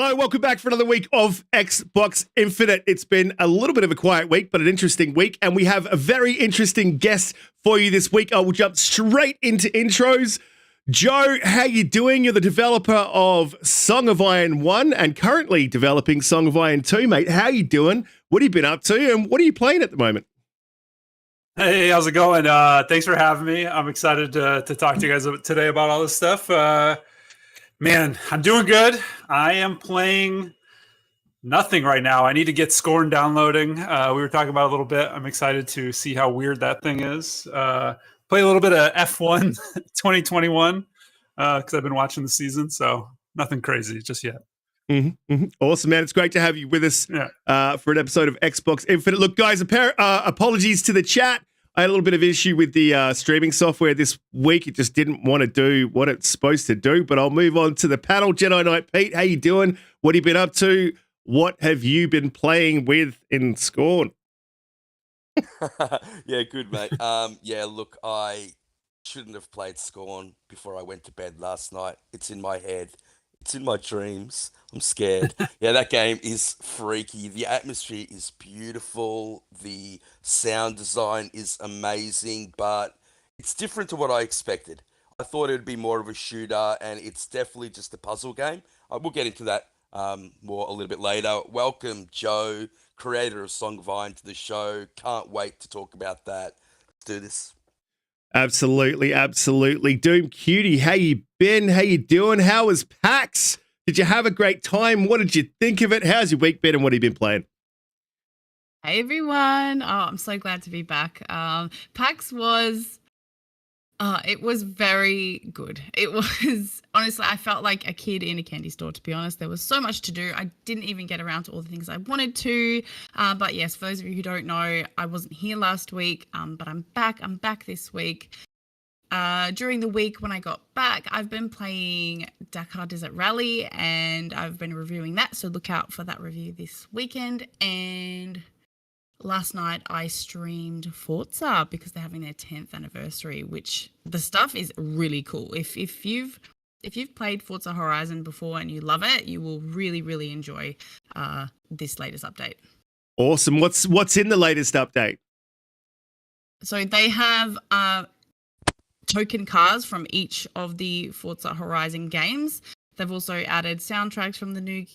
Hello, welcome back for another week of Xbox Infinite. It's been a little bit of a quiet week, but an interesting week, and we have a very interesting guest for you this week. I will jump straight into intros. Joe, how you doing? You're the developer of Song of Iron 1 and currently developing Song of Iron 2, mate. How you doing? What have you been up to, and what are you playing at the moment? Hey, how's it going? Thanks for having me. I'm excited to talk to you guys today about all this stuff. Man, I'm doing good. I am playing nothing right now. I need to get Scorn downloading. We were talking about it a little bit. I'm excited to see how weird that thing is. Play a little bit of F1 2021 because I've been watching the season, so nothing crazy just yet. Awesome, man. It's great to have you with us for an episode of Xbox Infinite. Look, guys, apologies to the chat. I had a little bit of issue with the streaming software this week. It just didn't want to do what it's supposed to do, but I'll move on to the panel. JediKnightPete, how you doing? What have you been up to? What have you been playing with in Scorn? Yeah, good, mate. Yeah, look, I shouldn't have played Scorn before I went to bed last night. It's in my head. It's in my dreams. I'm scared. Yeah, that game is freaky. The atmosphere is beautiful. The sound design is amazing, but it's different to what I expected. I thought it would be more of a shooter, and it's definitely just a puzzle game. We'll get into that more a little bit later. Welcome, Joe, creator of Song of Iron, to the show. Can't wait to talk about that. Let's do this. Absolutely, absolutely. Doom Cutie, how you been? How you doing? How was PAX? Did you have a great time? What did you think of it? How's your week been and what have you been playing? Hey everyone. Oh, I'm so glad to be back. PAX was it was very good. It was, honestly, I felt like a kid in a candy store, to be honest. There was so much to do. I didn't even get around to all the things I wanted to. But yes, for those of you who don't know, I wasn't here last week, but I'm back. I'm back this week. During the week when I got back, I've been playing Dakar Desert Rally and I've been reviewing that. So look out for that review this weekend. And last night I streamed Forza because they're having their 10th anniversary, which the stuff is really cool. If you've played Forza Horizon before and you love it, you will really, really enjoy this latest update. Awesome. What's in the latest update? So they have token cars from each of the Forza Horizon games. They've also added soundtracks from the new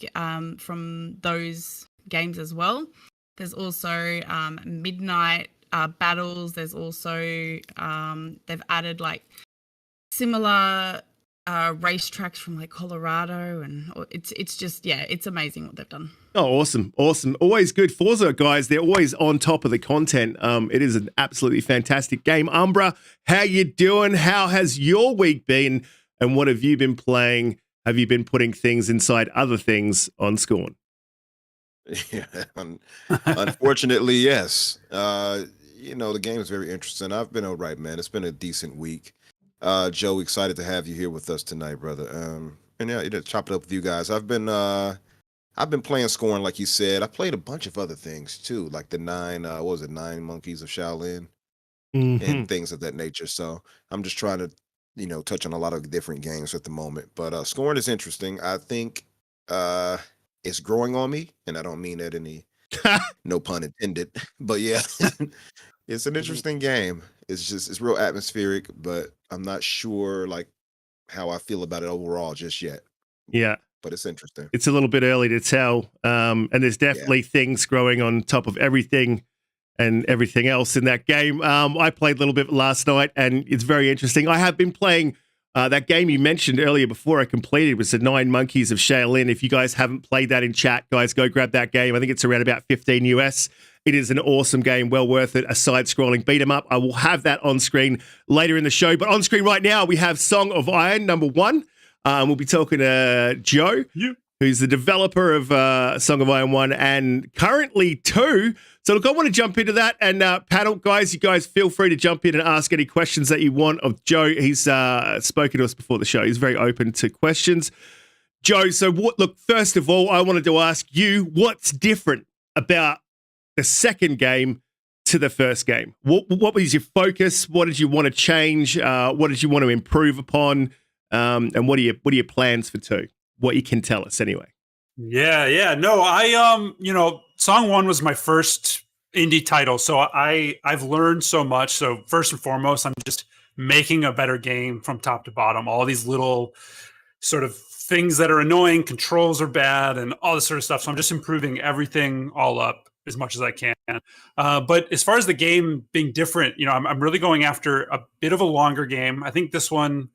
from those games as well. There's also midnight battles. There's also they've added like similar racetracks from like Colorado, and it's just, yeah, it's amazing what they've done. Oh, awesome. Always good. Forza guys, they're always on top of the content. It is an absolutely fantastic game. Umbra, how you doing? How has your week been? And what have you been playing? Have you been putting things inside other things on Scorn? Yeah, unfortunately, yes. The game is very interesting. I've been all right, man. It's been a decent week. Joe, excited to have you here with us tonight, brother. And yeah, chop it up with you guys. I've been playing Scorn, like you said. I played a bunch of other things too, like the 9 Monkeys of Shaolin and things of that nature. So I'm just trying to, touch on a lot of different games at the moment. But Scorn is interesting. I think it's growing on me, and I don't mean that any no pun intended. But yeah, it's an interesting game. It's real atmospheric, but I'm not sure like how I feel about it overall just yet. Yeah. But it's interesting. It's a little bit early to tell. And there's definitely things growing on top of everything and everything else in that game. I played a little bit last night and it's very interesting. I have been playing that game you mentioned earlier before I completed, was the 9 Monkeys of Shaolin. If you guys haven't played that in chat, guys, go grab that game. I think it's around about 15 US. It is an awesome game, well worth it. A side-scrolling beat 'em up. I will have that on screen later in the show. But on screen right now, we have Song of Iron #1. We'll be talking to Joe, who's the developer of Song of Iron 1 and currently 2. So look, I want to jump into that. And panel guys, you guys feel free to jump in and ask any questions that you want of Joe. He's spoken to us before the show. He's very open to questions. Joe, so look, first of all, I wanted to ask you, what's different about the second game to the first game? What was your focus? What did you want to change? What did you want to improve upon? And what are your plans for 2? What you can tell us anyway. Yeah. No, Song 1 was my first indie title, so I've learned so much. So first and foremost, I'm just making a better game from top to bottom. All these little sort of things that are annoying, controls are bad, and all this sort of stuff. So I'm just improving everything all up as much as I can. But as far as the game being different, I'm really going after a bit of a longer game. I think this one,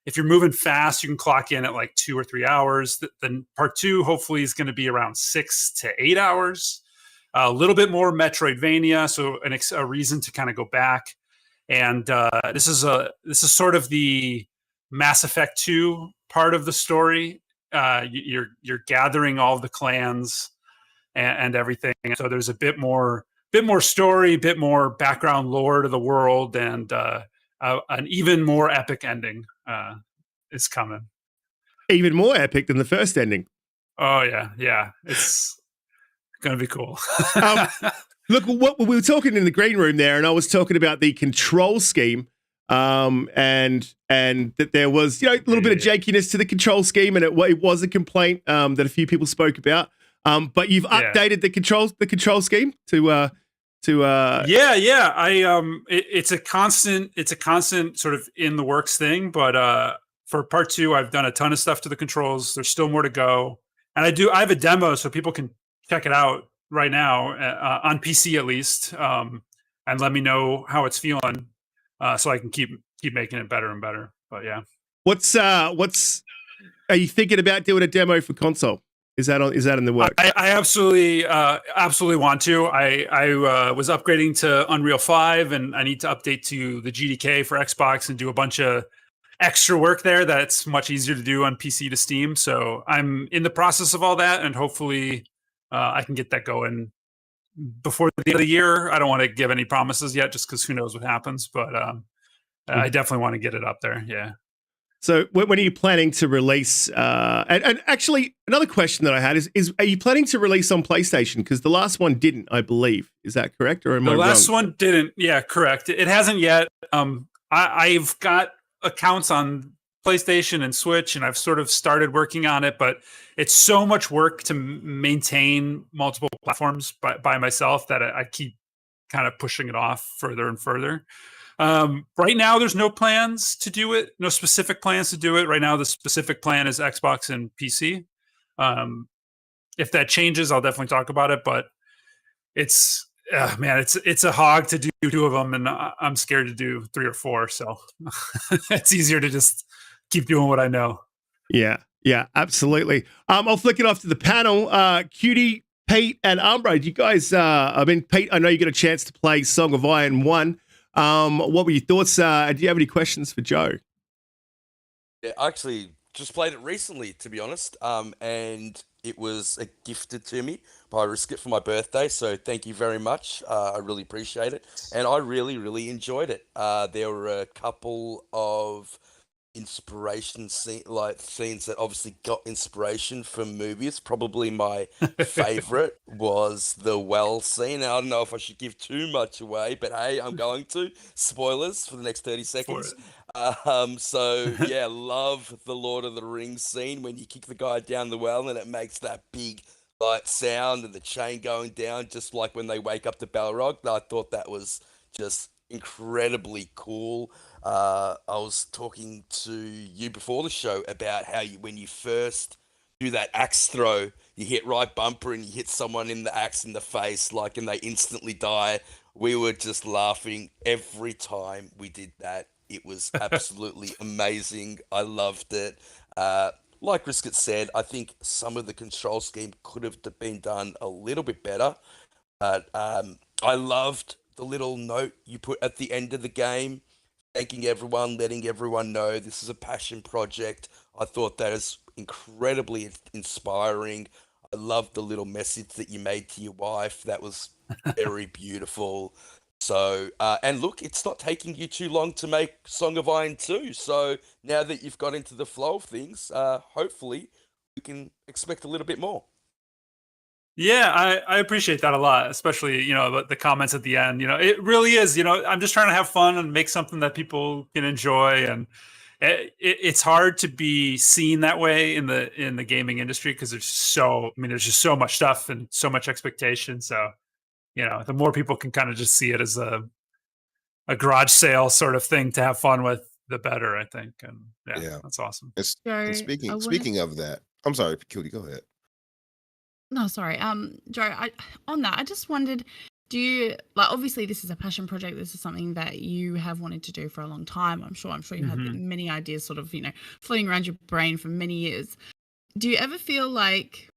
if you're moving fast, you can clock in at like 2 or 3 hours. Then part 2 hopefully is going to be around 6 to 8 hours. A little bit more Metroidvania, so a reason to kind of go back. And this is sort of the Mass Effect 2 part of the story. You're gathering all the clans and everything. So there's a bit more story, a bit more background lore to the world, and an even more epic ending is coming. Even more epic than the first ending. Oh yeah, it's gonna be cool. Look, what we were talking in the green room there, and I was talking about the control scheme, and that there was a little bit of jankiness to the control scheme, and it was a complaint that a few people spoke about. But you've updated the control scheme to it's a constant sort of in the works thing. But for part 2, I've done a ton of stuff to the controls. There's still more to go, and I have a demo so people can check it out right now on PC at least, and let me know how it's feeling, so I can keep making it better and better. But yeah, what's are you thinking about doing a demo for console? Is that in the works? I absolutely want to. I was upgrading to Unreal 5, and I need to update to the GDK for Xbox and do a bunch of extra work there that's much easier to do on PC to Steam. So I'm in the process of all that, and hopefully I can get that going before the end of the year. I don't want to give any promises yet, just because who knows what happens. But I definitely want to get it up there. Yeah. So when are you planning to release? And actually, another question that I had is are you planning to release on PlayStation? Because the last one didn't, I believe. Is that correct, or am I wrong? The last one didn't. Yeah, correct. It hasn't yet. I've got accounts on PlayStation and Switch, and I've sort of started working on it, but it's so much work to maintain multiple platforms by myself that I keep kind of pushing it off further and further. Right now, there's no plans to do it, no specific plans to do it. Right now, the specific plan is Xbox and PC. If that changes, I'll definitely talk about it, but it's a hog to do 2 of them, and I'm scared to do 3 or 4. So it's easier to just keep doing what I know. Yeah, absolutely. I'll flick it off to the panel. Cutie, Pete, and Umbra. You guys, Pete, I know you got a chance to play Song of Iron 1. What were your thoughts? Do you have any questions for Joe? Yeah, I actually just played it recently, to be honest. And it was gifted to me by Riskit for my birthday. So thank you very much. I really appreciate it. And I really, really enjoyed it. There were a couple of scenes that obviously got inspiration from movies. Probably my favorite was the well scene. I don't know if I should give too much away, but hey, I'm going to. Spoilers for the next 30 seconds. So yeah, love the Lord of the Rings scene when you kick the guy down the well and it makes that big sound and the chain going down, just like when they wake up to Balrog. I thought that was just incredibly cool. I was talking to you before the show about how when you first do that axe throw, you hit right bumper and you hit someone in the axe in the face, and they instantly die. We were just laughing every time we did that. It was absolutely amazing. I loved it. Like Riskit said, I think some of the control scheme could have been done a little bit better. But I loved the little note you put at the end of the game, thanking everyone, letting everyone know this is a passion project. I thought that is incredibly inspiring. I loved the little message that you made to your wife. That was very beautiful. So, and look, it's not taking you too long to make Song of Iron 2. So now that you've got into the flow of things, hopefully we can expect a little bit more. Yeah, I appreciate that a lot, especially, the comments at the end. It really is, I'm just trying to have fun and make something that people can enjoy. And it's hard to be seen that way in the gaming industry because there's just so much stuff and so much expectation. So, the more people can kind of just see it as a garage sale sort of thing to have fun with, the better, I think. And yeah. That's awesome. And speaking of that, I'm sorry, Cutie, go ahead. No, sorry. Joe, on that, I just wondered, do you, like, obviously this is a passion project. This is something that you have wanted to do for a long time. I'm sure you've had many ideas sort of, floating around your brain for many years. Do you ever feel like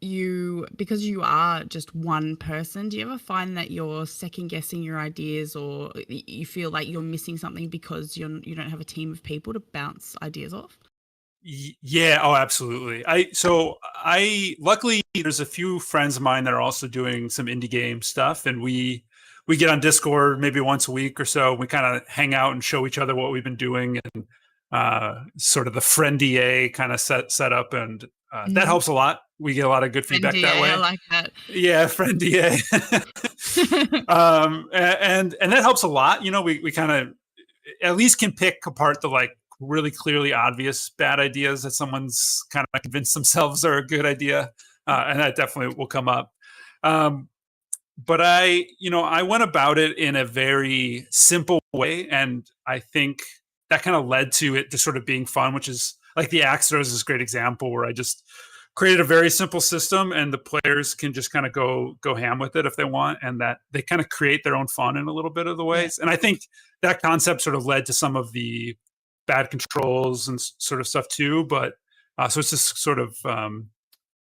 because you are just one person, do you ever find that you're second guessing your ideas, or you feel like you're missing something because you don't have a team of people to bounce ideas off? Yeah. Oh, absolutely. I luckily there's a few friends of mine that are also doing some indie game stuff, and we get on Discord maybe once a week or so. We kind of hang out and show each other what we've been doing, and sort of the friend-DA kind of set up, and that helps a lot. We get a lot of good feedback that way. I like that. Yeah, friend-DA. And that helps a lot. We kind of at least can pick apart the like really clearly obvious bad ideas that someone's kind of convinced themselves are a good idea. And that definitely will come up. But I went about it in a very simple way. And I think that kind of led to it just sort of being fun, which is like the Axe Throws is this great example where I just created a very simple system and the players can just kind of go ham with it if they want. And that they kind of create their own fun in a little bit of the ways. And I think that concept sort of led to some of the bad controls and sort of stuff too, but so it's just sort of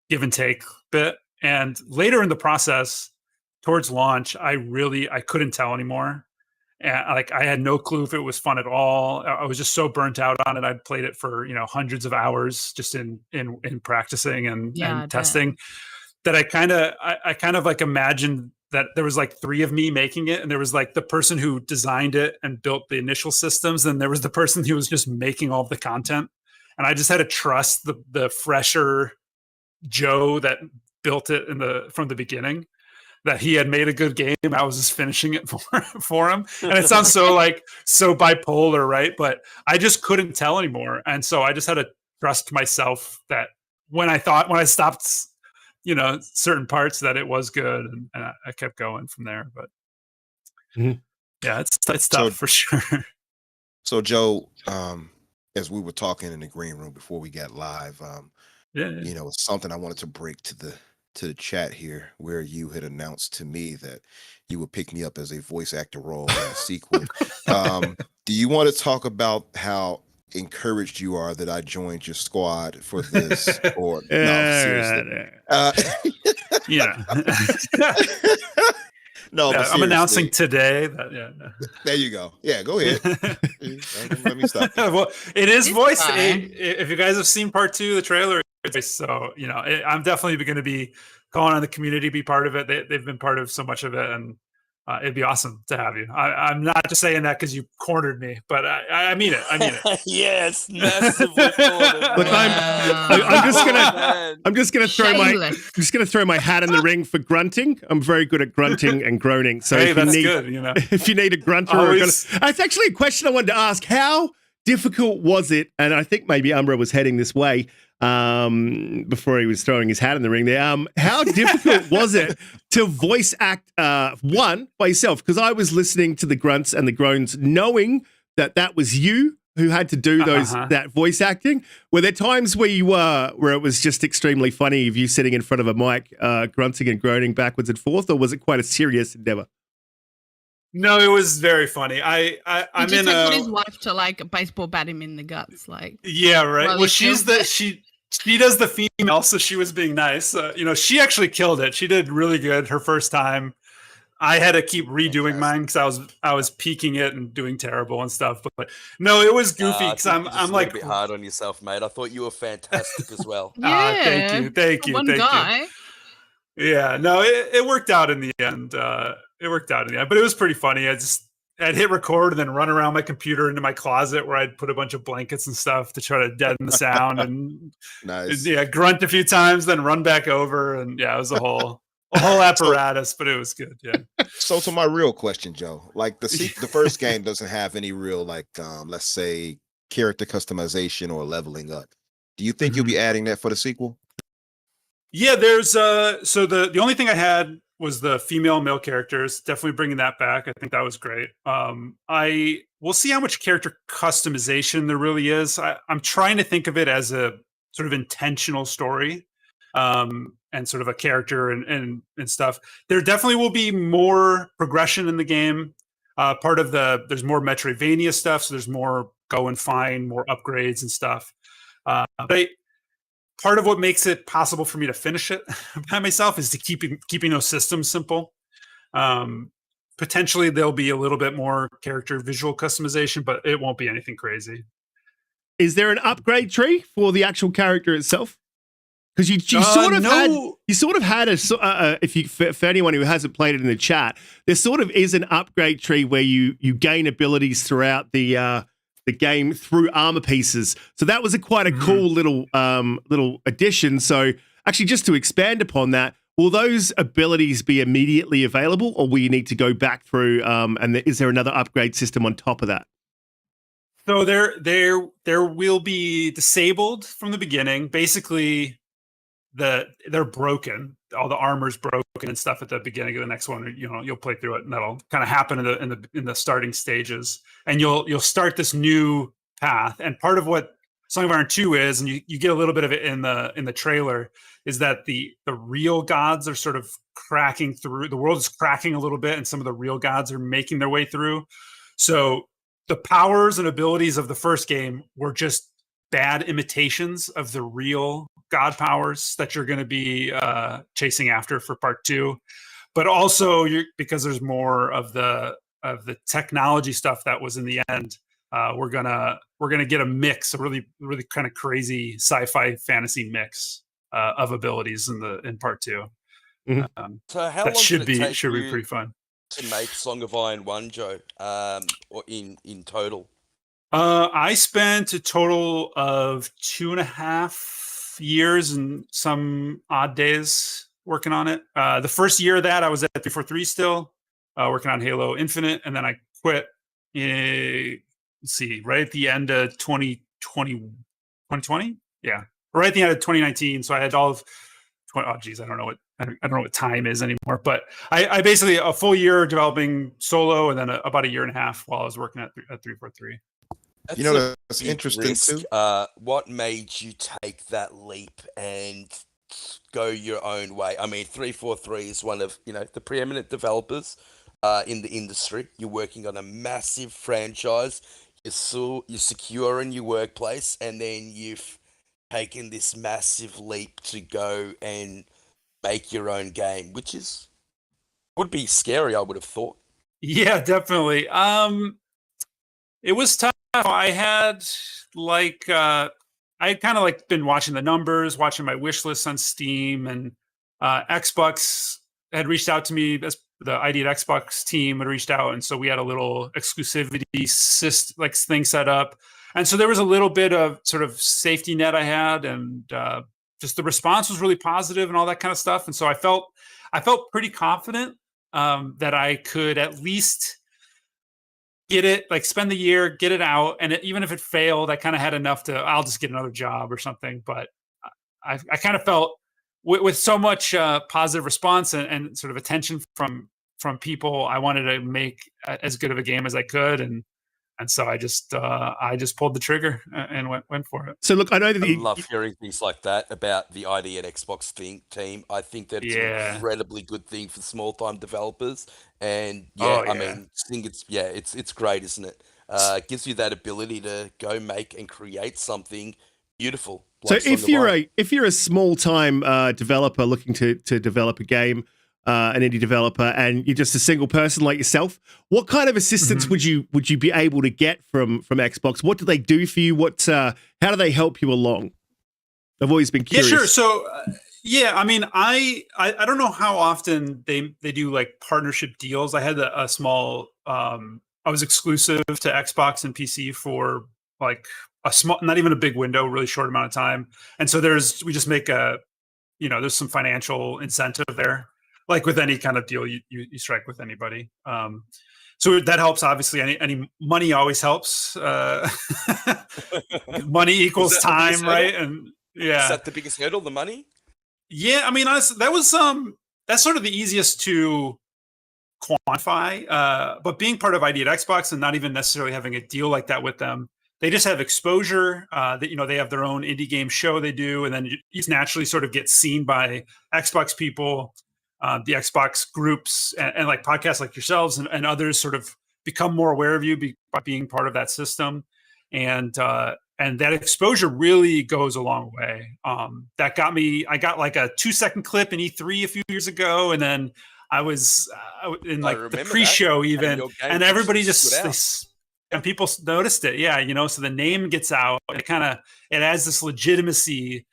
give and take bit. And later in the process, towards launch, I couldn't tell anymore. And I had no clue if it was fun at all. I was just so burnt out on it. I'd played it for hundreds of hours just in practicing and testing that I kind of like imagined that there was like 3 of me making it, and there was like the person who designed it and built the initial systems, and there was the person who was just making all of the content, and I just had to trust the fresher Joe that built it from the beginning, that he had made a good game. I was just finishing it for him, and it sounds so bipolar, right? But I just couldn't tell anymore, and so I just had to trust myself that when I stopped certain parts that it was good, and I kept going from there. But yeah, it's tough for sure. So Joe, as we were talking in the green room before we got live, it's something I wanted to break to the chat here, where you had announced to me that you would pick me up as a voice actor role in a sequel. Do you want to talk about how encouraged you are that I joined your squad for this? Or no, seriously. No, but I'm announcing today that There you go. Yeah, go ahead. Let me stop. Well, it is voiced. If you guys have seen part 2 of the trailer, so I'm definitely going to be calling on the community to be part of it. They've been part of so much of it, and it'd be awesome to have you. I'm not just saying that because you cornered me, but I mean it. I mean it. Yes, massively cornered. Look, I'm just gonna throw my hat in the ring for grunting. I'm very good at grunting and groaning. So if you need a grunter, it's actually a question I wanted to ask. How difficult was it? And I think maybe Umbra was heading this way before he was throwing his hat in the ring there. How difficult was it to voice act one by yourself? Because I was listening to the grunts and the groans, knowing that was you who had to do that voice acting. Were there times where it was just extremely funny of you sitting in front of a mic, grunting and groaning backwards and forth, or was it quite a serious endeavor? No, it was very funny. I'm in a his wife to like baseball bat him in the guts, like. Yeah, right. Well, she does the female, so she was being nice. She actually killed it. She did really good her first time. I had to keep redoing mine because I was peaking it and doing terrible and stuff. But no, it was goofy because I'm like a bit hard on yourself, mate. I thought you were fantastic as well. Thank you. One guy. Yeah, no, it worked out in the end. But it was pretty funny. I'd hit record and then run around my computer into my closet where I'd put a bunch of blankets and stuff to try to deaden the sound and grunt a few times, then run back over, and it was a whole apparatus, but it was good. Yeah. So to my real question, Joe, like the first game doesn't have any real let's say character customization or leveling up. Do you think you'll be adding that for the sequel? Yeah, there's so the only thing I had was the female male characters. Definitely bringing that back. I think that was great. We'll see how much character customization there really is. I'm trying to think of it as a sort of intentional story, and sort of a character and stuff. There definitely will be more progression in the game. There's more Metroidvania stuff, so there's more go and find more upgrades and stuff. But part of what makes it possible for me to finish it by myself is to keeping those systems simple. Potentially there'll be a little bit more character visual customization, but it won't be anything crazy. Is there an upgrade tree for the actual character itself? Because you sort of had for anyone who hasn't played it in the chat, there sort of is an upgrade tree where you gain abilities throughout the game through armor pieces. So that was quite a cool little addition. So actually, just to expand upon that, will those abilities be immediately available, or will you need to go back through? And is there another upgrade system on top of that? So there will be disabled from the beginning. Basically, they're broken. All the armor's broken and stuff at the beginning of the next one. You'll play through it, and that'll kind of happen in the starting stages. And you'll start this new path. And part of what Song of Iron 2 is, and you get a little bit of it in the trailer, is that the real gods are sort of cracking through. The world is cracking a little bit, and some of the real gods are making their way through. So the powers and abilities of the first game were just bad imitations of the real god powers that you're going to be chasing after for part 2. But also, because there's more of the technology stuff that was in the end, we're gonna get a mix, a really really kind of crazy sci-fi fantasy mix of abilities in part 2. So how that long should did it be take you pretty fun to make Song of Iron 1, Joe? Or in total? I spent a total of 2.5 years and some odd days working on it. The first year of that, I was at 343 still, working on Halo Infinite, and then I quit. Right at the end of 2020? Yeah, right at the end of 2019. So I had all of 20. Oh, geez, I don't know what time is anymore. But I basically a full year developing solo, and then about a year and a half while I was working at 343. That's interesting too. What made you take that leap and go your own way? I mean, 343 is one of the preeminent developers in the industry. You're working on a massive franchise. You're secure in your workplace, and then you've taken this massive leap to go and make your own game, which would be scary, I would have thought. Yeah, definitely. It was tough. I had been watching the numbers, watching my wish list on Steam, and Xbox had reached out to me. As the ID at Xbox team had reached out, and so we had a little exclusivity thing set up. And so there was a little bit of sort of safety net I had, and just the response was really positive and all that kind of stuff. And so I felt pretty confident that I could at least get it, spend the year, get it out. And even if it failed, I kind of had enough I'll just get another job or something. But I kind of felt with so much positive response and sort of attention from people, I wanted to make as good of a game as I could. And so I just pulled the trigger and went for it. So look, I know that I love hearing things like that about the ID at Xbox team. I think that it's an incredibly good thing for small time developers. And I mean, I think it's great, isn't it? It gives you that ability to go make and create something beautiful. So if you're a small time developer looking to develop a game, an indie developer, and you're just a single person like yourself, what kind of assistance would you be able to get from Xbox? What do they do for you? How do they help you along? I've always been curious. Yeah, sure. So I mean, I don't know how often they do partnership deals. I had a small I was exclusive to Xbox and PC for a small, not even a big window, really short amount of time. And so we just make there's some financial incentive there. Like with any kind of deal you strike with anybody. So that helps. Obviously, any money always helps. Money equals Was that the biggest time, right? hurdle? And Is yeah, that the biggest hurdle, the money? yeah. I mean, honestly, that was that's sort of the easiest to quantify. But being part of ID at Xbox and not even necessarily having a deal like that with them, they just have exposure. That they have their own indie game show they do, and then you just naturally sort of get seen by Xbox people, the Xbox groups, and like podcasts like yourselves and others sort of become more aware of you by being part of that system, and that exposure really goes a long way. That got me. I got like a 2-second clip in E3 a few years ago, and then I was in I like the remember pre-show that. even, your game and everybody actually stood out. and people noticed it. Yeah, so the name gets out, and it adds this legitimacy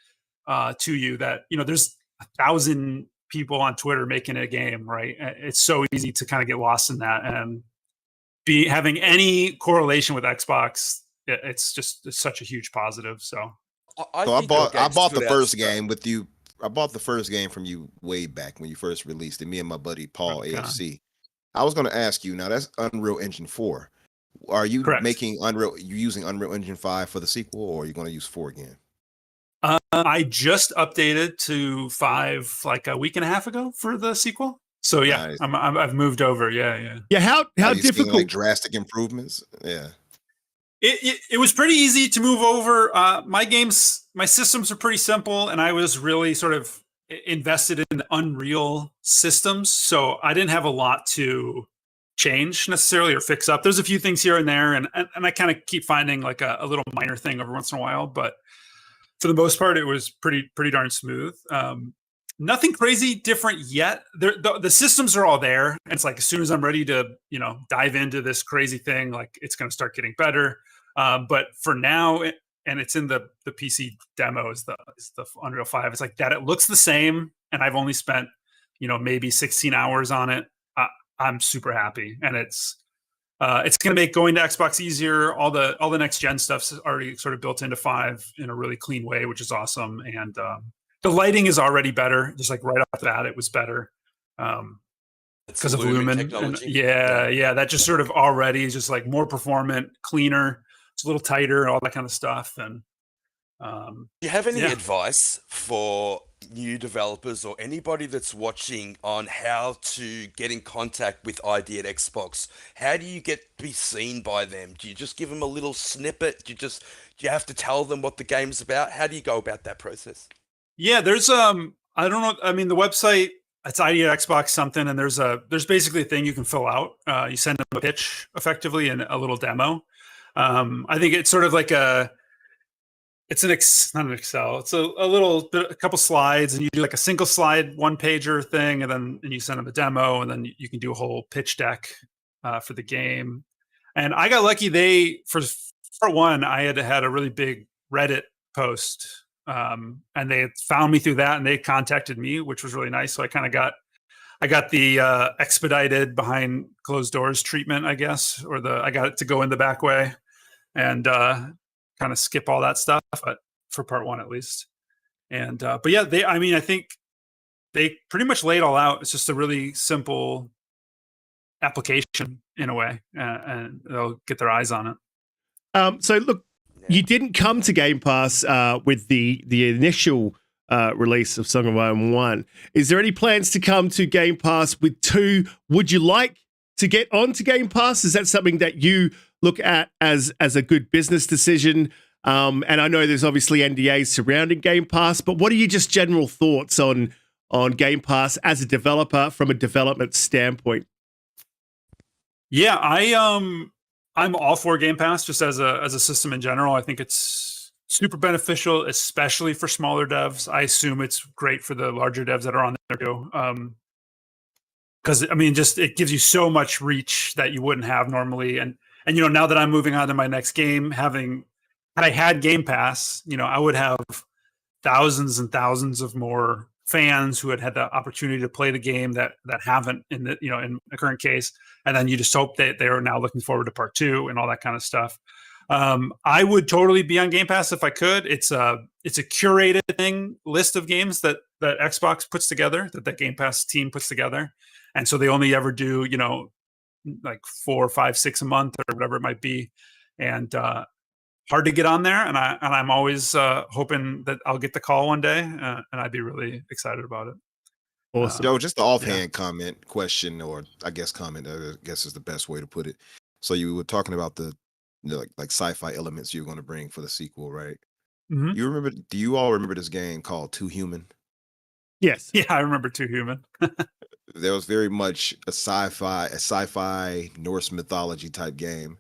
to you that there's 1,000 people on Twitter making a game, right? It's so easy to kind of get lost in that, and having any correlation with Xbox. It's such a huge positive. So I So I think your bought I game bought the stood out first so- game with you. I bought the first game from you way back when you first released it. Me and my buddy Paul Okay. AFC. I was going to ask you now. That's Unreal Engine 4. Are you Correct. making Unreal? You using Unreal Engine 5 for the sequel, or are you going to use 4 again? I just updated to 5 like a week and a half ago for the sequel. So yeah, Nice. I've moved over. Yeah. Yeah, how Are you seeing, difficult? like drastic improvements? Yeah. It was pretty easy to move over. My systems are pretty simple, and I was really sort of invested in Unreal systems, so I didn't have a lot to change necessarily or fix up. There's a few things here and there, and I kind of keep finding like a little minor thing every once in a while, but for the most part, it was pretty darn smooth. Nothing crazy different yet. The systems are all there, and it's like as soon as I'm ready to dive into this crazy thing, like it's going to start getting better. But for now, and it's in the PC demo is the Unreal 5. It's like that. It looks the same, and I've only spent maybe 16 hours on it. I'm super happy, and it's going to make going to Xbox easier. All the next gen stuff's already sort of built into 5 in a really clean way, which is awesome. And the lighting is already better. Just like right off the bat, it was better because of Lumen technology. Yeah, that just sort of already is just like more performant, cleaner. It's a little tighter, all that kind of stuff. And Do you have any advice for new developers or anybody that's watching on how to get in contact with ID at Xbox? How do you get to be seen by them? Do you just give them a little snippet? Do you have to tell them what the game's about? How do you go about that process? Yeah, there's I don't know. I mean, the website, it's ID at Xbox something, and there's basically a thing you can fill out. You send them a pitch effectively and a little demo. I think it's sort of like it's not an Excel. It's a couple slides, and you do like a single slide 1-pager thing, and then you send them a demo, and then you can do a whole pitch deck for the game. And I got lucky. For part 1, I had a really big Reddit post, and they had found me through that, and they contacted me, which was really nice. So I kind of got the expedited behind closed doors treatment, I guess, or I got it to go in the back way, and kind of skip all that stuff, but for part 1 at least. And but yeah, I think they pretty much lay it all out. It's just a really simple application in a way, and they'll get their eyes on it. So look, you didn't come to Game Pass with the initial release of Song of Iron 1. Is there any plans to come to Game Pass with 2? Would you like to get onto Game Pass? Is that something that you look at as a good business decision? And I know there's obviously NDAs surrounding Game Pass, but what are your just general thoughts on Game Pass as a developer from a development standpoint? Yeah, I'm all for Game Pass just as a system in general. I think it's super beneficial, especially for smaller devs. I assume it's great for the larger devs that are on there too. Because I mean, just it gives you so much reach that you wouldn't have normally. And now that I'm moving on to my next game, had I had Game Pass, I would have thousands and thousands of more fans who had the opportunity to play the game that haven't in the current case. And then you just hope that they are now looking forward to part 2 and all that kind of stuff. I would totally be on Game Pass if I could. It's a curated list of games that Xbox puts together, that Game Pass team puts together. And so they only ever do, like 4, 5, 6 a month or whatever it might be, and hard to get on there. And I'm always hoping that I'll get the call one day, and I'd be really excited about it. Awesome. Joe, just the offhand question, or I guess comment, I guess is the best way to put it. So you were talking about the like sci-fi elements you're going to bring for the sequel, right? Mhm. Do you all remember this game called Too Human? Yes. Yeah, I remember Too Human. There was very much a sci-fi Norse mythology type game.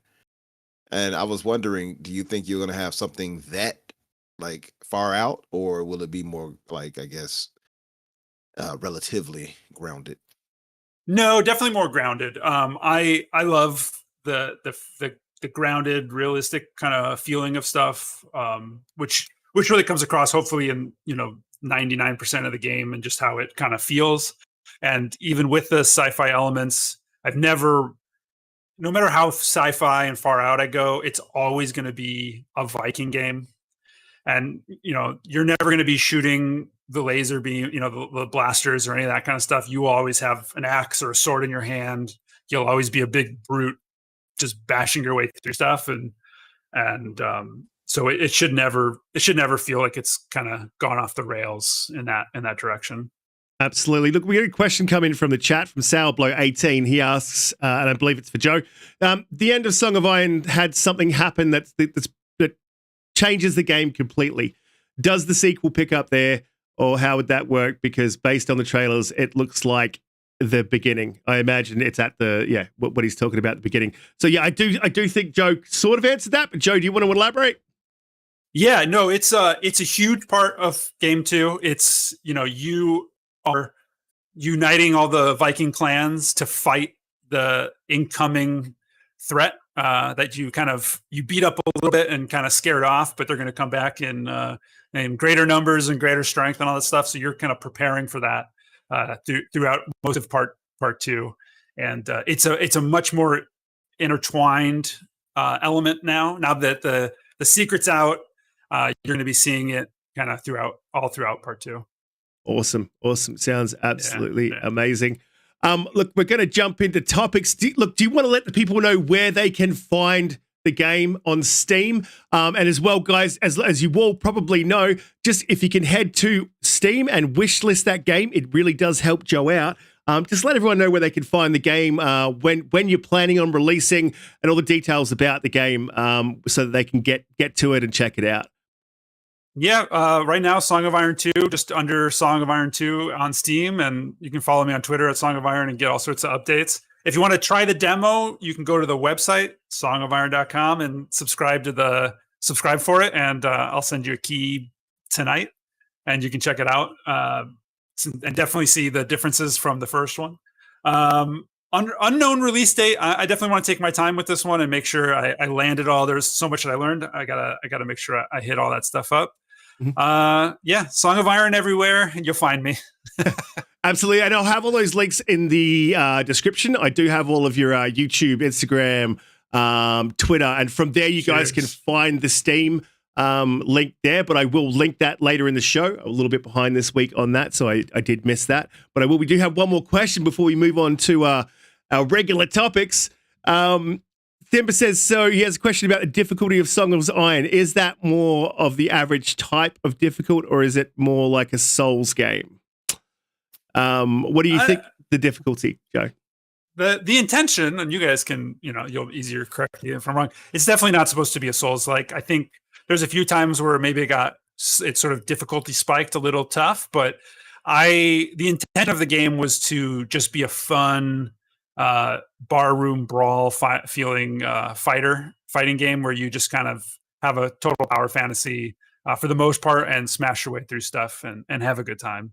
And I was wondering, do you think you're going to have something that like far out, or will it be more like, I guess, relatively grounded? No, definitely more grounded. I love the grounded, realistic kind of feeling of stuff, which really comes across hopefully in 99% of the game, and just how it kind of feels. And even with the sci-fi elements, I've never, no matter how sci-fi and far out I go, it's always going to be a Viking game. And you're never going to be shooting the laser beam, the blasters or any of that kind of stuff. You will always have an axe or a sword in your hand. You'll always be a big brute just bashing your way through stuff, and so it should never feel like it's kind of gone off the rails in that direction. Absolutely. Look, we got a question coming from the chat from Sourbloww18. He asks, and I believe it's for Joe. The end of Song of Iron had something happen that changes the game completely. Does the sequel pick up there, or how would that work? Because based on the trailers, it looks like the beginning. I imagine it's at what he's talking about at the beginning. So yeah, I do think Joe sort of answered that. But Joe, do you want to elaborate? Yeah, no, it's a huge part of game 2. It's you are uniting all the Viking clans to fight the incoming threat that you beat up a little bit and kind of scared off, but they're going to come back in greater numbers and greater strength and all that stuff. So you're kind of preparing for that throughout most of part 2, and it's a much more intertwined element now that the secret's out. You're going to be seeing it kind of throughout part 2. Awesome. Sounds absolutely amazing. Look, we're going to jump into topics. Do you want to let the people know where they can find the game on Steam? And as well, guys, as you all probably know, just if you can head to Steam and wishlist that game, it really does help Joe out. Just let everyone know where they can find the game, when you're planning on releasing, and all the details about the game, so that they can get to it and check it out. Yeah, right now, Song of Iron 2, just under Song of Iron 2 on Steam, and you can follow me on Twitter at Song of Iron and get all sorts of updates. If you want to try the demo, you can go to the website, songofiron.com, and subscribe for it, and I'll send you a key tonight, and you can check it out, and definitely see the differences from the first one. Unknown release date. I definitely want to take my time with this one and make sure I landed all. There's so much that I learned. I gotta make sure I hit all that stuff up. Yeah, Song of Iron everywhere, and you'll find me. Absolutely, and I'll have all those links in the description. I do have all of your YouTube, Instagram, Twitter, and from there you guys can find the Steam link there. But I will link that later in the show. A little bit behind this week on that, so I did miss that. But we do have one more question before we move on to our regular topics. Thimba says, so he has a question about the difficulty of Song of Iron. Is that more of the average type of difficult, or is it more like a Souls game? What do you think the difficulty, Joe? The intention, and you guys can, you'll easier correct me if I'm wrong. It's definitely not supposed to be a Souls-like. I think there's a few times where maybe it sort of difficulty spiked a little tough, but the intent of the game was to just be a fun barroom brawl fighting game where you just kind of have a total power fantasy for the most part and smash your way through stuff and have a good time.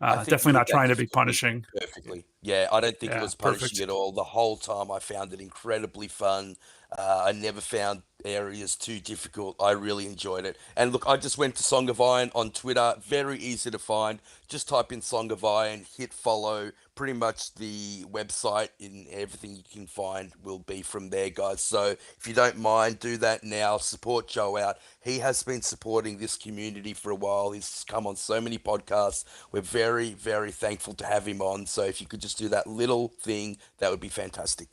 Definitely not trying to be punishing. Perfectly. Yeah, I don't think it was punishing perfect. at all. The whole time I found it incredibly fun. I never found areas too difficult. I really enjoyed it. And look, I just went to Song of Iron on Twitter. Very easy to find. Just type in Song of Iron, hit follow. Pretty much the website and everything you can find will be from there, guys. So if you don't mind, do that now. Support Joe out. He has been supporting this community for a while. He's come on so many podcasts. We're very, very thankful to have him on. So if you could just do that little thing, that would be fantastic.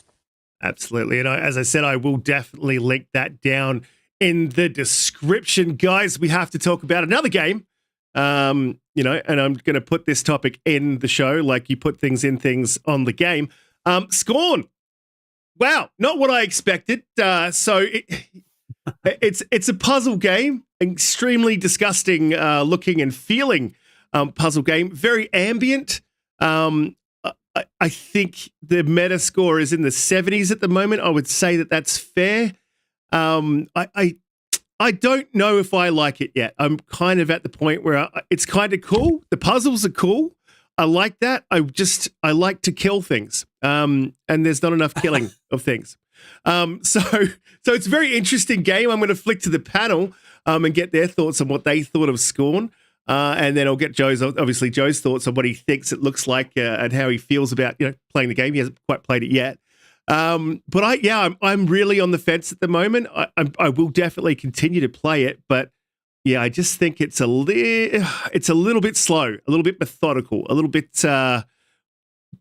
Absolutely. And as I said, I will definitely link that down in the description. Guys, we have to talk about another game. And I'm going to put this topic in the show like you put things on the game. Scorn. Wow, not what I expected. It's a puzzle game, extremely disgusting looking and feeling puzzle game, very ambient. I think the meta score is in the 70s at the moment. I would say that that's fair. I don't know if I like it yet. I'm kind of at the point where it's kind of cool. The puzzles are cool. I like that. I like to kill things. And there's not enough killing of things. So it's a very interesting game. I'm going to flick to the panel and get their thoughts on what they thought of Scorn. And then I'll get Joe's thoughts on what he thinks it looks like and how he feels about playing the game. He hasn't quite played it yet. But I'm really on the fence at the moment. I will definitely continue to play it, but yeah, I just think it's a little bit slow, a little bit methodical, a little bit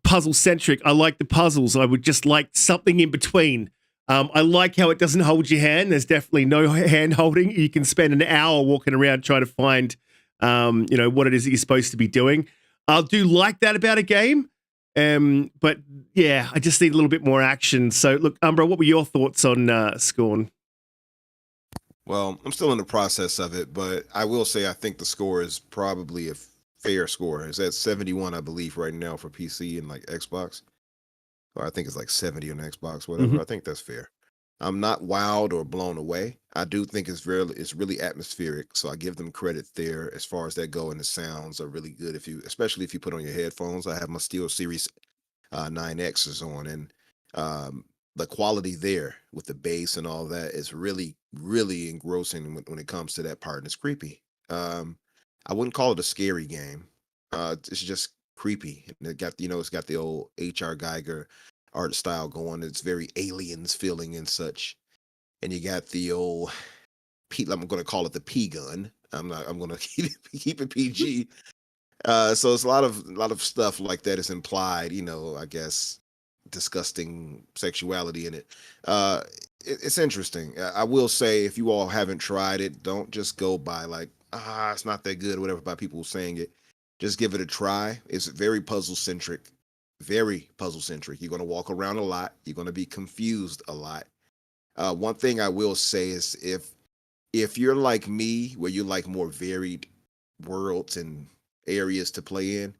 puzzle centric. I like the puzzles. I would just like something in between. I like how it doesn't hold your hand. There's definitely no hand holding. You can spend an hour walking around trying to find what it is that you're supposed to be doing. I do like that about a game. But yeah, I just need a little bit more action. So look, Umbra, what were your thoughts on Scorn? Well, I'm still in the process of it, but I will say I think the score is probably a fair score. It's at 71, I believe, right now for PC and like Xbox. Or I think it's like 70 on Xbox, whatever. Mhm. I think that's fair. I'm not wowed or blown away. I do think it's really atmospheric, so I give them credit there as far as that go, and the sounds are really good especially if you put on your headphones. I have my Steel Series 9Xs on, and the quality there with the bass and all that is really, really engrossing when it comes to that part, and it's creepy. I wouldn't call it a scary game. It's just creepy. And it's got the old H.R. Geiger art style going. It's very aliens feeling and such. And you got the old I'm going to call it the P gun. I'm going to keep it PG. So it's a lot of stuff like that is implied, I guess disgusting sexuality in it. It's interesting. I will say, if you all haven't tried it, don't just go by like, it's not that good or whatever by people saying it. Just give it a try. It's very puzzle centric. Very puzzle centric. You're going to walk around a lot. You're going to be confused a lot. One thing I will say is if you're like me, where you like more varied worlds and areas to play in,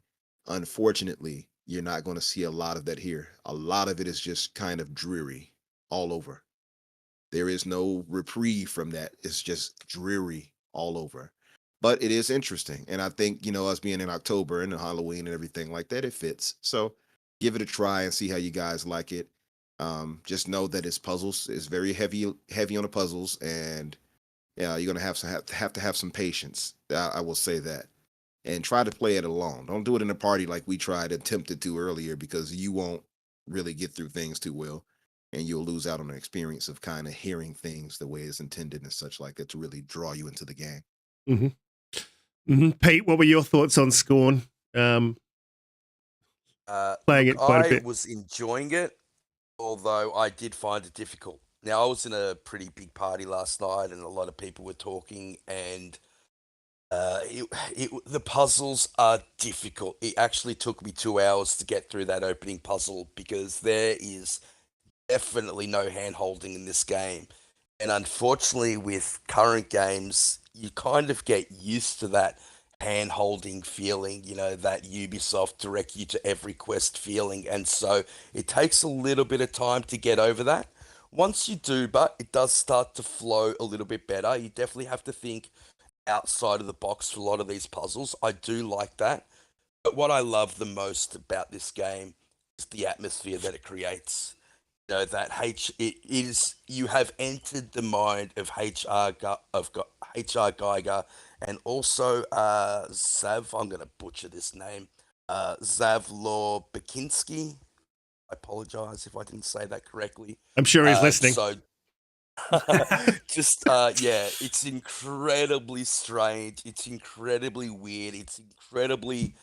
unfortunately, you're not going to see a lot of that here. A lot of it is just kind of dreary all over. There is no reprieve from that. It's just dreary all over. But it is interesting. And I think, us being in October and Halloween and everything like that, it fits. So give it a try and see how you guys like it. Just know that it's puzzles. It's very heavy on the puzzles, and yeah, you're gonna have to have some patience. I will say that, and try to play it alone. Don't do it in a party like we attempted to earlier, because you won't really get through things too well, and you'll lose out on the experience of kind of hearing things the way it's intended and such like that to really draw you into the game. Pete, what were your thoughts on Scorn? Playing it quite a bit. I was enjoying it, although I did find it difficult. Now, I was in a pretty big party last night, and a lot of people were talking, and the puzzles are difficult. It actually took me 2 hours to get through that opening puzzle, because there is definitely no hand-holding in this game. And unfortunately, with current games, you kind of get used to that hand-holding feeling, that Ubisoft direct you to every quest feeling. And so it takes a little bit of time to get over that. Once you do, but it does start to flow a little bit better. You definitely have to think outside of the box for a lot of these puzzles. I do like that. But what I love the most about this game is the atmosphere that it creates. That it is, you have entered the mind of HR Geiger, and also Zav. I'm going to butcher this name. Zavlor Bakinski. I apologize if I didn't say that correctly. I'm sure he's listening. So, it's incredibly strange. It's incredibly weird. It's incredibly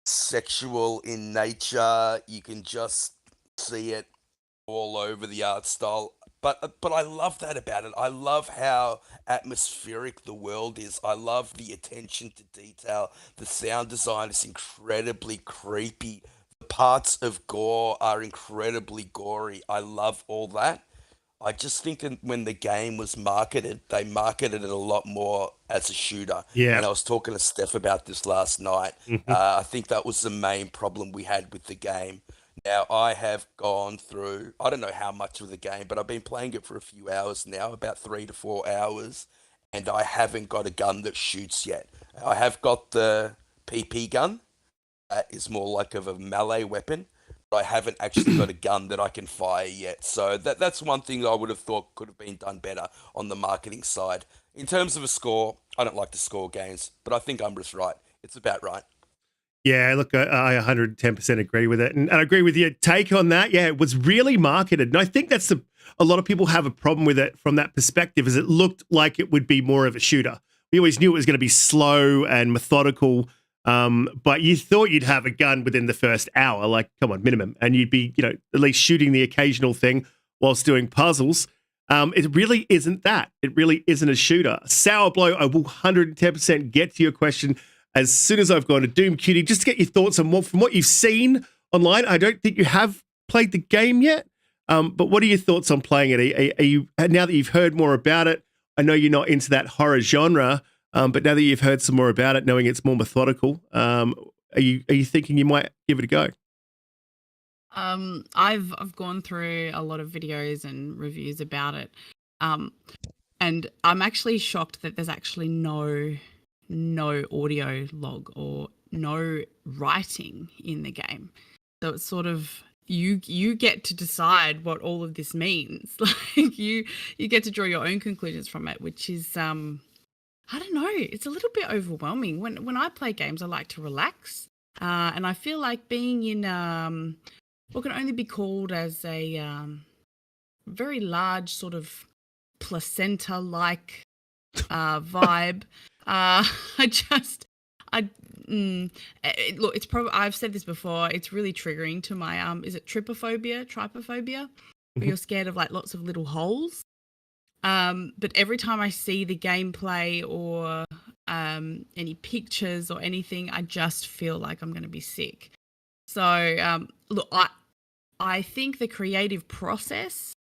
sexual in nature. You can just see it all over the art style. But I love that about it. I love how atmospheric the world is. I love the attention to detail. The sound design is incredibly creepy. The parts of gore are incredibly gory. I love all that. I just think that when the game was marketed, they marketed it a lot more as a shooter. Yeah. And I was talking to Steph about this last night. Mhm. I think that was the main problem we had with the game. Now, I have gone through, I don't know how much of the game, but I've been playing it for a few hours now, about 3 to 4 hours, and I haven't got a gun that shoots yet. I have got the PP gun, that is more like of a melee weapon, but I haven't actually got a gun that I can fire yet. So that's one thing I would have thought could have been done better on the marketing side. In terms of a score, I don't like to score games, but I think Umbra's right. It's about right. Yeah, look, I 110% agree with it. And I agree with your take on that. Yeah, it was really marketed. And I think that's a lot of people have a problem with it from that perspective, is it looked like it would be more of a shooter. We always knew it was going to be slow and methodical, but you thought you'd have a gun within the first hour, like, come on, minimum. And you'd be, at least shooting the occasional thing whilst doing puzzles. It really isn't that. It really isn't a shooter. Sour Blow, I will 110% get to your question as soon as I've gone to Doom Cutie, just to get your thoughts on from what you've seen online. I don't think you have played the game yet, but what are your thoughts on playing it? Are you, now that you've heard more about it? I know you're not into that horror genre, but now that you've heard some more about it, knowing it's more methodical, are you thinking you might give it a go? I've gone through a lot of videos and reviews about it, and I'm actually shocked that there's actually no audio log or no writing in the game. So it's sort of you get to decide what all of this means. Like you get to draw your own conclusions from it, which is I don't know, it's a little bit overwhelming. When I play games, I like to relax, and I feel like being in what can only be called as a very large sort of placenta-like vibe. Look, it's probably, I've said this before, it's really triggering to my is it trypophobia, where you're scared of like lots of little holes. But every time I see the gameplay or any pictures or anything, I just feel like I'm going to be sick. So look, I think the creative process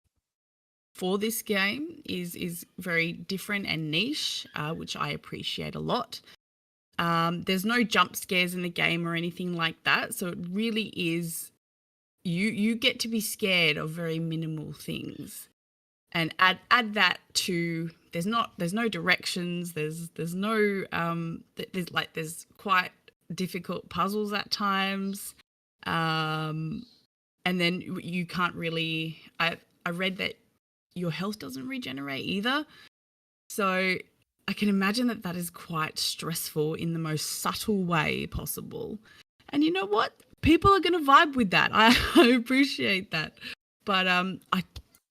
for this game is very different and niche, which I appreciate a lot. There's no jump scares in the game or anything like that, so it really is you get to be scared of very minimal things, and add that to there's no directions, there's no there's quite difficult puzzles at times, and then you can't really. I read that your health doesn't regenerate either. So I can imagine that is quite stressful in the most subtle way possible. And you know what? People are going to vibe with that. I appreciate that. But I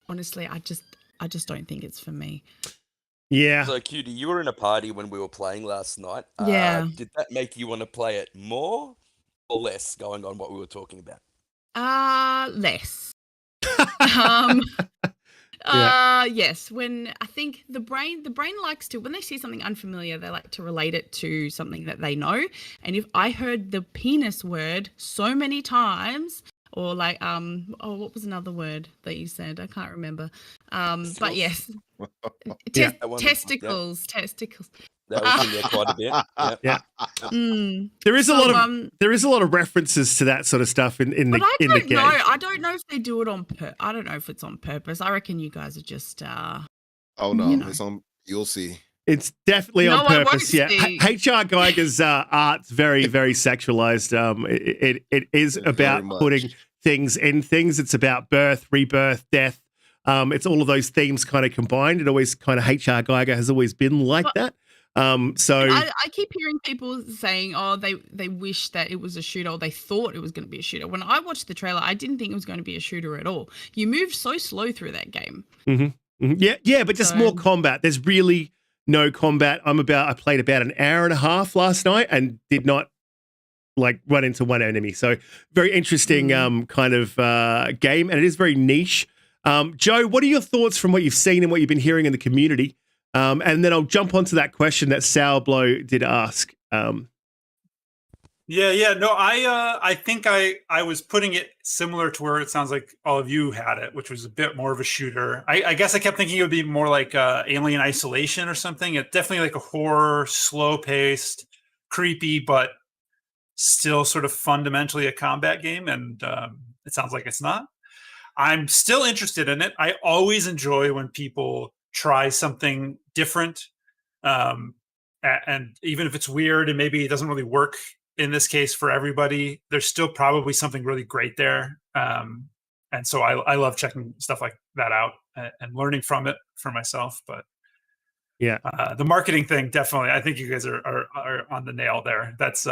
honestly, I just don't think it's for me. Yeah. So, Cutie, you were in a party when we were playing last night. Yeah. Did that make you want to play it more or less, going on what we were talking about? Less. Yes, when I think the brain likes to, when they see something unfamiliar, they like to relate it to something that they know. And if I heard the penis word so many times, or like what was another word that you said? I can't remember. But yes, testicles. That was in there quite a bit. Yep. Yeah. Mm. There is a lot of references to that sort of stuff in the game. I don't know if they do it on I don't know if it's on purpose. I reckon you guys are just oh no, it's on. You'll see. It's definitely on purpose. Yeah, see. H.R. Geiger's art's very, very sexualized. It is about putting things in things. It's about birth, rebirth, death. It's all of those themes kind of combined. It always kind of H.R. Geiger has always been like that. So I keep hearing people saying, oh, they wish that it was a shooter, or they thought it was going to be a shooter. When I watched the trailer, I didn't think it was going to be a shooter at all. You moved so slow through that game. Mm-hmm. Mm-hmm. Yeah, but just more combat. There's really no combat. I played about an hour and a half last night and did not like run into one enemy. So very interesting kind of game, and it is very niche. Joe, what are your thoughts from what you've seen and what you've been hearing in the community? And then I'll jump onto that question that Sourblow did ask. No, I think I was putting it similar to where it sounds like all of you had it, which was a bit more of a shooter. I guess I kept thinking it would be more like Alien Isolation or something. It's definitely like a horror, slow-paced, creepy, but still sort of fundamentally a combat game, and it sounds like it's not. I'm still interested in it. I always enjoy when people try something different, and even if it's weird and maybe it doesn't really work in this case for everybody, there's still probably something really great there. And so I love checking stuff like that out and learning from it for myself. But yeah, the marketing thing, definitely, I think you guys are on the nail there. That's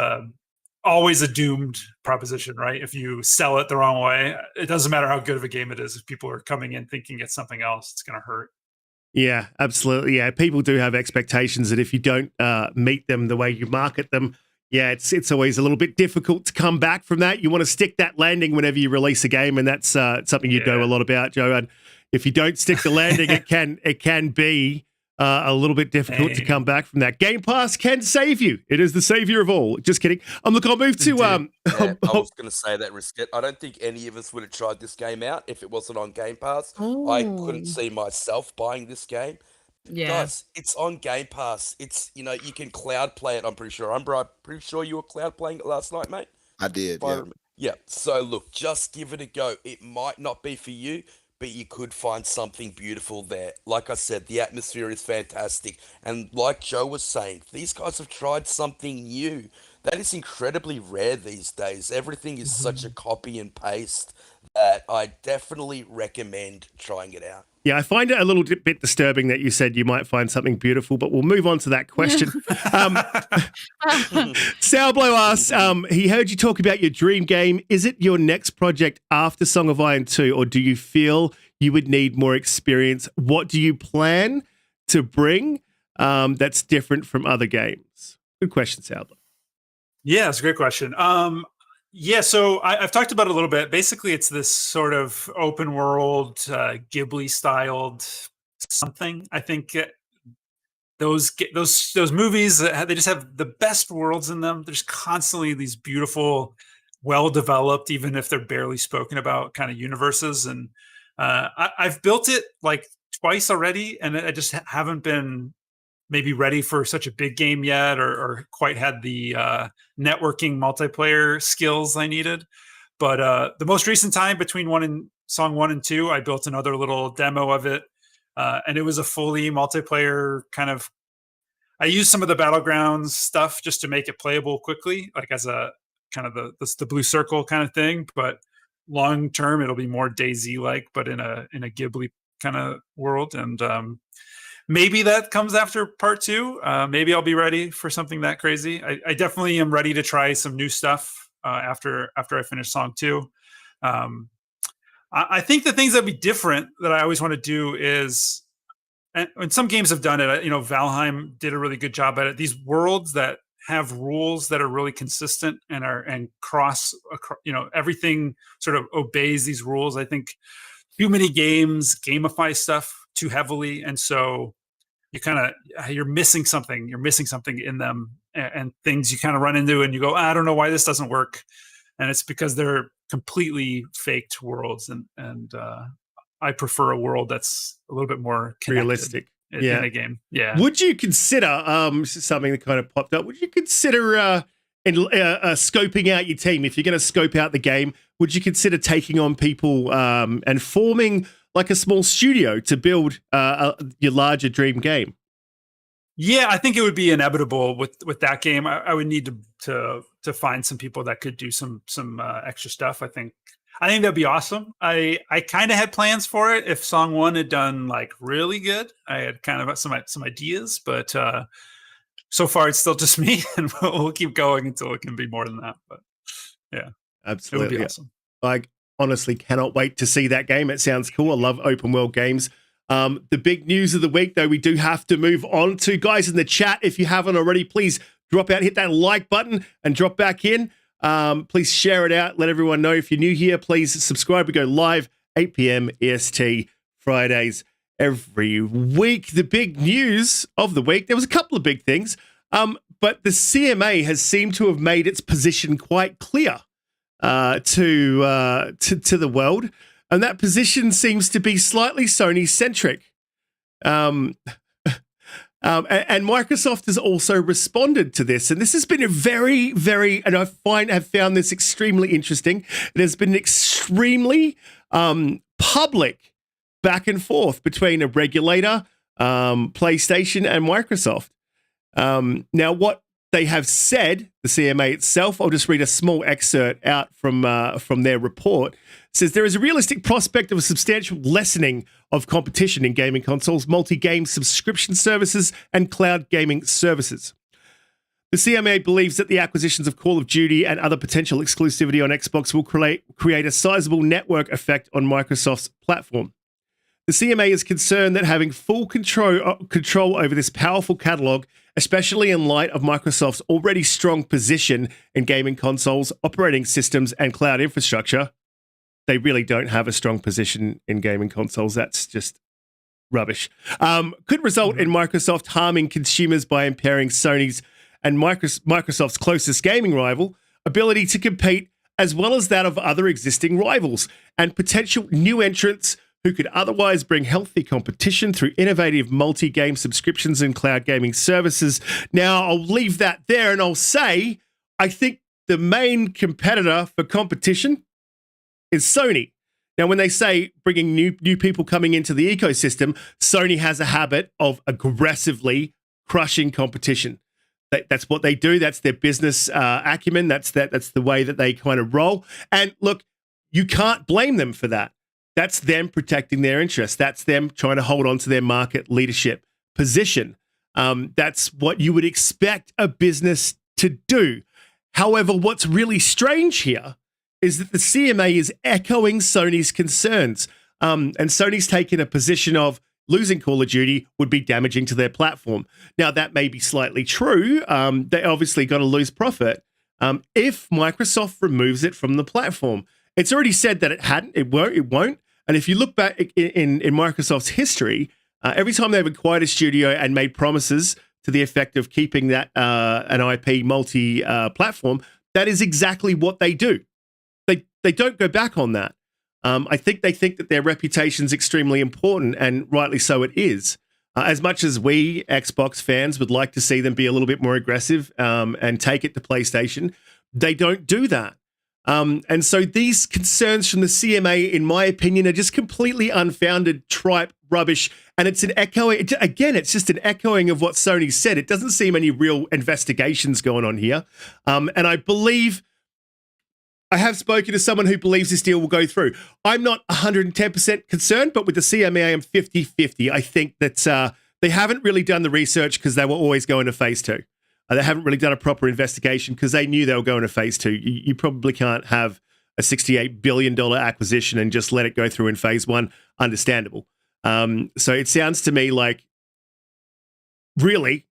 always a doomed proposition, right? If you sell it the wrong way, it doesn't matter how good of a game it is. If people are coming in thinking it's something else, it's going to hurt. Yeah, absolutely. Yeah, people do have expectations that if you don't meet them the way you market them, yeah, it's always a little bit difficult to come back from that. You want to stick that landing whenever you release a game, and that's something you know a lot about, Joe. And if you don't stick the landing, it can be a little bit difficult to come back from that. Game Pass can save you. It is the savior of all. Just kidding. Look, I'll move to I was going to say that, Riskit. I don't think any of us would have tried this game out if it wasn't on Game Pass. I couldn't see myself buying this game. Yeah. Guys, it's on Game Pass. It's, you can cloud play it, I'm pretty sure. Umbra, I'm pretty sure you were cloud playing it last night, mate. I did. Yeah. So look, just give it a go. It might not be for you, but you could find something beautiful there. Like I said, the atmosphere is fantastic. And like Joe was saying, these guys have tried something new. That is incredibly rare these days. Everything is such a copy and paste that I definitely recommend trying it out. Yeah, I find it a little bit disturbing that you said you might find something beautiful, but we'll move on to that question. Sourblow asks, he heard you talk about your dream game. Is it your next project after Song of Iron 2, or do you feel you would need more experience? What do you plan to bring that's different from other games? Good question, Sourblow. Yeah, it's a great question. So I've talked about it a little bit. Basically, it's this sort of open world, Ghibli-styled something. I think those movies, they just have the best worlds in them. There's constantly these beautiful, well-developed, even if they're barely spoken about, kind of universes. And I've built it like twice already, and I just haven't been maybe ready for such a big game yet, or quite had the networking multiplayer skills I needed. But the most recent time between Song 1 and 2, I built another little demo of it. And it was a fully multiplayer kind of, I used some of the Battlegrounds stuff just to make it playable quickly, like as a kind of the blue circle kind of thing. But long term, it'll be more DayZ-like, but in a Ghibli kind of world. And maybe that comes after part 2. Maybe I'll be ready for something that crazy. I definitely am ready to try some new stuff after I finish Song 2. I think the things that would be different that I always want to do is, and some games have done it, Valheim did a really good job at it. These worlds that have rules that are really consistent and cross, everything sort of obeys these rules. I think too many games gamify stuff too heavily, and so you're missing something. You're missing something in them, and things you kind of run into, and you go, I don't know why this doesn't work, and it's because they're completely faked worlds, and I prefer a world that's a little bit more realistic in a game. Yeah. Would you consider this is something that kind of popped up? Would you consider scoping out your team if you're going to scope out the game? Would you consider taking on people and forming like a small studio to build your larger dream game? Yeah, I think it would be inevitable with that game. I would need to find some people that could do some extra stuff. I think that'd be awesome. I kind of had plans for it if Song 1 had done like really good. I had kind of some ideas, but so far it's still just me, and we'll keep going until it can be more than that. But yeah, absolutely, it would be awesome. I honestly cannot wait to see that game. It sounds cool. I love open world games. The big news of the week, though, we do have to move on to. Guys in the chat, if you haven't already, please drop out, hit that like button, and drop back in. Please share it out. Let everyone know. If you're new here, please subscribe. We go live 8 p.m. EST Fridays every week. The big news of the week, there was a couple of big things, but the CMA has seemed to have made its position quite clear to the world, and that position seems to be slightly Sony-centric. And Microsoft has also responded to this, and this has been a very, very, and have found this extremely interesting. It has been extremely public back and forth between a regulator, PlayStation, and Microsoft. Now, what they have said, the CMA itself, I'll just read a small excerpt out from their report. It says, there is a realistic prospect of a substantial lessening of competition in gaming consoles, multi-game subscription services, and cloud gaming services. The CMA believes that the acquisitions of Call of Duty and other potential exclusivity on Xbox will create a sizable network effect on Microsoft's platform. The CMA is concerned that having full control over this powerful catalog, especially in light of Microsoft's already strong position in gaming consoles, operating systems, and cloud infrastructure. They really don't have a strong position in gaming consoles. That's just rubbish. Could result in Microsoft harming consumers by impairing Sony's and Microsoft's closest gaming rival ability to compete, as well as that of other existing rivals and potential new entrants who could otherwise bring healthy competition through innovative multi-game subscriptions and cloud gaming services. Now, I'll leave that there and I'll say, I think the main competitor for competition is Sony. Now, when they say bringing new people coming into the ecosystem, Sony has a habit of aggressively crushing competition. That's what they do. That's their business acumen. That's the way that they kind of roll. And look, you can't blame them for that. That's them protecting their interests. That's them trying to hold on to their market leadership position. That's what you would expect a business to do. However, what's really strange here is that the CMA is echoing Sony's concerns. And Sony's taken a position of losing Call of Duty would be damaging to their platform. Now, that may be slightly true. They obviously got to lose profit if Microsoft removes it from the platform. It's already said that it won't. And if you look back in Microsoft's history, every time they've acquired a studio and made promises to the effect of keeping that an IP multi-platform, that is exactly what they do. They don't go back on that. I think they think that their reputation is extremely important, and rightly so it is. As much as we Xbox fans would like to see them be a little bit more aggressive and take it to PlayStation, they don't do that. And so these concerns from the CMA, in my opinion, are just completely unfounded, tripe, rubbish. And it's an echoing, again, it's just an echoing of what Sony said. It doesn't seem any real investigations going on here. And I believe, I have spoken to someone who believes this deal will go through. I'm not 110% concerned, but with the CMA, I'm 50-50. I think that they haven't really done the research because they were always going to phase 2. They haven't really done a proper investigation because they knew they were going to phase 2. You probably can't have a $68 billion acquisition and just let it go through in phase 1. Understandable. So it sounds to me like, really,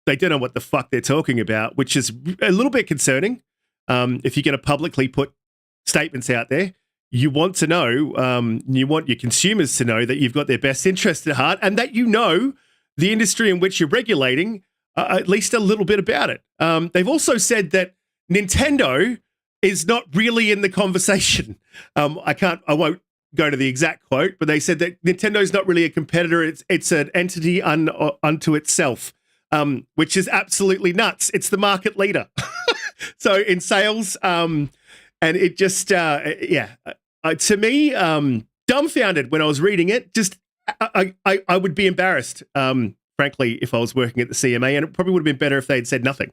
they don't know what the fuck they're talking about, which is a little bit concerning. If you're going to publicly put statements out there, you want to know, you want your consumers to know that you've got their best interest at heart and that you know the industry in which you're regulating at least a little bit about it. They've also said that Nintendo is not really in the conversation. I won't go to the exact quote, but they said that Nintendo is not really a competitor. It's an entity unto itself, which is absolutely nuts. It's the market leader. So in sales, and it just, to me, dumbfounded when I was reading it. Just, I would be embarrassed, frankly, if I was working at the CMA, and it probably would have been better if they had said nothing.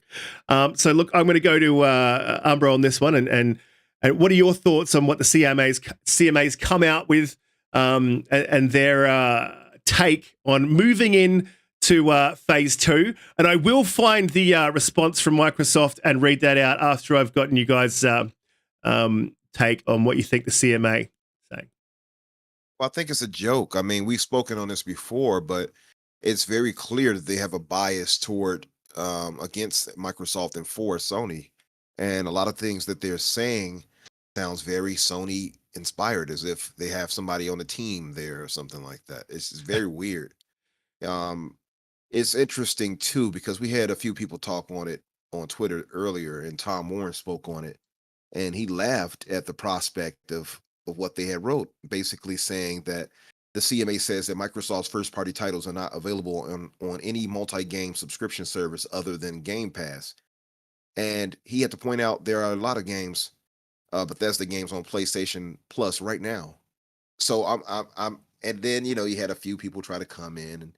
So look, I'm going to go to Umbra on this one, and what are your thoughts on what the CMA's come out with, and their take on moving in to phase 2? And I will find the response from Microsoft and read that out after I've gotten you guys' take on what you think the CMA is saying. Well, I think it's a joke. I mean, we've spoken on this before, but it's very clear that they have a bias toward against Microsoft and for Sony. And a lot of things that they're saying sounds very Sony inspired, as if they have somebody on the team there or something like that. It's just very weird. Um, it's interesting too because we had a few people talk on it on Twitter earlier, and Tom Warren spoke on it, and he laughed at the prospect of what they had wrote, basically saying that the CMA says that Microsoft's first party titles are not available on any multi game subscription service other than Game Pass. And he had to point out there are a lot of games, Bethesda games on PlayStation Plus right now. So and then you had a few people try to come in and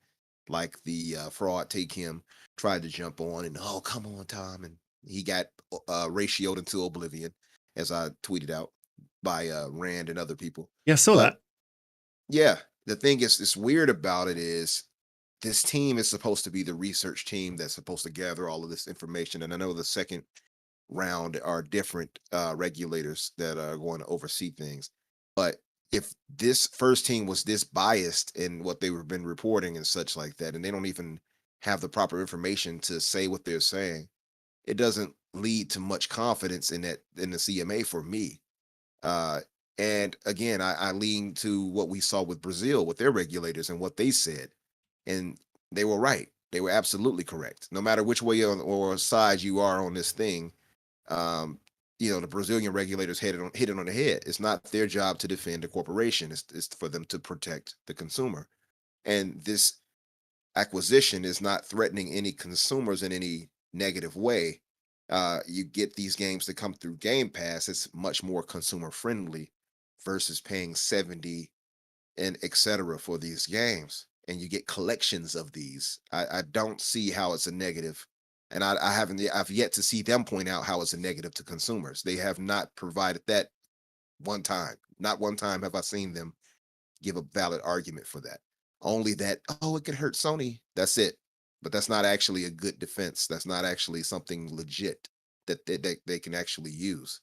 like the fraud take him tried to jump on and oh come on Tom, and he got ratioed into oblivion, as I tweeted out by Rand and other people. Yeah, I saw But that. yeah, the thing is, it's weird about it is this team is supposed to be the research team that's supposed to gather all of this information, and I know the second round are different regulators that are going to oversee things. But if this first team was this biased in what they have been reporting and such like that, and they don't even have the proper information to say what they're saying, it doesn't lead to much confidence in the CMA for me. Uh, and again, I lean to what we saw with Brazil with their regulators and what they said, and they were right. They were absolutely correct. No matter which way or side you are on this thing, um, the Brazilian regulators hit it on the head. It's not their job to defend a corporation. It's for them to protect the consumer. And this acquisition is not threatening any consumers in any negative way. You get these games that come through Game Pass. It's much more consumer friendly versus paying 70 and etc. for these games. And you get collections of these. I don't see how it's a negative, and I've yet to see them point out how it's a negative to consumers. They have not provided that one time. Not one time have I seen them give a valid argument for that. Only that, oh, it could hurt Sony. That's it. But that's not actually a good defense. That's not actually something legit that they can actually use.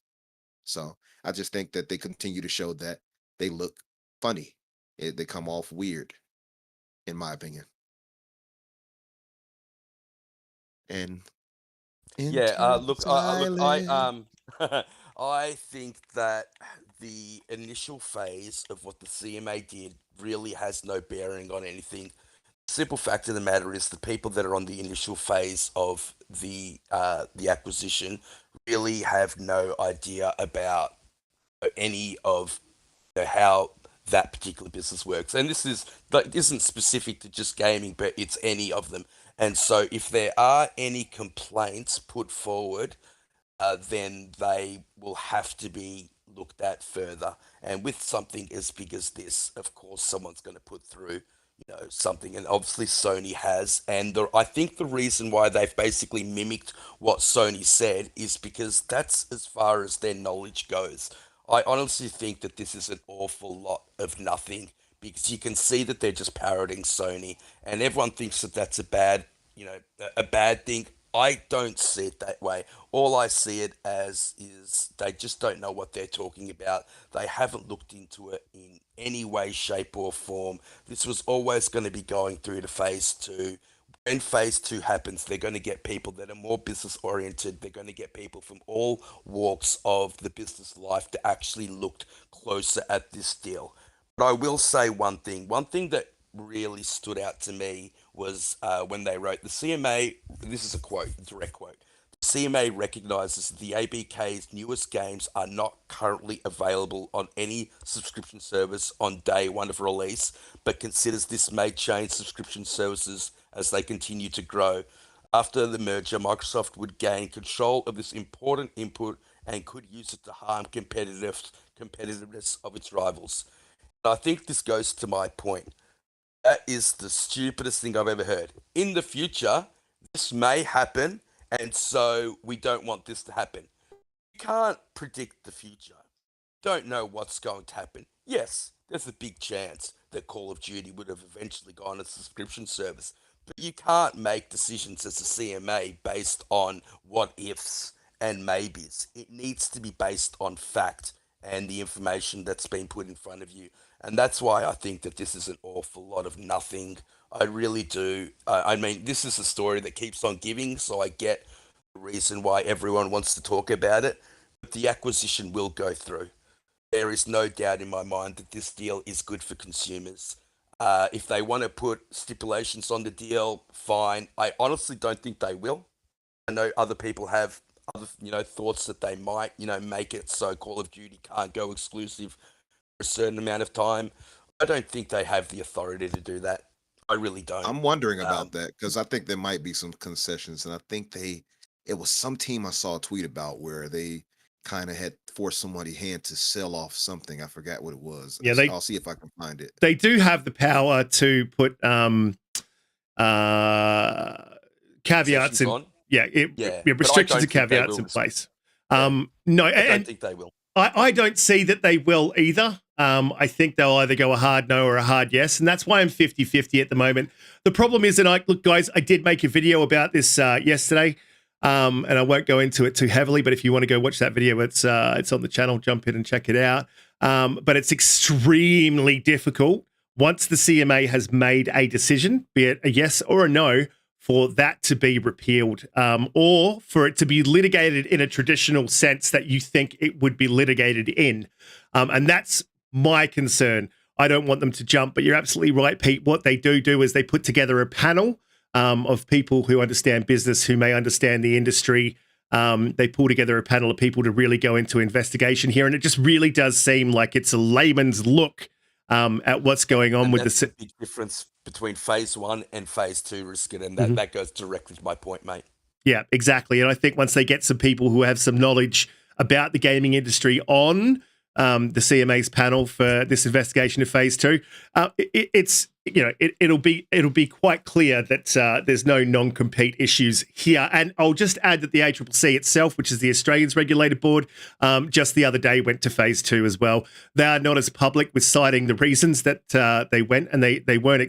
So I just think that they continue to show that they look funny. They come off weird, in my opinion. And Yeah, into look, I silence. I think that the initial phase of what the CMA did really has no bearing on anything. Simple fact of the matter is the people that are on the initial phase of the acquisition really have no idea about any of how that particular business works. And this is that isn't specific to just gaming, but it's any of them. And so if there are any complaints put forward, then they will have to be looked at further. And with something as big as this, of course, someone's going to put through, something, and obviously Sony has. And I think the reason why they've basically mimicked what Sony said is because that's as far as their knowledge goes. I honestly think that this is an awful lot of nothing because you can see that they're just parroting Sony, and everyone thinks that that's a bad thing. I don't see it that way. All I see it as is they just don't know what they're talking about. They haven't looked into it in any way, shape, or form. This was always going to be going through to phase two. When phase two happens, they're going to get people that are more business oriented. They're going to get people from all walks of the business life to actually look closer at this deal. But I will say one thing. One thing that really stood out to me was when they wrote the CMA. This is a quote, direct quote. The CMA recognizes that the ABK's newest games are not currently available on any subscription service on day one of release, but considers this may change subscription services as they continue to grow. After the merger, Microsoft would gain control of this important input and could use it to harm competitiveness of its rivals. And I think this goes to my point. That is the stupidest thing I've ever heard. In the future, this may happen, and so we don't want this to happen. You can't predict the future. Don't know what's going to happen. Yes, there's a big chance that Call of Duty would have eventually gone a subscription service, but you can't make decisions as a CMA based on what ifs and maybes. It needs to be based on fact and the information that's been put in front of you. And that's why I think that this is an awful lot of nothing. I really do. I mean, this is a story that keeps on giving, so I get reason why everyone wants to talk about it. But the acquisition will go through. There is no doubt in my mind that this deal is good for consumers. If they want to put stipulations on the deal, fine. I honestly don't think they will. I know other people have other, thoughts that they might, make it so Call of Duty can't go exclusive for a certain amount of time. I don't think they have the authority to do that. I really don't. I'm wondering about that because I think there might be some concessions, and I think it was some team I saw a tweet about where they kind of had forced somebody's hand to sell off something. I forgot what it was. Yeah, I'll see if I can find it. They do have the power to put caveats in. On? Restrictions and caveats in place. No, I and don't think they will. I don't see that they will either. I think they'll either go a hard no or a hard yes, and that's why I'm 50-50 at the moment. The problem is that look, guys, I did make a video about this yesterday, and I won't go into it too heavily, but if you want to go watch that video, it's on the channel. Jump in and check it out. But it's extremely difficult once the CMA has made a decision, be it a yes or a no, for that to be repealed, or for it to be litigated in a traditional sense that you think it would be litigated in. And that's my concern. I don't want them to jump, but you're absolutely right, Pete. What they do is they put together a panel of people who understand business, who may understand the industry. They pull together a panel of people to really go into investigation here. And it just really does seem like it's a layman's look at what's going on with the big difference between phase 1 and phase 2, Riskit, and that goes directly to my point, mate. Yeah, exactly. And I think once they get some people who have some knowledge about the gaming industry on the CMA's panel for this investigation of phase 2, it'll be quite clear that there's no non-compete issues here. And I'll just add that the ACCC itself, which is the Australians Regulated Board, just the other day went to phase 2 as well. They are not as public with citing the reasons that they went, and they weren't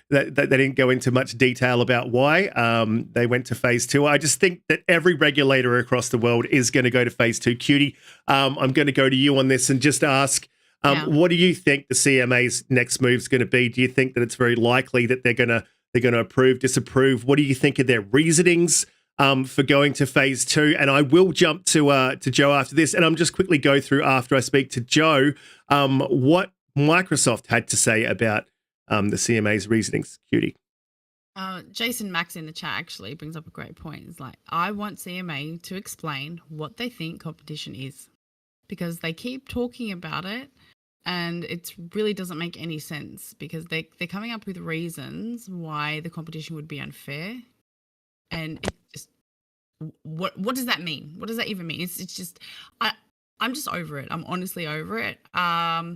they didn't go into much detail about why they went to phase 2. I just think that every regulator across the world is going to go to phase 2. Cutie, I'm going to go to you on this and just ask, what do you think the CMA's next move is going to be? Do you think that it's very likely that they're going to approve, disapprove? What do you think of their reasonings for going to phase 2? And I will jump to Joe after this, and I'm just quickly go through after I speak to Joe what Microsoft had to say about the CMA's reasonings. Cutie. Jason Max in the chat actually brings up a great point. It's like, I want CMA to explain what they think competition is, because they keep talking about it and it really doesn't make any sense, because they're coming up with reasons why the competition would be unfair. And it just, what does that mean? What does that even mean? It's just, I'm just over it. I'm honestly over it. I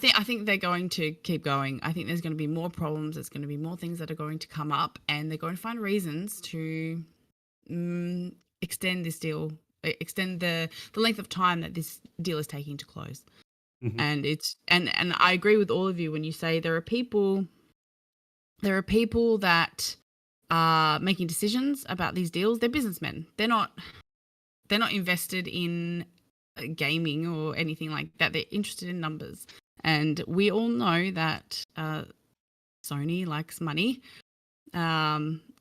think they're going to keep going. I think there's going to be more problems. There's going to be more things that are going to come up, and they're going to find reasons to extend this deal, extend the length of time that this deal is taking to close. Mm-hmm. And it's and I agree with all of you when you say there are people that are making decisions about these deals. They're businessmen. They're not invested in gaming or anything like that. They're interested in numbers. And we all know that Sony likes money.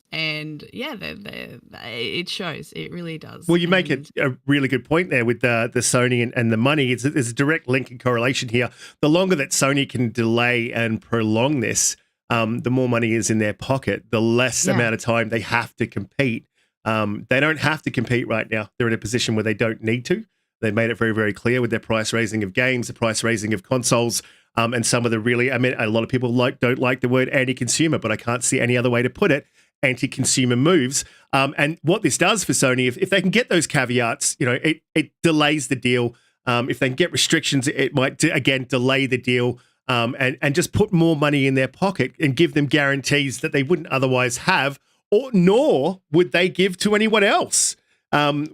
And yeah, it shows. It really does. Well, you make a really good point there with the Sony and the money. There's a direct link and correlation here. The longer that Sony can delay and prolong this, the more money is in their pocket, the less amount of time they have to compete. They don't have to compete right now. They're in a position where they don't need to. They made it very, very clear with their price raising of games, the price raising of consoles, and some of the really, a lot of people don't like the word anti-consumer, but I can't see any other way to put it. Anti-consumer moves. And what this does for Sony, if they can get those caveats, it delays the deal. If they can get restrictions, it might, again, delay the deal and just put more money in their pocket and give them guarantees that they wouldn't otherwise have, nor would they give to anyone else,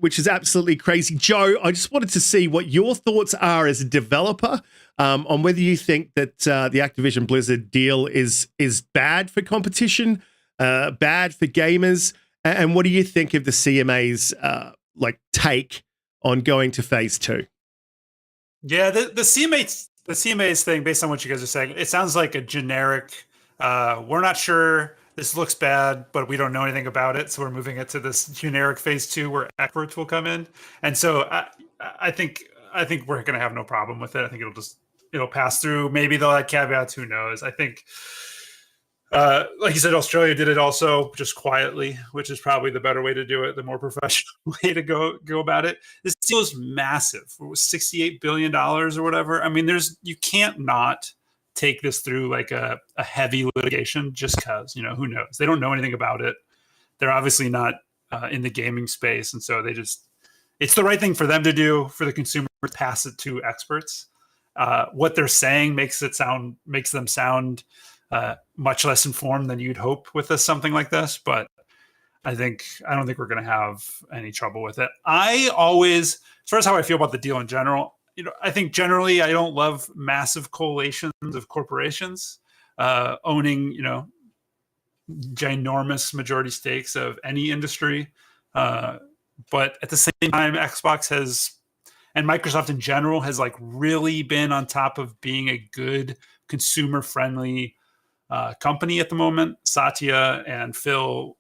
which is absolutely crazy. Joe, I just wanted to see what your thoughts are as a developer on whether you think that the Activision Blizzard deal is bad for competition, bad for gamers, and what do you think of the CMA's take on going to phase 2? Yeah, the CMA's thing, based on what you guys are saying, it sounds like a generic. We're not sure this looks bad, but we don't know anything about it, so we're moving it to this generic phase 2 where experts will come in. And so I think we're going to have no problem with it. I think it'll pass through. Maybe they'll add caveats. Who knows? I think, like you said, Australia did it also just quietly, which is probably the better way to do it, the more professional way to go about it. This deal is massive. It was $68 billion or whatever. I mean, you can't not take this through like a heavy litigation just because, who knows? They don't know anything about it. They're obviously not in the gaming space. And so it's the right thing for them to do, for the consumer to pass it to experts. What they're saying makes them sound much less informed than you'd hope with something like this. But I don't think we're going to have any trouble with it. I always, as far as how I feel about the deal in general, I think generally I don't love massive coalitions of corporations owning, ginormous majority stakes of any industry. But at the same time, Xbox and Microsoft in general has like really been on top of being a good consumer friendly company at the moment. Satya and Phil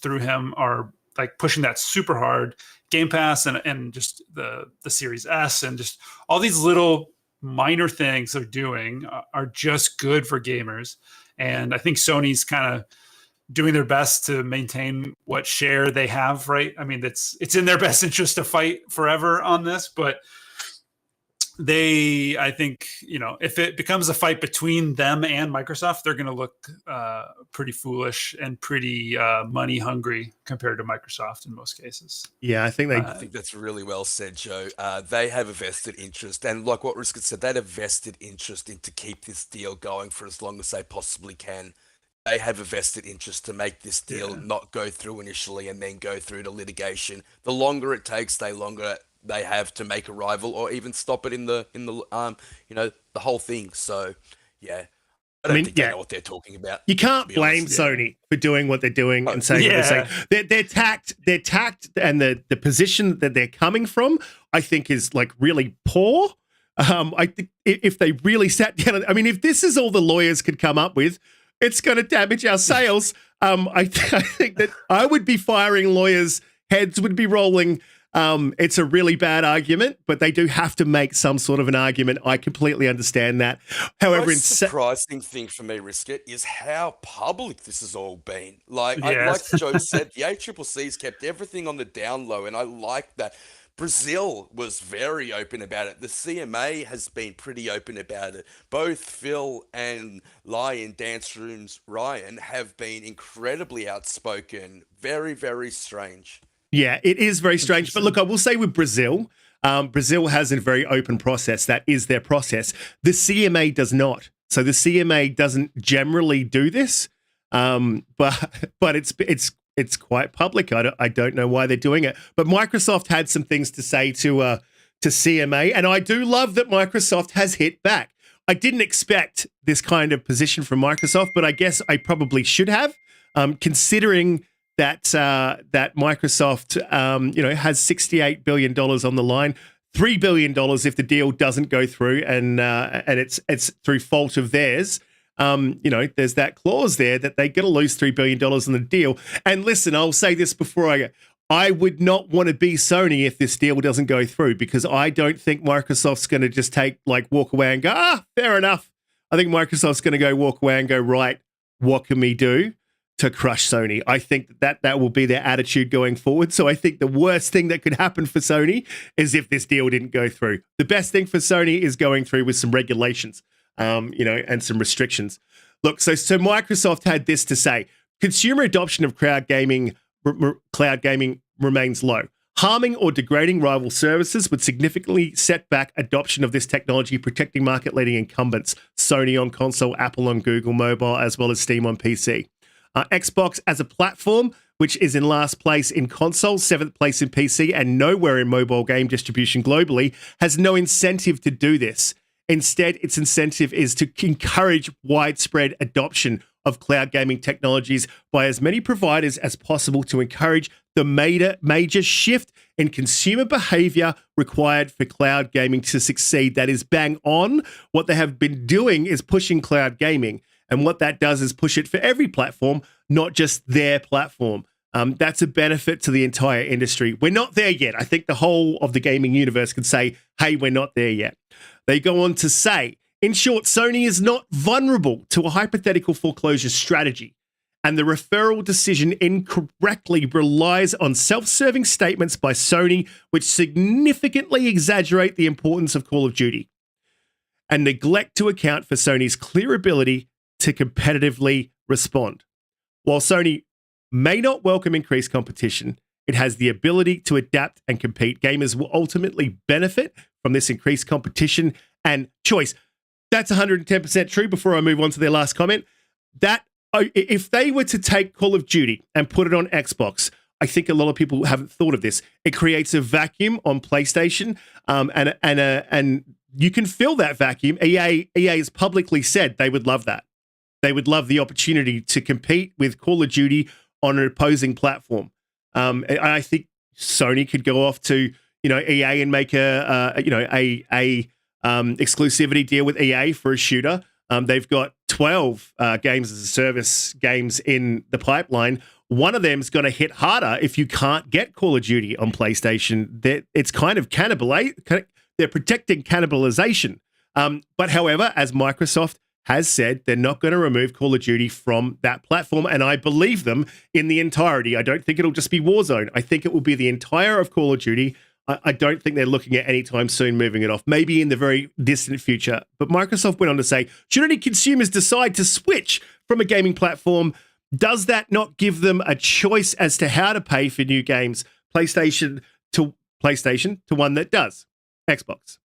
through him are like pushing that super hard. Gamepass and just the Series S and just all these little minor things they're doing are just good for gamers. And I think Sony's kind of doing their best to maintain what share they have, right? I mean, it's in their best interest to fight forever on this, but I think, if it becomes a fight between them and Microsoft, they're going to look pretty foolish and pretty money hungry compared to Microsoft in most cases. Yeah, I think that's really well said, Joe. They have a vested interest, and like what Riskit said, they have a vested interest in to keep this deal going for as long as they possibly can. They have a vested interest to make this deal not go through initially and then go through to litigation. The longer it takes, the longer they have to make a rival or even stop it in the the whole thing. So yeah, I don't think they know what they're talking about. You can't blame Sony for doing what they're doing and saying what they're saying. Their tact and the position that they're coming from, I think, is like really poor. I think if they really sat down, I mean, if this is all the lawyers could come up with, it's going to damage our sales. I think that I would be firing lawyers, heads would be rolling. It's a really bad argument, but they do have to make some sort of an argument. I completely understand that. However, the surprising thing for me, Riskit, is how public this has all been. Like Joe said, the ACCC's kept everything on the down low, and I like that. Brazil was very open about it. The CMA has been pretty open about it. Both Phil and Lion Dance Rooms Ryan have been incredibly outspoken. Very, very strange. Yeah, it is very strange. But look, I will say with Brazil, Brazil has a very open process. That is their process. The CMA does not. So the CMA doesn't generally do this, but it's quite public. I don't know why they're doing it. But Microsoft had some things to say to CMA, and I do love that Microsoft has hit back. I didn't expect this kind of position from Microsoft, but I guess I probably should have, considering that Microsoft, has $68 billion on the line, $3 billion if the deal doesn't go through, and it's through fault of theirs. There's that clause there that they're going to lose $3 billion on the deal. And listen, I'll say this before I go. I would not want to be Sony if this deal doesn't go through, because I don't think Microsoft's going to just walk away and go, fair enough. I think Microsoft's going to go walk away and go, right, what can we do to crush Sony? I think that will be their attitude going forward. So I think the worst thing that could happen for Sony is if this deal didn't go through. The best thing for Sony is going through with some regulations, and some restrictions. Look, so Microsoft had this to say: consumer adoption of cloud gaming remains low. Harming or degrading rival services would significantly set back adoption of this technology, protecting market-leading incumbents, Sony on console, Apple on Google Mobile, as well as Steam on PC. Xbox as a platform, which is in last place in console, 7th place in PC, and nowhere in mobile game distribution globally, has no incentive to do this. Instead, its incentive is to encourage widespread adoption of cloud gaming technologies by as many providers as possible to encourage the major shift in consumer behavior required for cloud gaming to succeed. That is bang on. What they have been doing is pushing cloud gaming. And what that does is push it for every platform, not just their platform. That's a benefit to the entire industry. We're not there yet. I think the whole of the gaming universe could say, hey, we're not there yet. They go on to say, in short, Sony is not vulnerable to a hypothetical foreclosure strategy, and the referral decision incorrectly relies on self-serving statements by Sony, which significantly exaggerate the importance of Call of Duty and neglect to account for Sony's clear ability to competitively respond. While Sony may not welcome increased competition, it has the ability to adapt and compete. Gamers will ultimately benefit from this increased competition and choice. That's 110% true. Before I move on to their last comment, that if they were to take Call of Duty and put it on Xbox, I think a lot of people haven't thought of this. It creates a vacuum on PlayStation, and you can fill that vacuum. EA has publicly said they would love that. They would love the opportunity to compete with Call of Duty on an opposing platform. I think Sony could go off to EA and make a exclusivity deal with EA for a shooter. They've got 12 games as a service games in the pipeline. One of them's going to hit harder if you can't get Call of Duty on PlayStation. It's kind of they're protecting cannibalization. But however, as Microsoft has said, they're not going to remove Call of Duty from that platform, and I believe them in the entirety. I don't think it'll just be Warzone. I think it will be the entire of Call of Duty. I don't think they're looking at any time soon moving it off, maybe in the very distant future. But Microsoft went on to say, should any consumers decide to switch from a gaming platform, does that not give them a choice as to how to pay for new games, PlayStation to one that does, Xbox?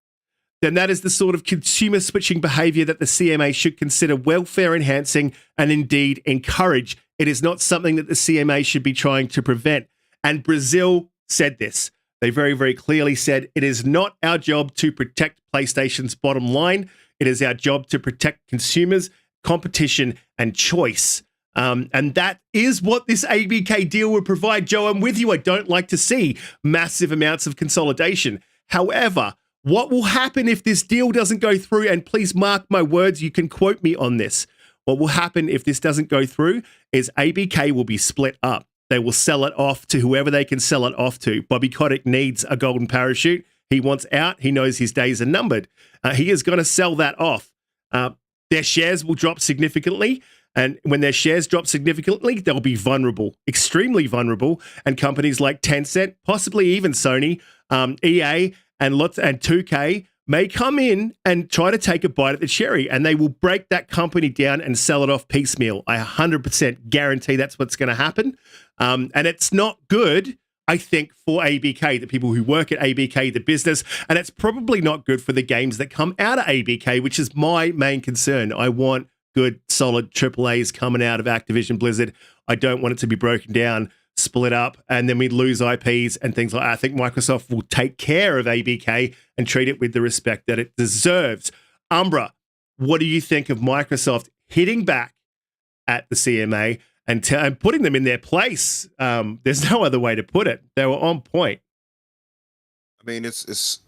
Then that is the sort of consumer switching behavior that the CMA should consider welfare enhancing and indeed encourage. It is not something that the CMA should be trying to prevent. And Brazil said this. They very, very clearly said, it is not our job to protect PlayStation's bottom line. It is our job to protect consumers, competition, and choice. And that is what this ABK deal would provide. Joe, I'm with you. I don't like to see massive amounts of consolidation. However, what will happen if this deal doesn't go through? And please mark my words, you can quote me on this. What will happen if this doesn't go through is ABK will be split up. They will sell it off to whoever they can sell it off to. Bobby Kotick needs a golden parachute. He wants out. He knows his days are numbered. He is going to sell that off. Their shares will drop significantly. And when their shares drop significantly, they'll be vulnerable, extremely vulnerable. And companies like Tencent, possibly even Sony, EA, and 2K may come in and try to take a bite at the cherry, and they will break that company down and sell it off piecemeal. I 100% guarantee that's what's going to happen. And it's not good, I think, for ABK, the people who work at ABK, the business, and it's probably not good for the games that come out of ABK, which is my main concern. I want good, solid AAAs coming out of Activision Blizzard. I don't want it to be broken down, split up, and then we lose IPs and things like that. I think Microsoft will take care of ABK and treat it with the respect that it deserves. Umbra, what do you think of Microsoft hitting back at the CMA and putting them in their place? There's no other way to put it. They were on point. I mean, it's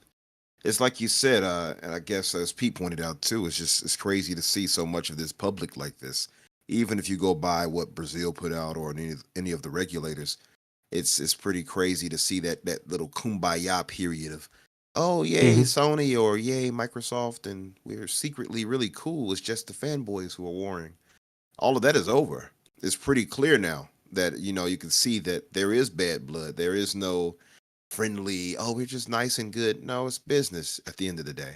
like you said, and I guess as Pete pointed out too, it's crazy to see so much of this public like this. Even if you go by what Brazil put out or any of the regulators, it's pretty crazy to see that little kumbaya period of, oh yay Sony or yay Microsoft, and we're secretly really cool. It's just the fanboys who are warring. All of that is over. It's pretty clear now that you can see that there is bad blood. There is no friendly, oh, we're just nice and good. No, it's business at the end of the day.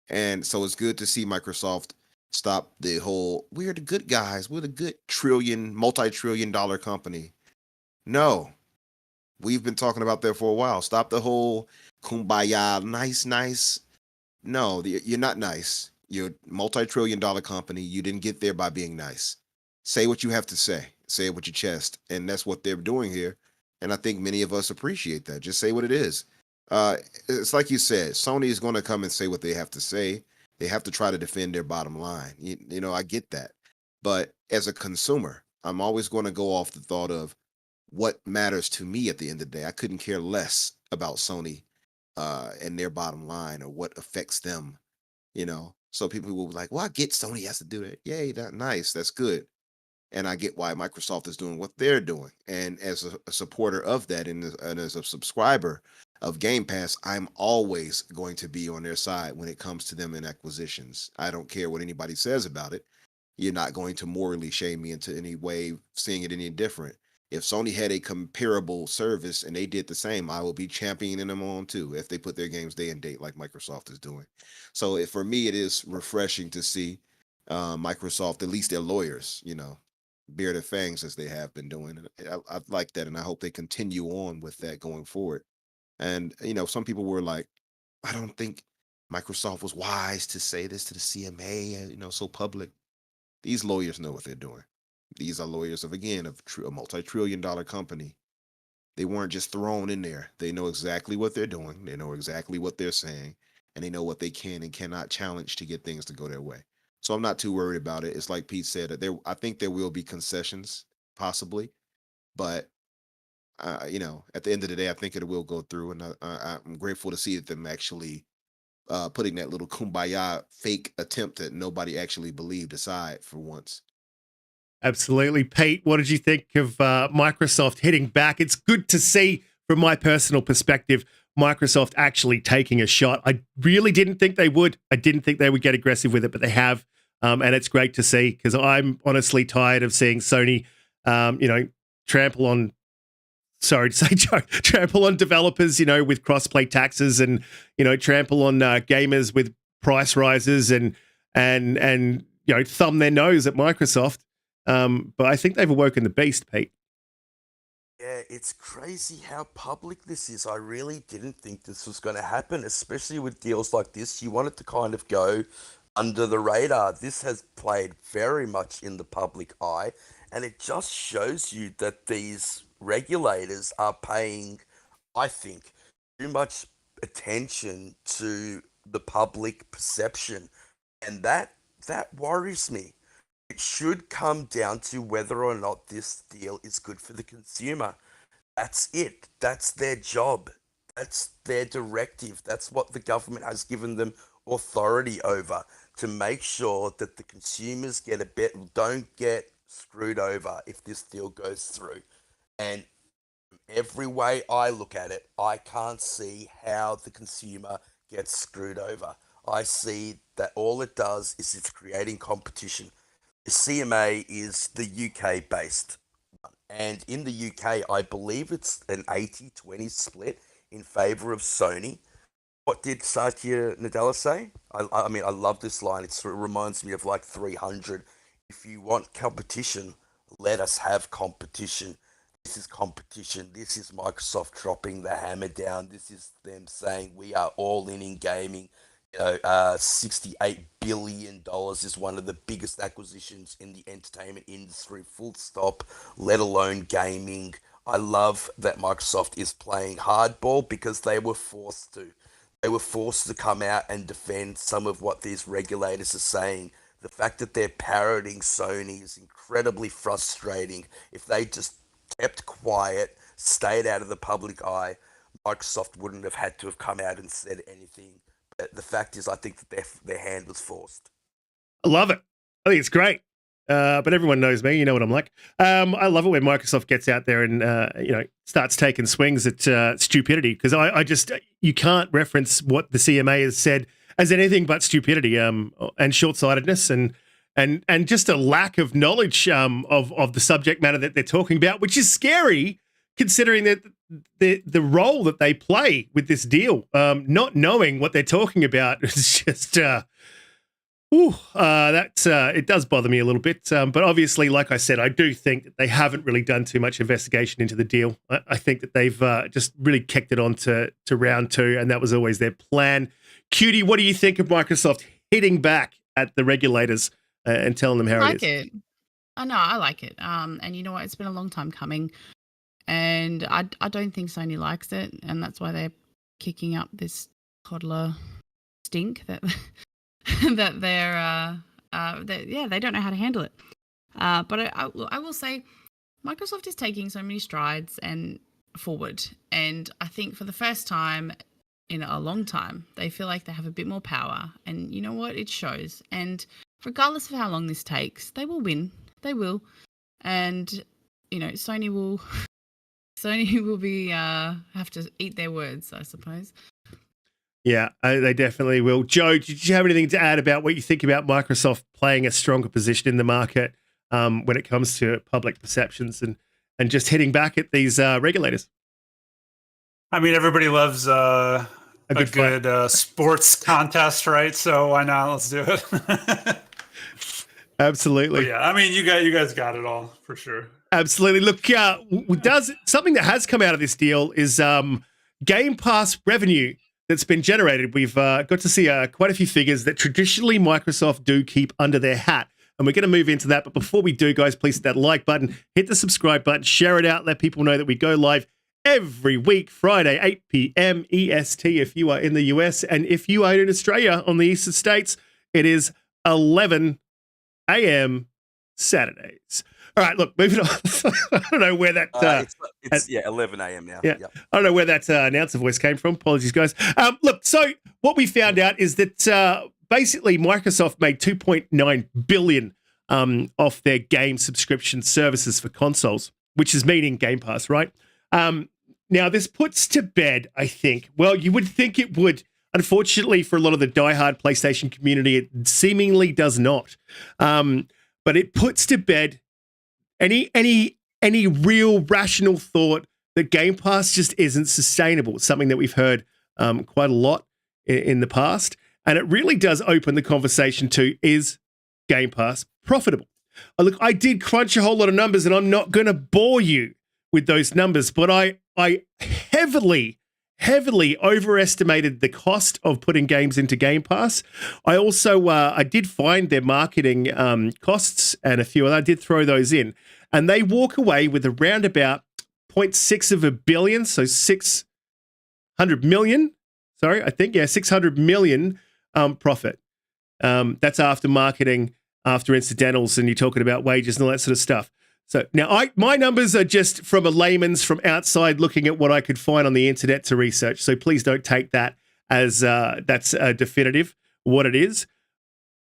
And so it's good to see Microsoft stop the whole, we're the good guys, we're the good multi-trillion dollar company. No, we've been talking about that for a while. Stop the whole kumbaya, nice. No, you're not nice. You're a multi-trillion dollar company. You didn't get there by being nice. Say what you have to say. Say it with your chest. And that's what they're doing here. And I think many of us appreciate that. Just say what it is. It's like you said, Sony is going to come and say what they have to say. They have to try to defend their bottom line. I get that. But as a consumer, I'm always going to go off the thought of what matters to me at the end of the day. I couldn't care less about Sony and their bottom line or what affects them. So people will be like, well, I get Sony has to do that. Yay, that nice. That's good. And I get why Microsoft is doing what they're doing. And as a supporter of that and as a subscriber of Game Pass, I'm always going to be on their side when it comes to them in acquisitions. I don't care what anybody says about it. You're not going to morally shame me into any way, seeing it any different. If Sony had a comparable service and they did the same, I will be championing them on too if they put their games day and date like Microsoft is doing. So for me, it is refreshing to see Microsoft, at least their lawyers, bear their fangs as they have been doing. And I like that, and I hope they continue on with that going forward. And some people were like, I don't think Microsoft was wise to say this to the CMA, so public. These lawyers know what they're doing. These are lawyers of a multi-trillion-dollar company. They weren't just thrown in there. They know exactly what they're doing. They know exactly what they're saying, and they know what they can and cannot challenge to get things to go their way. So I'm not too worried about it. It's like Pete said, I think there will be concessions, possibly, but at the end of the day, I think it will go through, and I'm grateful to see them actually putting that little kumbaya fake attempt that nobody actually believed aside for once. Absolutely. Pete, what did you think of Microsoft hitting back? It's good to see, from my personal perspective, Microsoft actually taking a shot. I really didn't think they would. I didn't think they would get aggressive with it, but they have. And it's great to see, because I'm honestly tired of seeing Sony, trample on developers, with cross-play taxes, and, trample on gamers with price rises and thumb their nose at Microsoft. But I think they've awoken the beast, Pete. Yeah, it's crazy how public this is. I really didn't think this was going to happen, especially with deals like this. You want it to kind of go under the radar. This has played very much in the public eye, and it just shows you that these regulators are paying, I think, too much attention to the public perception, and that worries me. It should come down to whether or not this deal is good for the consumer. That's it. That's their job. That's their directive. That's what the government has given them authority over, to make sure that the consumers don't get screwed over if this deal goes through. And every way I look at it, I can't see how the consumer gets screwed over. I see that all it does is it's creating competition. The CMA is the UK based one, and in the UK, I believe it's an 80-20 split in favor of Sony. What did Satya Nadella say? I mean, I love this line. It sort of reminds me of like 300. If you want competition, let us have competition. This is competition. This is Microsoft dropping the hammer down. This is them saying we are all in gaming. $68 billion is one of the biggest acquisitions in the entertainment industry, full stop, let alone gaming. I love that Microsoft is playing hardball, because they were forced to. They were forced to come out and defend some of what these regulators are saying. The fact that they're parroting Sony is incredibly frustrating. If they just kept quiet, stayed out of the public eye, Microsoft wouldn't have had to have come out and said anything. But the fact is, I think that their hand was forced. I love it. I think it's great. But everyone knows me. You know what I'm like. I love it when Microsoft gets out there and, starts taking swings at stupidity, because I just, you can't reference what the CMA has said as anything but stupidity and short-sightedness and just a lack of knowledge of the subject matter that they're talking about, which is scary, considering that the role that they play with this deal. Not knowing what they're talking about is just... it does bother me a little bit. But obviously, like I said, I do think that they haven't really done too much investigation into the deal. I think that they've just really kicked it on to round two, and that was always their plan. Cutie, what do you think of Microsoft hitting back at the regulators and telling them how I it is? like it. I know, I like it. And you know what? It's been a long time coming, and I don't think Sony likes it, and that's why they're kicking up this toddler stink that that they don't know how to handle it. But I will say, Microsoft is taking so many strides and forward, and I think for the first time in a long time. They feel like they have a bit more power, and you know what? It shows. And regardless of how long this takes, they will win. They will. And you know, Sony will be have to eat their words, I suppose. Yeah, they definitely will. Joe, did you have anything to add about what you think about Microsoft playing a stronger position in the market when it comes to public perceptions and just hitting back at these regulators? I mean, everybody loves a good sports contest, right? So why not? Let's do it. Absolutely. But yeah, I mean, you guys got it all for sure. Absolutely. Look, does something that has come out of this deal is Gamepass revenue that's been generated. We've got to see quite a few figures that traditionally Microsoft do keep under their hat. And we're going to move into that. But before we do, guys, please hit that like button, hit the subscribe button, share it out, let people know that we go live every week, Friday, 8 p.m. EST if you are in the US. And if you are in Australia on the Eastern States, it is 11 a.m. Saturdays. All right, look, moving on. I don't know where that... it's 11 a.m. now. Yeah. I don't know where that announcer voice came from. Apologies, guys. Look, so what we found out is that basically Microsoft made $2.9 billion off their game subscription services for consoles, which is meaning Game Pass, right? Now, this puts to bed, I think, well, you would think it would. Unfortunately, for a lot of the diehard PlayStation community, it seemingly does not. But it puts to bed any real rational thought that Game Pass just isn't sustainable. It's something that we've heard quite a lot in the past. And it really does open the conversation to, is Game Pass profitable? Look, I did crunch a whole lot of numbers, and I'm not going to bore you with those numbers, but I heavily overestimated the cost of putting games into Game Pass. I also I did find their marketing costs and a few, and I did throw those in. And they walk away with around about 0.6 of a billion, so 600 million. Sorry, I think, 600 million profit. That's after marketing, after incidentals, and you're talking about wages and all that sort of stuff. So now my numbers are just from a layman's, from outside looking at what I could find on the internet to research. So please don't take that as that's definitive what it is.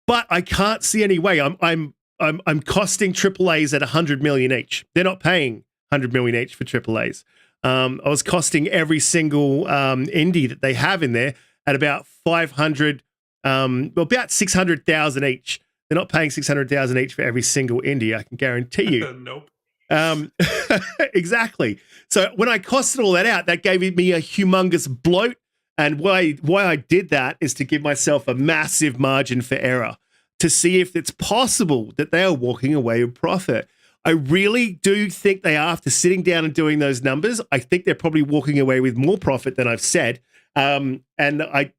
But I can't see any way. I'm costing AAAs at 100 million each. They're not paying 100 million each for AAAs. I was costing every single indie that they have in there at about 500, about 600,000 each. They're not paying 600,000 each for every single indie, I can guarantee you. Nope. Exactly. So when I costed all that out, that gave me a humongous bloat. And why I did that is to give myself a massive margin for error, to see if it's possible that they are walking away with profit. I really do think they are, after sitting down and doing those numbers. I think they're probably walking away with more profit than I've said. And I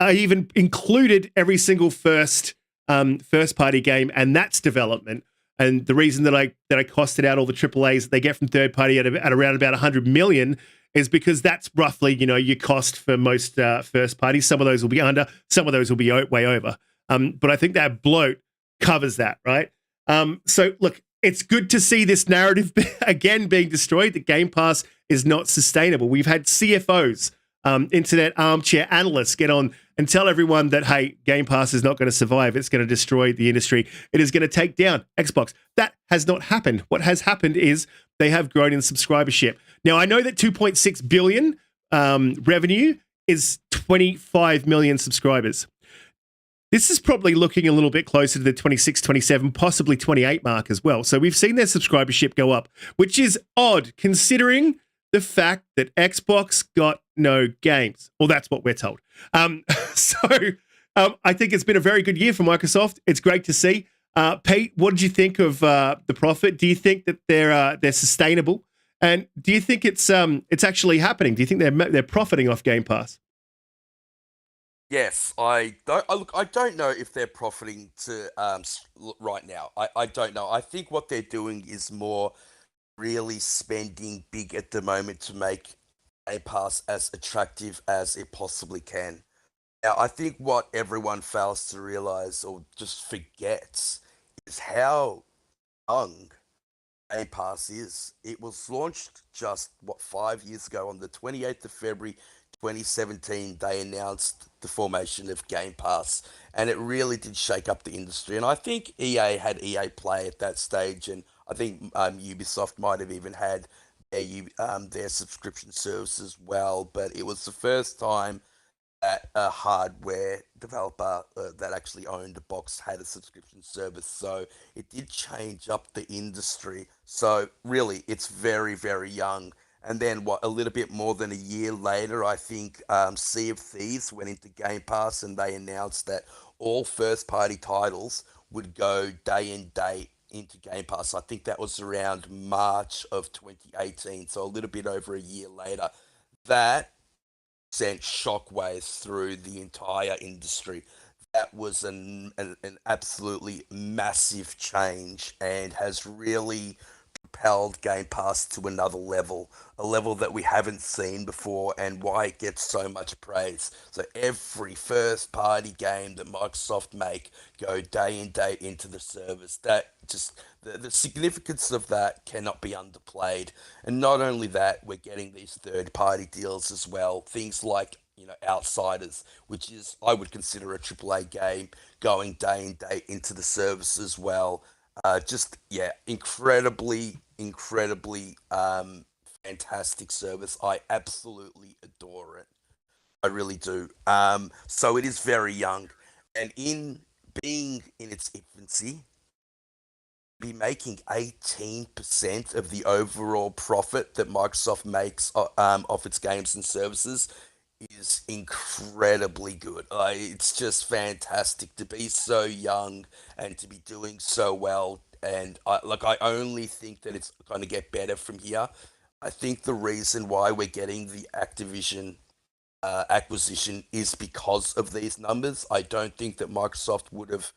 even included every single first party game and that's development. And the reason that I costed out all the AAAs that they get from third party at around about 100 million is because that's roughly, your cost for most first parties. Some of those will be under, some of those will be way over. But I think that bloat covers that, right? So look, it's good to see this narrative again being destroyed. The Game Pass is not sustainable. We've had CFOs, internet armchair analysts get on and tell everyone that, hey, Game Pass is not going to survive. It's going to destroy the industry. It is going to take down Xbox. That has not happened. What has happened is they have grown in subscribership. Now, I know that 2.6 billion revenue is 25 million subscribers. This is probably looking a little bit closer to the 26, 27, possibly 28 mark as well. So we've seen their subscribership go up, which is odd considering the fact that Xbox got no games. Well, that's what we're told. So I think it's been a very good year for Microsoft. It's great to see. Pete, what did you think of the profit? Do you think that they're sustainable? And do you think it's actually happening? Do you think they're profiting off Game Pass? Yes, I don't know if they're profiting to right now. I don't know. I think what they're doing is more really spending big at the moment to make Game Pass as attractive as it possibly can. Now, I think what everyone fails to realize or just forgets is how young Game Pass is. It was launched just 5 years ago on the 28th of February 2017, they announced the formation of Game Pass, and it really did shake up the industry. And I think EA had EA Play at that stage, and I think Ubisoft might have even had their subscription service as well. But it was the first time that a hardware developer that actually owned a box had a subscription service. So it did change up the industry. So really, it's very, very young. And then a little bit more than a year later, I think Sea of Thieves went into Game Pass and they announced that all first-party titles would go day and date into Game Pass. I think that was around March of 2018, so a little bit over a year later. That sent shockwaves through the entire industry. That was an absolutely massive change and has really propelled Game Pass to another level, a level that we haven't seen before, and why it gets so much praise. So every first party game that Microsoft make go day and date into the service. That just the significance of that cannot be underplayed. And not only that, we're getting these third party deals as well. Things like Outsiders, which is I would consider a AAA game, going day and date into the service as well. Incredibly fantastic service. I absolutely adore it. I really do. So it is very young, and in being in its infancy, be making 18% of the overall profit that Microsoft makes of its games and services is incredibly good. It's just fantastic to be so young and to be doing so well. And I only think that it's going to get better from here. I think the reason why we're getting the Activision acquisition is because of these numbers. I don't think that Microsoft would have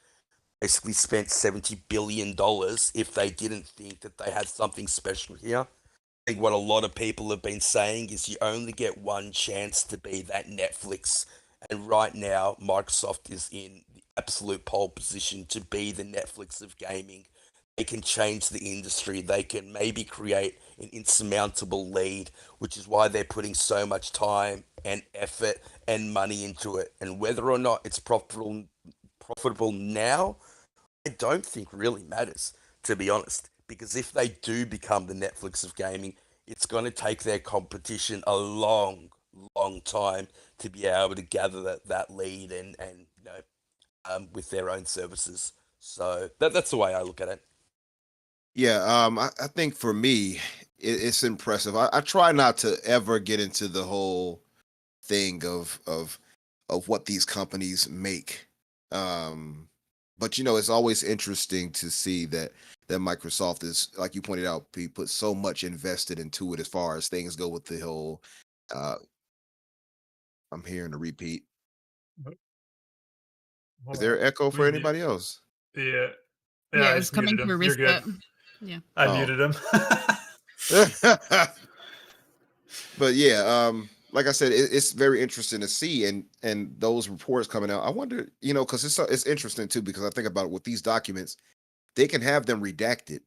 basically spent $70 billion if they didn't think that they had something special here. I think what a lot of people have been saying is you only get one chance to be that Netflix. And right now, Microsoft is in the absolute pole position to be the Netflix of gaming. They can change the industry. They can maybe create an insurmountable lead, which is why they're putting so much time and effort and money into it. And whether or not it's profitable now, I don't think really matters, to be honest. Because if they do become the Netflix of gaming, it's going to take their competition a long, long time to be able to gather that lead and with their own services. So that's the way I look at it. Yeah, I think for me, it's impressive. I try not to ever get into the whole thing of what these companies make. But it's always interesting to see that Microsoft is, like you pointed out, he put so much invested into it as far as things go with the whole. I'm hearing a repeat. Hold Is on. there echo for We anybody else? Yeah. Yeah, I it's just coming muted him. through You're good. Riskit. Yeah. I Oh. muted him. But yeah, like I said, it's very interesting to see, and those reports coming out. I wonder, because it's interesting too, because I think about it, with these documents, they can have them redacted.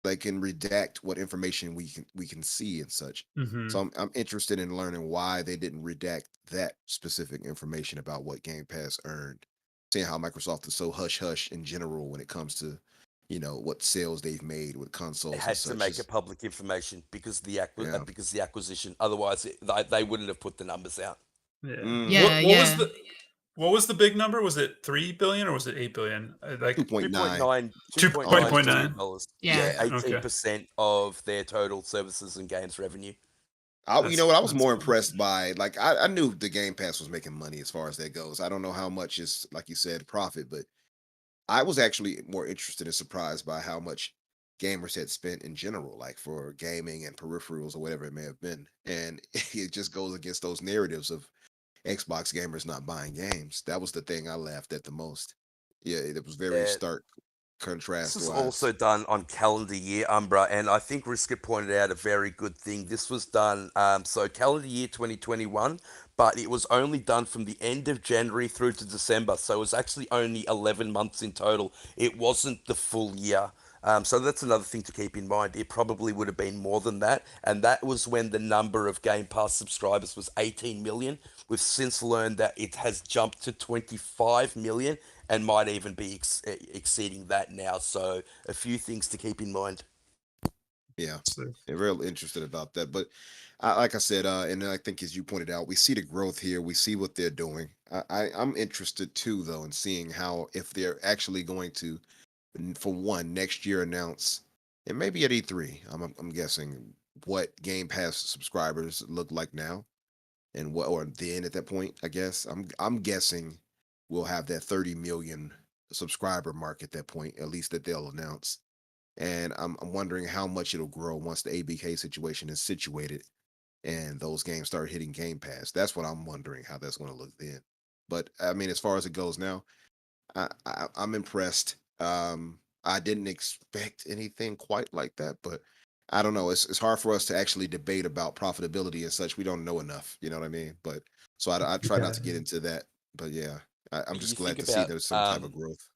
They can redact what information we can see and such. Mhm. So I'm interested in learning why they didn't redact that specific information about what Game Pass earned. Seeing how Microsoft is so hush hush in general when it comes to what sales they've made with consoles. They and had to such. make it public information because the Yeah. because the acquisition. Otherwise, they wouldn't have put the numbers out. Yeah. Mm. Yeah, What was the big number? Was it 3 billion or was it 8 billion? Like 2.9. $2.9 Yeah. Yeah, Okay. 18% of their total services and games revenue. I was That's more cool. impressed by, like, I knew the Game Pass was making money as far as that goes. I don't know how much is, like you said, profit, but I was actually more interested and surprised by how much gamers had spent in general, like for gaming and peripherals or whatever it may have been. And it just goes against those narratives of Xbox gamers not buying games. That was the thing I laughed at the most. Yeah, it was very Yeah. stark This contrast was wise. also done on calendar year, Umbra, and I think Riskit pointed out a very good thing. This was done, so calendar year 2021, but it was only done from the end of January through to December, so it was actually only 11 months in total. It wasn't the full year. So that's another thing to keep in mind. It probably would have been more than that, and that was when the number of Game Pass subscribers was 18 million. We've since learned that it has jumped to 25 million and might even be exceeding that now. So a few things to keep in mind. Yeah, So, they're real interested about that. But like I said, and I think as you pointed out, we see the growth here. We see what they're doing. I'm interested too, though, in seeing how if they're actually going to, for one, next year announce, and maybe at E3. I'm guessing what Game Pass subscribers look like now, and what or then at that point. I guess I'm guessing we'll have that 30 million subscriber mark at that point, at least that they'll announce. And I'm wondering how much it'll grow once the ABK situation is situated and those games start hitting Game Pass. That's what I'm wondering how that's going to look then. But I mean, as far as it goes now, I'm impressed. I didn't expect anything quite like that, but I don't know. It's hard for us to actually debate about profitability and such. We don't know enough. You know what I mean? But so I try not to get into that. But yeah, I'm just You glad think to see about there's some type of growth.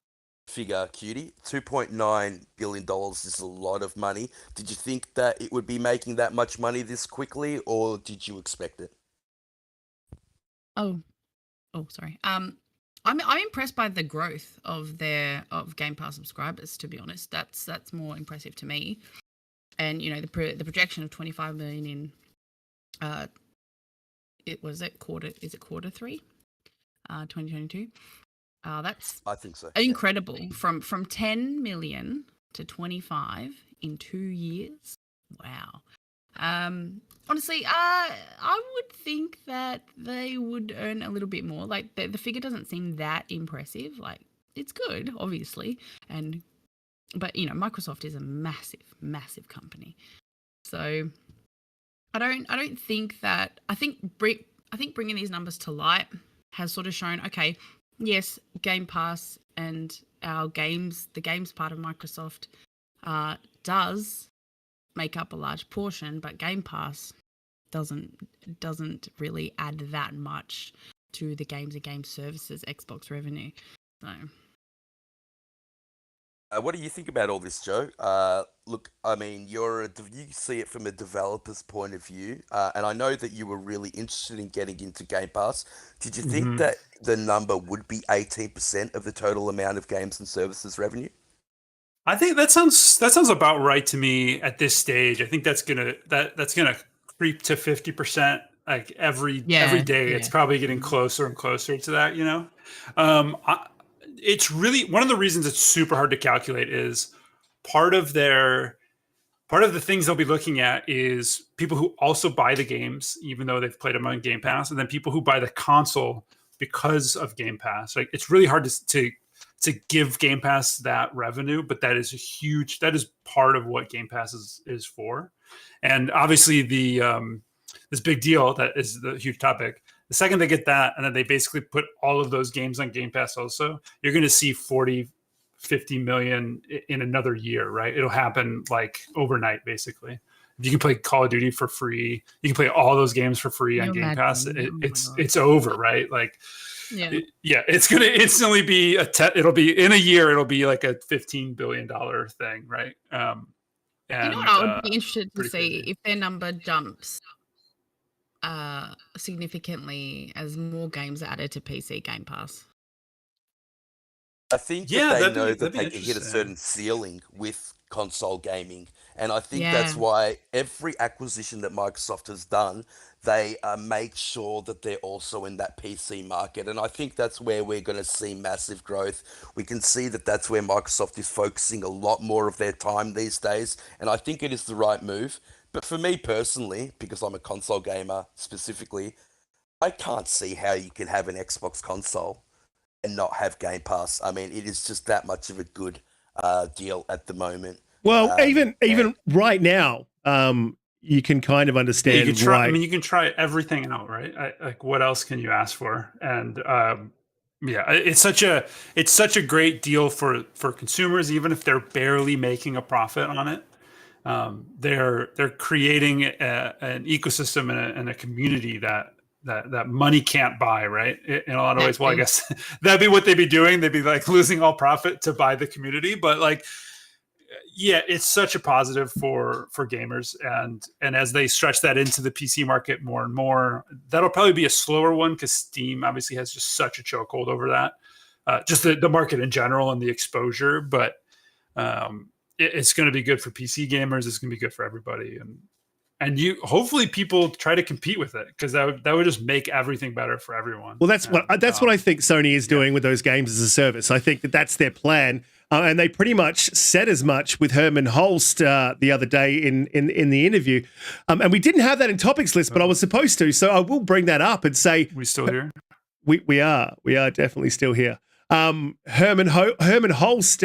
figure, Cutie. $2.9 billion is a lot of money. Did you think that it would be making that much money this quickly, or did you expect it? Oh, sorry. I'm impressed by the growth of Game Pass subscribers. To be honest, that's more impressive to me. And the projection of 25 million in quarter 3, 2022. That's I think so. incredible. From 10 million to 25 in 2 years. Wow. Honestly, I would think that they would earn a little bit more. Like the figure doesn't seem that impressive. Like it's good, obviously, but Microsoft is a massive company. So I don't think that. I think bringing these numbers to light has sort of shown, okay, yes, Game Pass and the games part of Microsoft does make up a large portion, but Game Pass doesn't really add that much to the games and game services Xbox revenue. So what do you think about all this, Joe? Look, I mean, you see it from a developer's point of view, and I know that you were really interested in getting into Game Pass. Did you think that the number would be 18% of the total amount of games and services revenue? I think that sounds about right to me at this stage. I think that's gonna creep to 50%. Like every day, it's probably getting closer and closer to that. It's really one of the reasons it's super hard to calculate is part of the things they'll be looking at is people who also buy the games, even though they've played them on Game Pass, and then people who buy the console because of Game Pass. Like it's really hard to give Game Pass that revenue, but that is part of what Game Pass is for. And obviously this big deal that is the huge topic. The second they get that, and then they basically put all of those games on Game Pass also, you're going to see 40, 50 million in another year, right? It'll happen like overnight, basically. If you can play Call of Duty for free, you can play all those games for free on Game Pass. It's over, right? Like, it's going to instantly be it'll be in a year. It'll be like a $15 billion thing, right? And, what I would be interested to see crazy. if their number jumps significantly as more games are added to PC Game Pass. I think that they know that they can hit a certain ceiling with console gaming. And I think that's why every acquisition that Microsoft has done, they make sure that they're also in that PC market. And I think that's where we're going to see massive growth. We can see that that's where Microsoft is focusing a lot more of their time these days. And I think it is the right move. But for me personally, because I'm a console gamer specifically, I can't see how you can have an Xbox console and not have Game Pass. I mean, it is just that much of a good deal at the moment. Well, even right now, you can kind of understand why. I mean, you can try everything out, right? Like, what else can you ask for? And it's such a great deal for consumers, even if they're barely making a profit on it. They're creating an ecosystem and a community that money can't buy, right? In a lot of ways. Well, I guess that'd be what they'd be doing. They'd be like losing all profit to buy the community, but like yeah, it's such a positive for gamers, and as they stretch that into the PC market more and more, that'll probably be a slower one because Steam obviously has just such a chokehold over that, just the market in general and the exposure. But it's going to be good for PC gamers. It's going to be good for everybody, and you hopefully people try to compete with it because that would just make everything better for everyone. Well, that's what I think Sony is doing with those games as a service. I think that's their plan, and they pretty much said as much with Herman Hulst the other day in the interview. And we didn't have that in topics list, but I was supposed to, so I will bring that up and say we still here. We are definitely still here. Herman Hulst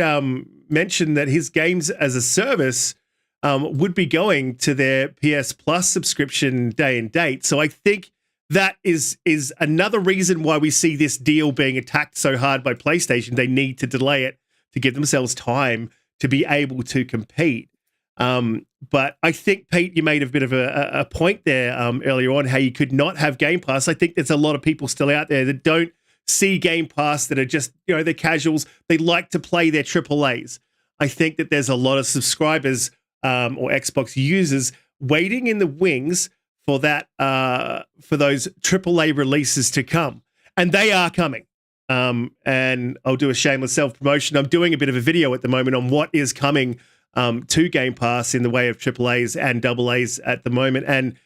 mentioned that his games as a service would be going to their PS Plus subscription day and date. So I think that is another reason why we see this deal being attacked so hard by PlayStation. They need to delay it to give themselves time to be able to compete. But I think, Pete, you made a bit of a point there earlier on, how you could not have Game Pass. I think there's a lot of people still out there that don't see Game Pass, that are just, they're casuals. They like to play their AAAs. I think that there's a lot of subscribers or Xbox users waiting in the wings for that, for those AAA releases to come, and they are coming. And I'll do a shameless self-promotion. I'm doing a bit of a video at the moment on what is coming to Game Pass in the way of AAAs and AAs at the moment, and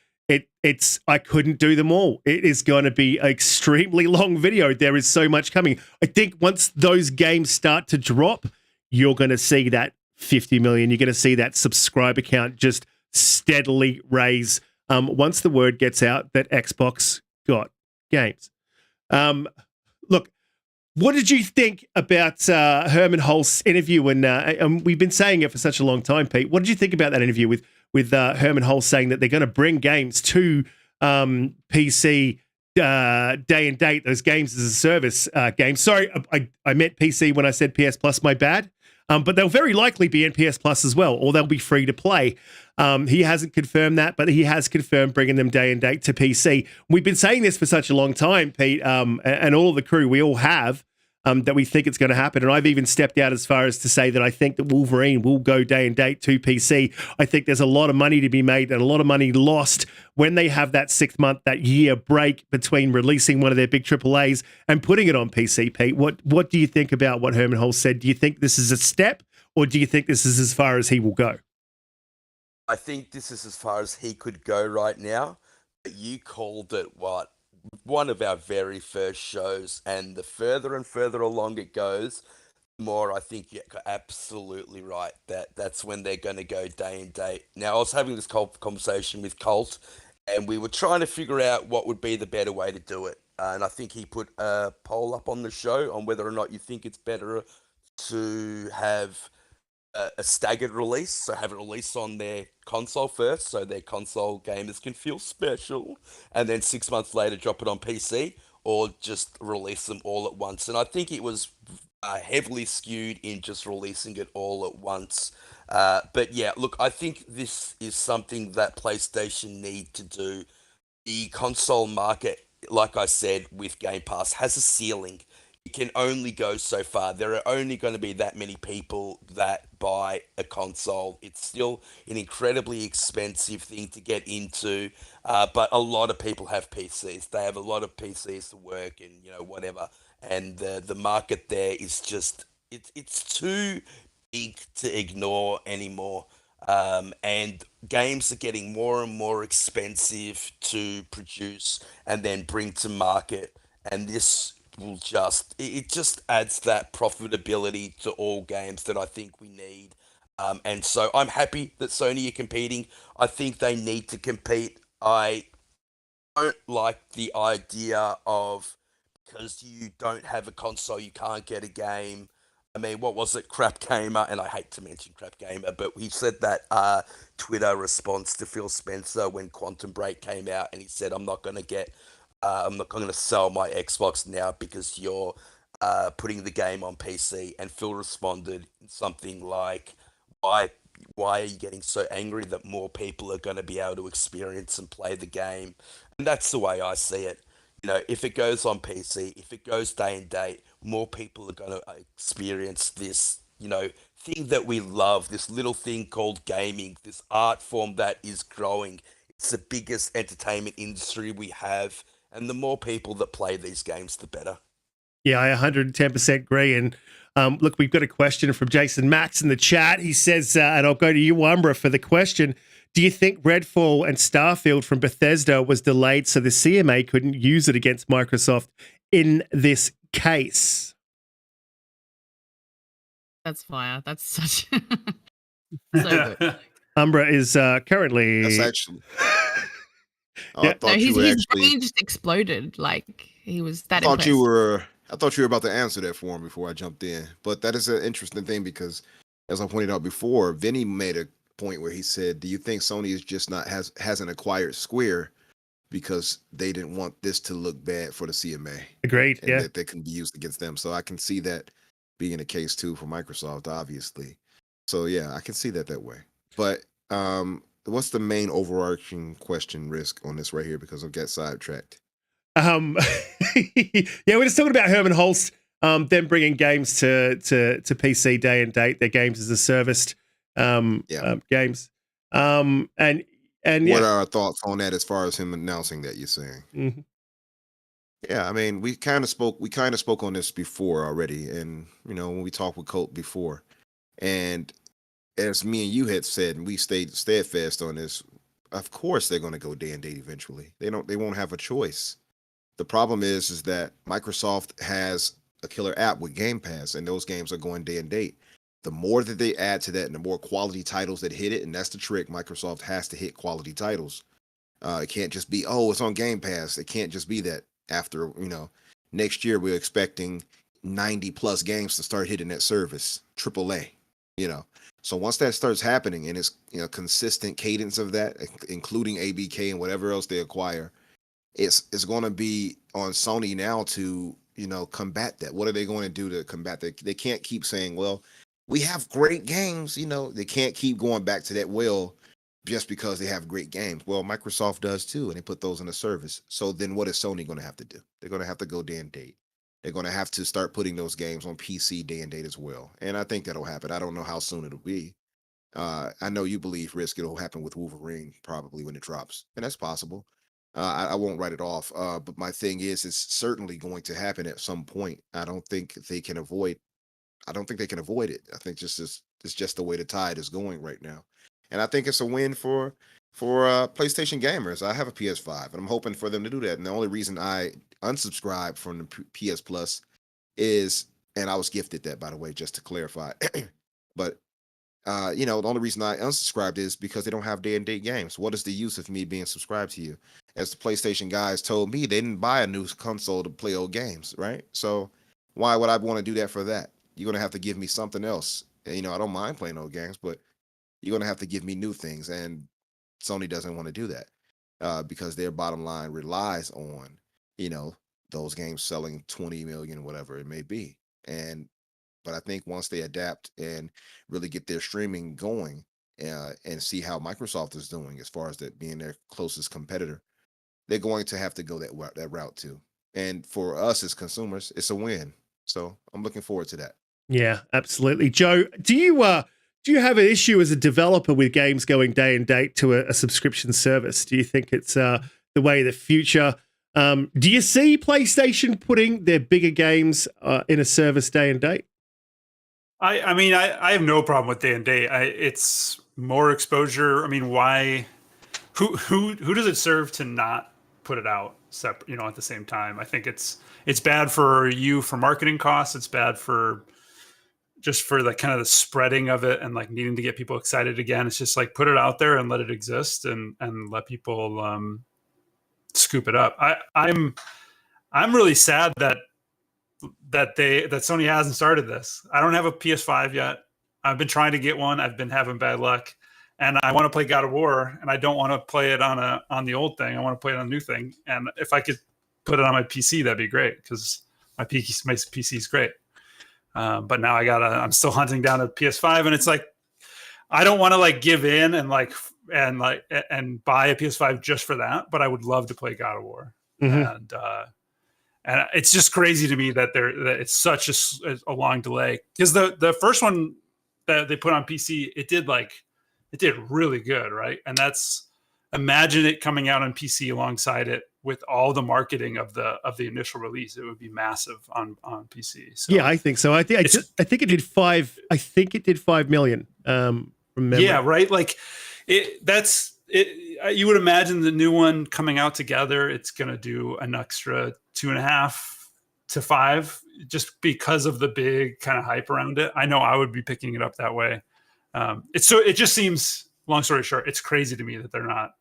it's I couldn't do them all. It is going to be an extremely long video. There is so much coming. I think once those games start to drop, you're going to see that 50 million. You're going to see that subscriber count just steadily raise once the word gets out that Xbox got games. Look, what did you think about Herman Hulst's interview? And we've been saying it for such a long time, Pete. What did you think about that interview with Herman Hulst saying that they're going to bring games to PC day and date, those games as a service games? Sorry, I meant PC when I said PS Plus, my bad. But they'll very likely be in PS Plus as well, or they'll be free to play. He hasn't confirmed that, but he has confirmed bringing them day and date to PC. We've been saying this for such a long time, Pete, and all of the crew, we all have, that we think it's going to happen. And I've even stepped out as far as to say that I think that Wolverine will go day and date to PC. I think there's a lot of money to be made and a lot of money lost when they have that 6 month, that year break between releasing one of their big AAAs and putting it on PC, Pete. What do you think about what Herman Hulst said? Do you think this is a step, or do you think this is as far as he will go? I think this is as far as he could go right now. But you called it one of our very first shows, and the further and further along it goes, the more I think you're absolutely right that's when they're going to go day and date. Now, I was having this conversation with Colt, and we were trying to figure out what would be the better way to do it. And I think he put a poll up on the show on whether or not you think it's better to have a staggered release, so have it released on their console first, so their console gamers can feel special, and then 6 months later drop it on PC, or just release them all at once. And I think it was heavily skewed in just releasing it all at once. But yeah, look, I think this is something that PlayStation need to do. The console market, like I said, with Game Pass, has a ceiling. It can only go so far. There are only going to be that many people that buy a console. It's still an incredibly expensive thing to get into, but a lot of people have PCs. They have a lot of PCs to work and whatever. And the market there is just it's too big to ignore anymore. And games are getting more and more expensive to produce and then bring to market. And this will it just adds that profitability to all games that I think we need. And so I'm happy that Sony are competing. I think they need to compete. I don't like the idea of, because you don't have a console, you can't get a game. I mean, what was it? Crap Gamer, and I hate to mention Crap Gamer, but he said that Twitter response to Phil Spencer when Quantum Break came out, and he said, I'm not going to sell my Xbox now because you're putting the game on PC. And Phil responded something like, why are you getting so angry that more people are going to be able to experience and play the game? And that's the way I see it. If it goes on PC, if it goes day and date, more people are going to experience this, thing that we love, this little thing called gaming, this art form that is growing. It's the biggest entertainment industry we have, and the more people that play these games, the better. Yeah, I 110% agree. And look, we've got a question from Jason Max in the chat. He says, and I'll go to you, Umbra, for the question. Do you think Redfall and Starfield from Bethesda was delayed so the CMA couldn't use it against Microsoft in this case? That's fire. That's such so good. Umbra is currently. That's actually. Yeah. I thought you were His actually. brain just exploded. Like he was that I thought impressed. you were. I thought you were about to answer that for him before I jumped in. But that is an interesting thing because, as I pointed out before, Vinny made a point where he said, "Do you think Sony is just not hasn't acquired Square because they didn't want this to look bad for the CMA Agreed. and Yeah. that they can be used against them?" So I can see that being the case too for Microsoft, obviously. So yeah, I can see that way. But what's the main overarching question, Risk, on this right here? Because I've got sidetracked. Yeah, we're just talking about Herman Hulst, them bringing games to PC day and date, their games as a serviced games. And yeah. What are our thoughts on that as far as him announcing that, you're saying? Mm-hmm. Yeah, I mean, we kind of spoke on this before already, and when we talked with Colt before, and as me and you had said, and we stayed steadfast on this, of course they're going to go day and date eventually. They won't have a choice. The problem is that Microsoft has a killer app with Game Pass, and those games are going day and date. The more that they add to that, and the more quality titles that hit it, and that's the trick. Microsoft has to hit quality titles. It can't just be, it's on Game Pass. It can't just be that. After next year we're expecting 90 plus games to start hitting that service, AAA. So once that starts happening, and it's consistent cadence of that, including ABK and whatever else they acquire, it's going to be on Sony now to combat that. What are they going to do to combat that? They can't keep saying, well, we have great games. They can't keep going back to that well just because they have great games. Well, Microsoft does too, and they put those in the service. So then what is Sony going to have to do? They're going to have to go day and date. They're going to have to start putting those games on PC day and date as well. And I think that'll happen. I don't know how soon it'll be. I know you believe, Risk, it'll happen with Wolverine probably when it drops, and that's possible. I won't write it off. But my thing is, it's certainly going to happen at some point. I don't think they can avoid it. I think it's just the way the tide is going right now. And I think it's a win for PlayStation gamers. I have a PS5, and I'm hoping for them to do that. And the only reason I unsubscribed from the PS Plus is, and I was gifted that, by the way, just to clarify. But the only reason I unsubscribed is because they don't have day and date games. What is the use of me being subscribed to you? As the PlayStation guys told me, they didn't buy a new console to play old games, right? So why would I want to do that for that? You're going to have to give me something else. And, I don't mind playing old games, but you're going to have to give me new things. And Sony doesn't want to do that because their bottom line relies on, those games selling 20 million, whatever it may be. But I think once they adapt and really get their streaming going and see how Microsoft is doing as far as that being their closest competitor, they're going to have to go that route too. And for us as consumers, it's a win. So I'm looking forward to that. Yeah, absolutely. Joe, do you have an issue as a developer with games going day and date to a subscription service? Do you think it's the way of the future? Do you see PlayStation putting their bigger games in a service day and date? I mean, I have no problem with day and date. It's more exposure. I mean, why? Who does it serve to not put it out separate? At the same time. I think it's bad for you for marketing costs. It's bad for just for the kind of the spreading of it and like needing to get people excited again. It's just like put it out there and let it exist and let people scoop it up. I'm really sad that Sony hasn't started this. I don't have a PS5 yet. I've been trying to get one. I've been having bad luck, and I want to play God of War, and I don't want to play it on the old thing. I want to play it on a new thing. And if I could put it on my PC, that'd be great because my PC is great. But now I'm still hunting down a PS5, and it's like I don't want to like give in and buy a PS5 just for that. But I would love to play God of War, and it's just crazy to me that it's such a long delay because the first one that they put on PC, it did really good, right? And imagine it coming out on PC alongside it with all the marketing of the initial release. It would be massive on PC. So Yeah, I think so. I think it did 5. I think it did 5 million. From memory. Yeah, right. Like you would imagine the new one coming out together, it's going to do an extra 2.5 to 5 just because of the big kind of hype around it. I know I would be picking it up that way. It just seems, long story short, it's crazy to me that they're not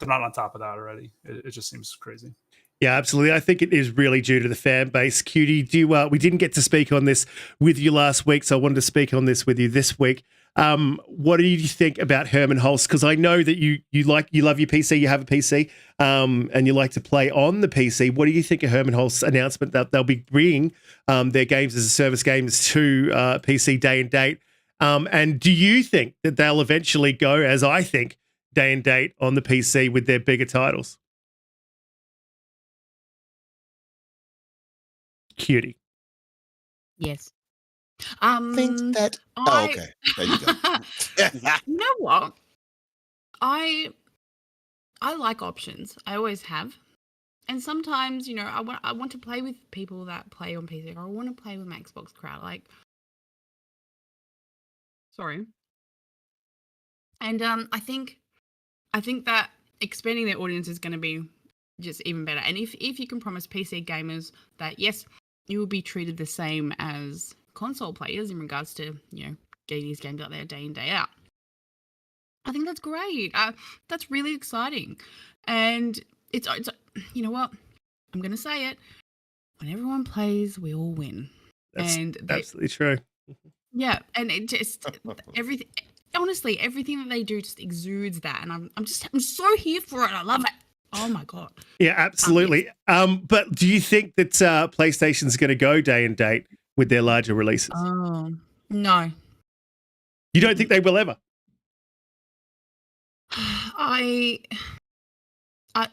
on top of that already. It just seems crazy. Yeah, absolutely. I think it is really due to the fan base. Cutie, we didn't get to speak on this with you last week, so I wanted to speak on this with you this week. What do you think about Herman Hulsts? Because I know that you love your PC, you have a PC, and you like to play on the PC. What do you think of Herman Hulsts' announcement that they'll be bringing their games as a service games to PC day and date? And do you think that they'll eventually go, as I think, day and date on the PC with their bigger titles? Cutie. Yes. Think that. Okay. There you go. You know what? I like options. I always have. And sometimes, I want to play with people that play on PC, or I want to play with my Xbox crowd. Sorry. And I think that expanding their audience is going to be just even better. And if you can promise PC gamers that, yes, you will be treated the same as console players in regards to, getting these games out there day in, day out, I think that's great. That's really exciting. And it's you know what? I'm going to say it. When everyone plays, we all win. That's absolutely true. Yeah. And it just, everything that they do just exudes that. And I'm so here for it. I love it. Oh my God. Yeah, absolutely. But do you think that PlayStation's going to go day and date with their larger releases? Oh, no. You don't think they will ever?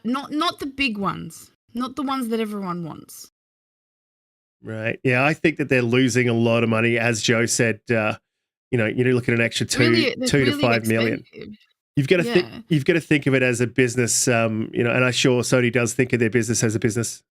Not the big ones, not the ones that everyone wants. Right. Yeah, I think that they're losing a lot of money, as Joe said. You're looking at an extra two to 5 million. You've got to think of it as a business, and I'm sure Sony does think of their business as a business.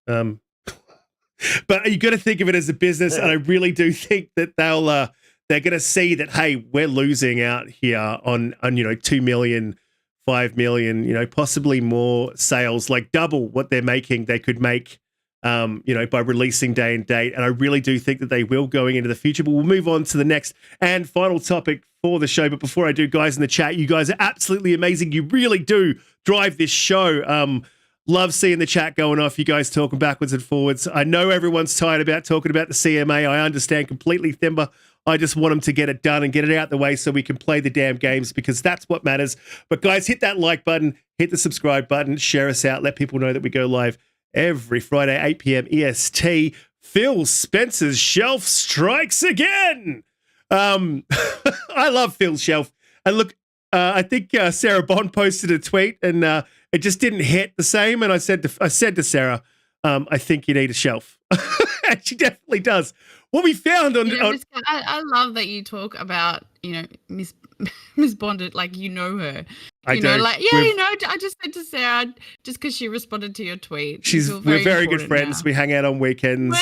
But you got to think of it as a business, and I really do think that they're going to see that, hey, we're losing out here on 2 million, 5 million, possibly more sales, like double what they're making. They could make, by releasing day and date, and I really do think that they will going into the future. But we'll move on to the next and final topic for the show. But before I do, guys in the chat, you guys are absolutely amazing. You really do drive this show. Love seeing the chat going off. You guys talking backwards and forwards. I know everyone's tired about talking about the CMA. I understand completely, Thimba. I just want them to get it done and get it out the way so we can play the damn games, because that's what matters. But guys, hit that like button, hit the subscribe button, share us out, let people know that we go live every Friday, 8 p.m. EST. Phil Spencer's shelf strikes again. I love Phil's shelf. And look, I think Sarah Bond posted a tweet, and it just didn't hit the same. And I said to Sarah, I think you need a shelf. And she definitely does. What we found on... I love that you talk about, Miss Bond, like her. I do. I just said to Sarah, just because she responded to your tweet. We're very good friends. Now. We hang out on weekends.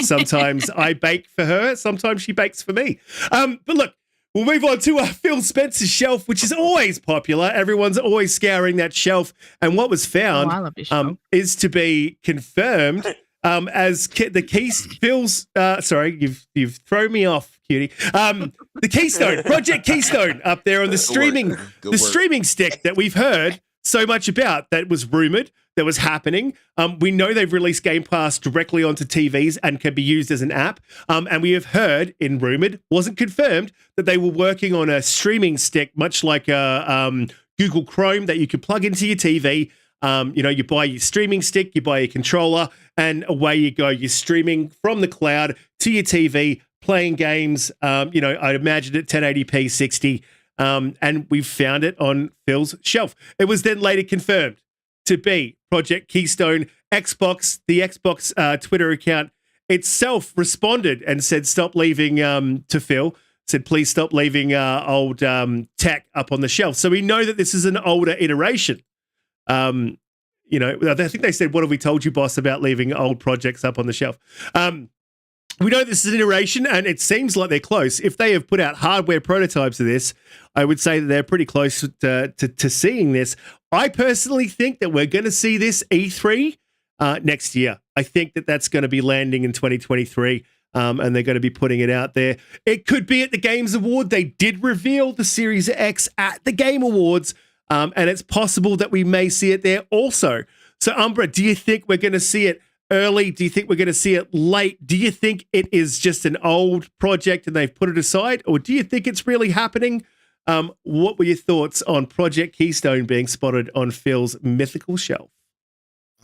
Sometimes I bake for her. Sometimes she bakes for me. But look, we'll move on to Phil Spencer's shelf, which is always popular. Everyone's always scouring that shelf. And what was found is to be confirmed as the keys. Phil's. Sorry, you've thrown me off, cutie. The Keystone, Project Keystone, up there on the streaming stick that we've heard so much about, that was rumored, that was happening. We know they've released Game Pass directly onto TVs and can be used as an app. And we have heard, in rumored, wasn't confirmed, that they were working on a streaming stick, much like a Google Chrome, that you could plug into your TV. You buy your streaming stick, you buy your controller, and away you go. You're streaming from the cloud to your TV, playing games, I'd imagine at 1080p 60, and we've found it on Phil's shelf. It was then later confirmed to be Project Keystone. The Xbox Twitter account itself responded and said, stop leaving to Phil. said, please stop leaving old tech up on the shelf. So we know that this is an older iteration. You know, I think they said, what have we told you, boss, about leaving old projects up on the shelf? We know this is an iteration, and it seems like they're close. If they have put out hardware prototypes of this, I would say that they're pretty close to seeing this. I personally think that we're going to see this E3 next year. I think that that's going to be landing in 2023, and they're going to be putting it out there. It could be at the Games Award. They did reveal the Series X at the Game Awards, and it's possible that we may see it there also. So, Umbra, do you think we're going to see it early? Do you think we're going to see it late? Do you think it is just an old project and they've put it aside? Or do you think it's really happening? What were your thoughts on Project Keystone being spotted on Phil's mythical shelf?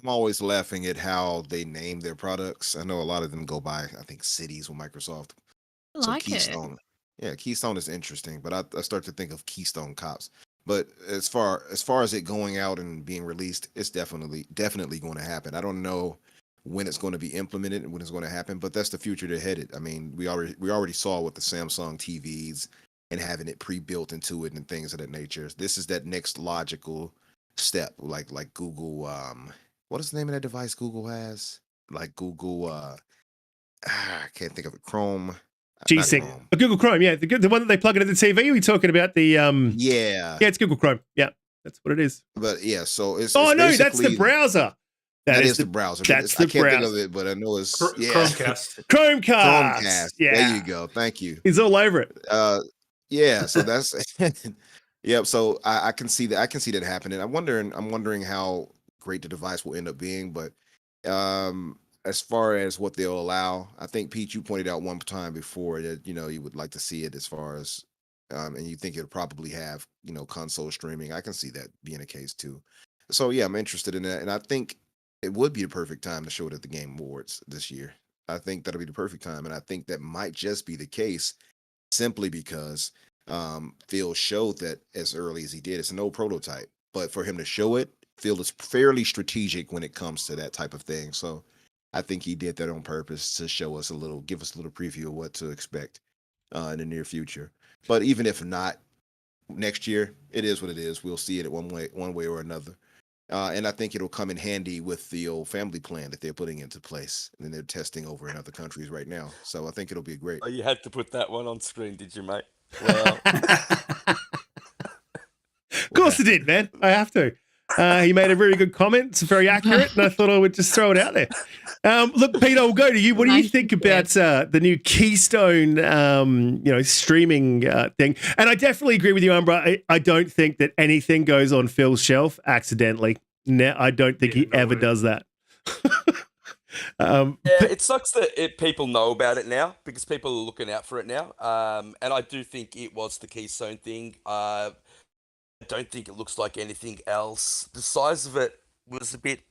I'm always laughing at how they name their products. I know a lot of them go by, I think, cities with Microsoft. I like Keystone. Yeah, Keystone is interesting, but I start to think of Keystone Cops. But as far as it going out and being released, it's definitely going to happen. I don't know when it's going to be implemented and when it's going to happen, but that's the future they're headed. I mean, we already saw with the Samsung TVs and having it pre-built into it and things of that nature. This is that next logical step, like Google. What is the name of that device Google has? Like Google. I can't think of it. Chrome. G-Sync. Google Chrome. Yeah, the one that they plug into the TV. Are we talking about the? Yeah, it's Google Chrome. Yeah, that's what it is. But yeah, so it's. Oh no, that's the browser. That is the browser. That's I can't think of it, but I know it's Chromecast. Chromecast. Yeah. There you go. Thank you. He's all over it. Yeah. So that's. Yep. So I can see that. I can see that happening. I'm wondering how great the device will end up being, but as far as what they'll allow, I think Pete, you pointed out one time before that you would like to see it as far as, and you think it'll probably have console streaming. I can see that being the case too. So yeah, I'm interested in that, and I think it would be the perfect time to show it at the Game Awards this year. I think that'll be the perfect time, and I think that might just be the case simply because Phil showed that as early as he did. It's an old prototype, but for him to show it, Phil is fairly strategic when it comes to that type of thing. So I think he did that on purpose to show us give us a little preview of what to expect in the near future. But even if not next year, it is what it is. We'll see it one way or another. And I think it'll come in handy with the old family plan that they're putting into place and they're testing over in other countries right now. So I think it'll be great. Oh, you had to put that one on screen, did you, mate? Well, of course I did, man. I have to. He made a very good comment. It's very accurate, and I thought I would just throw it out there. Look, Pete, I'll go to you. What do you think about the new Keystone, streaming thing? And I definitely agree with you, Umbra. I don't think that anything goes on Phil's shelf accidentally. No, I don't think he ever does that. It sucks that people know about it now because people are looking out for it now. And I do think it was the Keystone thing. I don't think it looks like anything else. The size of it was a bit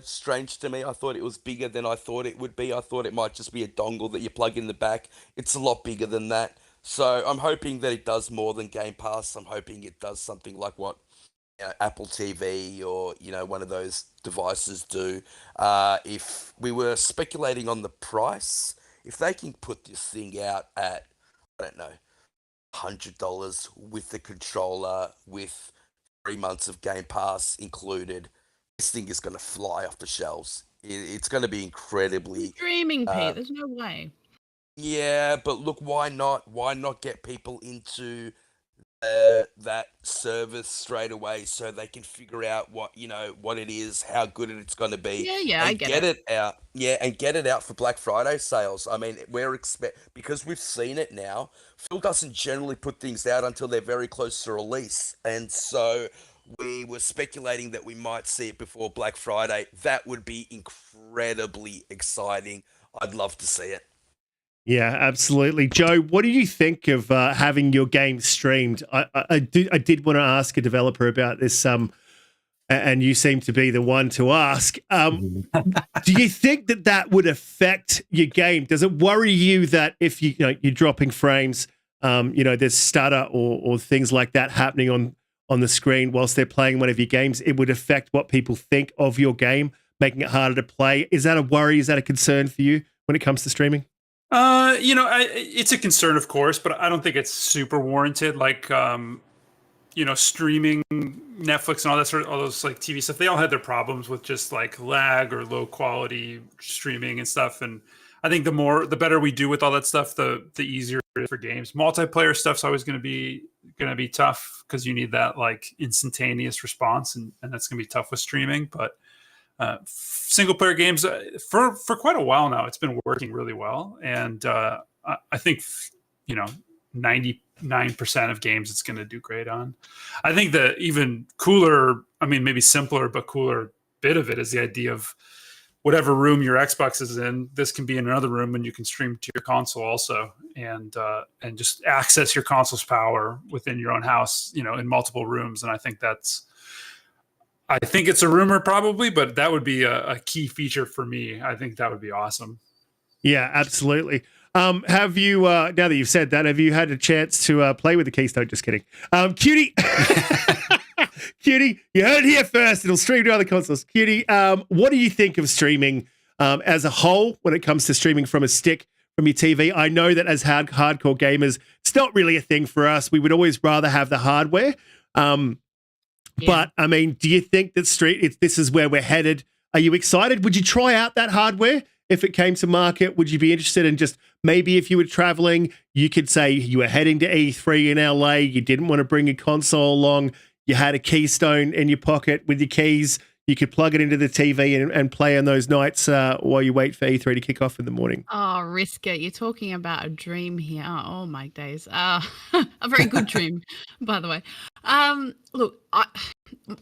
strange to me. I thought it was bigger than I thought it would be. I thought it might just be a dongle that you plug in the back. It's a lot bigger than that. So I'm hoping that it does more than Game Pass. I'm hoping it does something like what Apple TV or one of those devices do. If we were speculating on the price, if they can put this thing out at, I don't know, $100 with the controller, with 3 months of Game Pass included, this thing is going to fly off the shelves. It's going to be incredibly streaming, Pete. There's no way. Yeah, but look, why not? Why not get people into that service straight away so they can figure out what it is, how good it's going to be. Yeah, I get it out. Yeah, and get it out for Black Friday sales. I mean, because we've seen it now. Phil doesn't generally put things out until they're very close to release, and so we were speculating that we might see it before Black Friday. That would be incredibly exciting. I'd love to see it. Yeah, absolutely. Joe, what do you think of having your game streamed? I did want to ask a developer about this, and you seem to be the one to ask. Do you think that would affect your game? Does it worry you that if you're dropping frames, there's stutter or things like that happening on the screen whilst they're playing one of your games, it would affect what people think of your game, making it harder to play? Is that a worry? Is that a concern for you when it comes to streaming? It's a concern, of course, but I don't think it's super warranted. Like, streaming Netflix and all that all those like TV stuff, they all had their problems with just like lag or low quality streaming and stuff. And I think the better we do with all that stuff, the easier it is for games. Multiplayer stuff's always going to be tough because you need that like instantaneous response, and that's going to be tough with streaming. But single player games for quite a while now, it's been working really well, and I think 99% of games it's going to do great on. I think the even cooler, maybe simpler but cooler bit of it is the idea of whatever room your Xbox is in, this can be in another room and you can stream to your console also, and just access your console's power within your own house, in multiple rooms. And I think it's a rumor probably, but that would be a key feature for me. I think that would be awesome. Yeah, absolutely. Have you, now that you've said that, have you had a chance to play with the Keystone? Just kidding. Cutie, Cutie, you heard it here first. It'll stream to other consoles. Cutie, what do you think of streaming as a whole when it comes to streaming from a stick from your TV? I know that as hardcore gamers, it's not really a thing for us. We would always rather have the hardware. But do you think that this is where we're headed? Are you excited? Would you try out that hardware if it came to market? Would you be interested in just maybe if you were traveling, you could say you were heading to E3 in LA, you didn't want to bring a console along, you had a Keystone in your pocket with your keys, you could plug it into the TV and play on those nights while you wait for E3 to kick off in the morning. Oh, Riskit, you're talking about a dream here. Oh, my days. A very good dream, by the way. Look,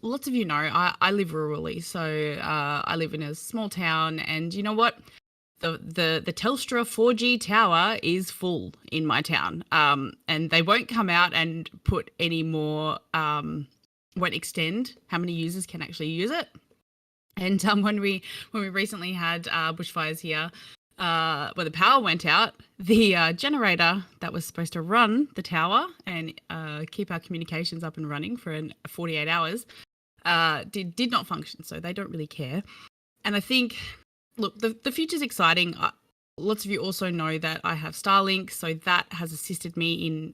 lots of you know, I live rurally, so I live in a small town, and you know what? The Telstra 4G tower is full in my town, and they won't come out and put any more, won't extend how many users can actually use it. And when we recently had bushfires here, where the power went out, the generator that was supposed to run the tower and keep our communications up and running for 48 hours did not function. So they don't really care. And I think, look, the future's exciting. Lots of you also know that I have Starlink, so that has assisted me in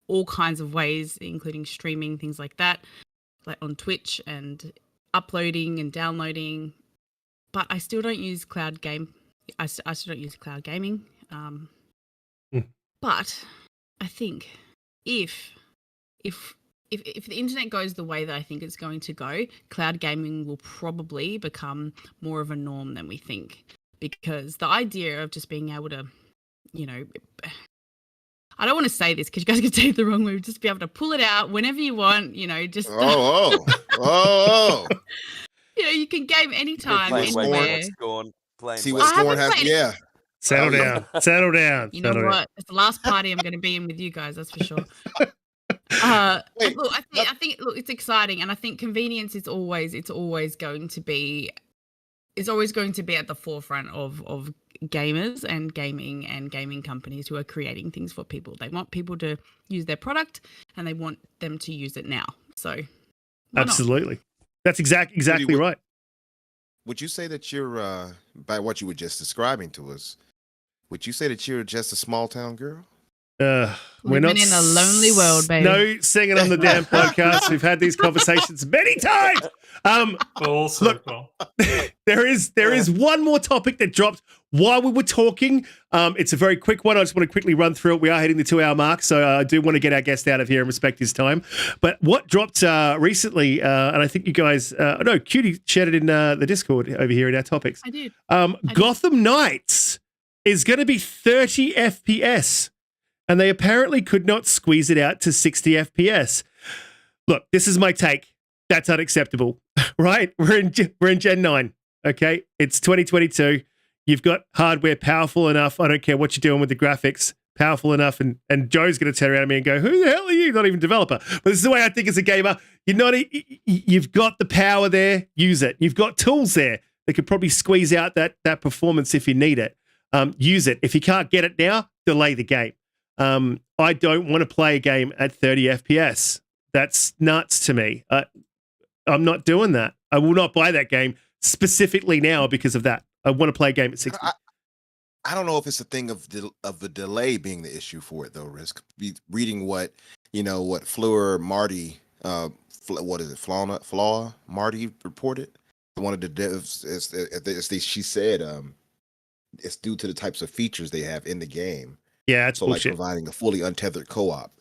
all kinds of ways, including streaming, things like that, like on Twitch and uploading and downloading. But I still don't use cloud game. I still don't use cloud gaming. But I think if the internet goes the way that I think it's going to go, cloud gaming will probably become more of a norm than we think. Because the idea of just being able to, I don't want to say this because you guys could take it the wrong way, just be able to pull it out whenever you want, just... you can game anytime, anywhere. See what Scorn has. Yeah. Settle down. You know what? It's the last party I'm going to be in with you guys. That's for sure. Look, I think it's exciting, and I think convenience is always going to be at the forefront of gamers and gaming companies who are creating things for people. They want people to use their product, and they want them to use it now. So, absolutely, that's exactly right. Would you say that you're, by what you were just describing to us, would you say that you're just a small town girl? We're not in a lonely world, baby. No singing on the damn podcast. We've had these conversations many times. Full circle. Look, there is one more topic that dropped while we were talking. It's a very quick one. I just want to quickly run through it. We are hitting the 2-hour mark, so I do want to get our guest out of here and respect his time. But what dropped recently, and I think you guys, Cutie shared it in the Discord over here in our topics. I did. Gotham Knights is going to be 30 FPS. And they apparently could not squeeze it out to 60 FPS. Look, this is my take. That's unacceptable, right? We're in Gen 9, okay? It's 2022. You've got hardware powerful enough. I don't care what you're doing with the graphics, powerful enough. And Joe's going to turn around at me and go, who the hell are you? Not even a developer. But this is the way I think as a gamer. You've got the power there. Use it. You've got tools there that could probably squeeze out that performance if you need it. Use it. If you can't get it now, delay the game. I don't want to play a game at 30 FPS. That's nuts to me. I'm not doing that. I will not buy that game specifically now because of that. I want to play a game at 60. I don't know if it's a thing of the delay being the issue for it though. Reading what what Fleur Marty, what is it, Flaw Marty reported. One of the devs, she said, it's due to the types of features they have in the game. Yeah, it's bullshit. Like providing a fully untethered co-op.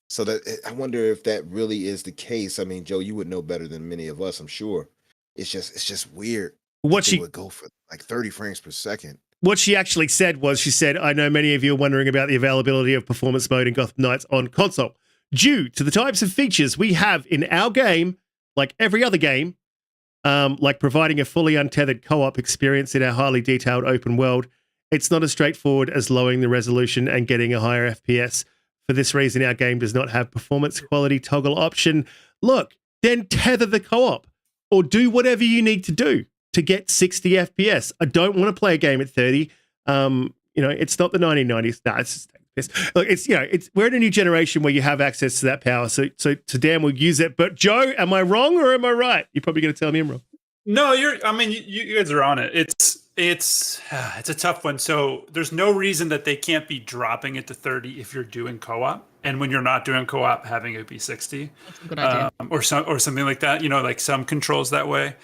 So that I wonder if that really is the case. I mean, Joe, you would know better than many of us, I'm sure. It's just weird. What they she would go for like 30 frames per second. What she actually said was, she said, I know many of you are wondering about the availability of performance mode in Gotham Knights on console. Due to the types of features we have in our game, like every other game, like providing a fully untethered co-op experience in our highly detailed open world, it's not as straightforward as lowering the resolution and getting a higher FPS. For this reason, our game does not have performance quality toggle option. Look, then tether the co-op or do whatever you need to do to get 60 FPS. I don't want to play a game at 30. It's not the 1990s. No, it's just, look, we're in a new generation where you have access to that power. So Dan will use it. But Joe, am I wrong or am I right? You're probably going to tell me I'm wrong. No, you guys are on it. It's a tough one. So there's no reason that they can't be dropping it to 30 if you're doing co-op, and when you're not doing co-op, having it be 60. That's a good idea. Or something like that. Like some controls that way.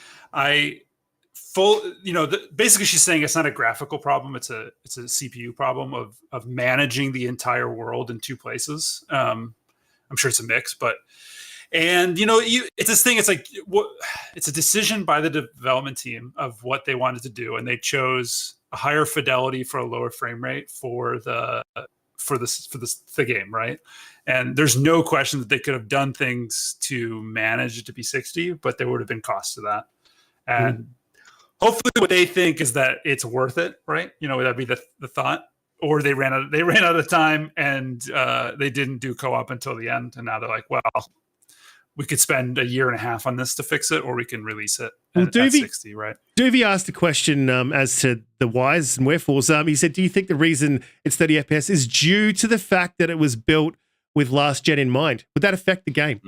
Basically she's saying it's not a graphical problem. It's a CPU problem of managing the entire world in two places. I'm sure it's a mix, but. And it's this thing. It's like it's a decision by the development team of what they wanted to do, and they chose a higher fidelity for a lower frame rate for the game, right? And there's no question that they could have done things to manage it to be 60, but there would have been costs to that. And hopefully, what they think is that it's worth it, right? That'd be the thought. Or they ran out of time, and they didn't do co-op until the end, and now they're like, well, we could spend a year and a half on this to fix it, or we can release it at 60, right? Doovie asked a question as to the whys and wherefores. He said, do you think the reason it's 30 FPS is due to the fact that it was built with last gen in mind? Would that affect the game?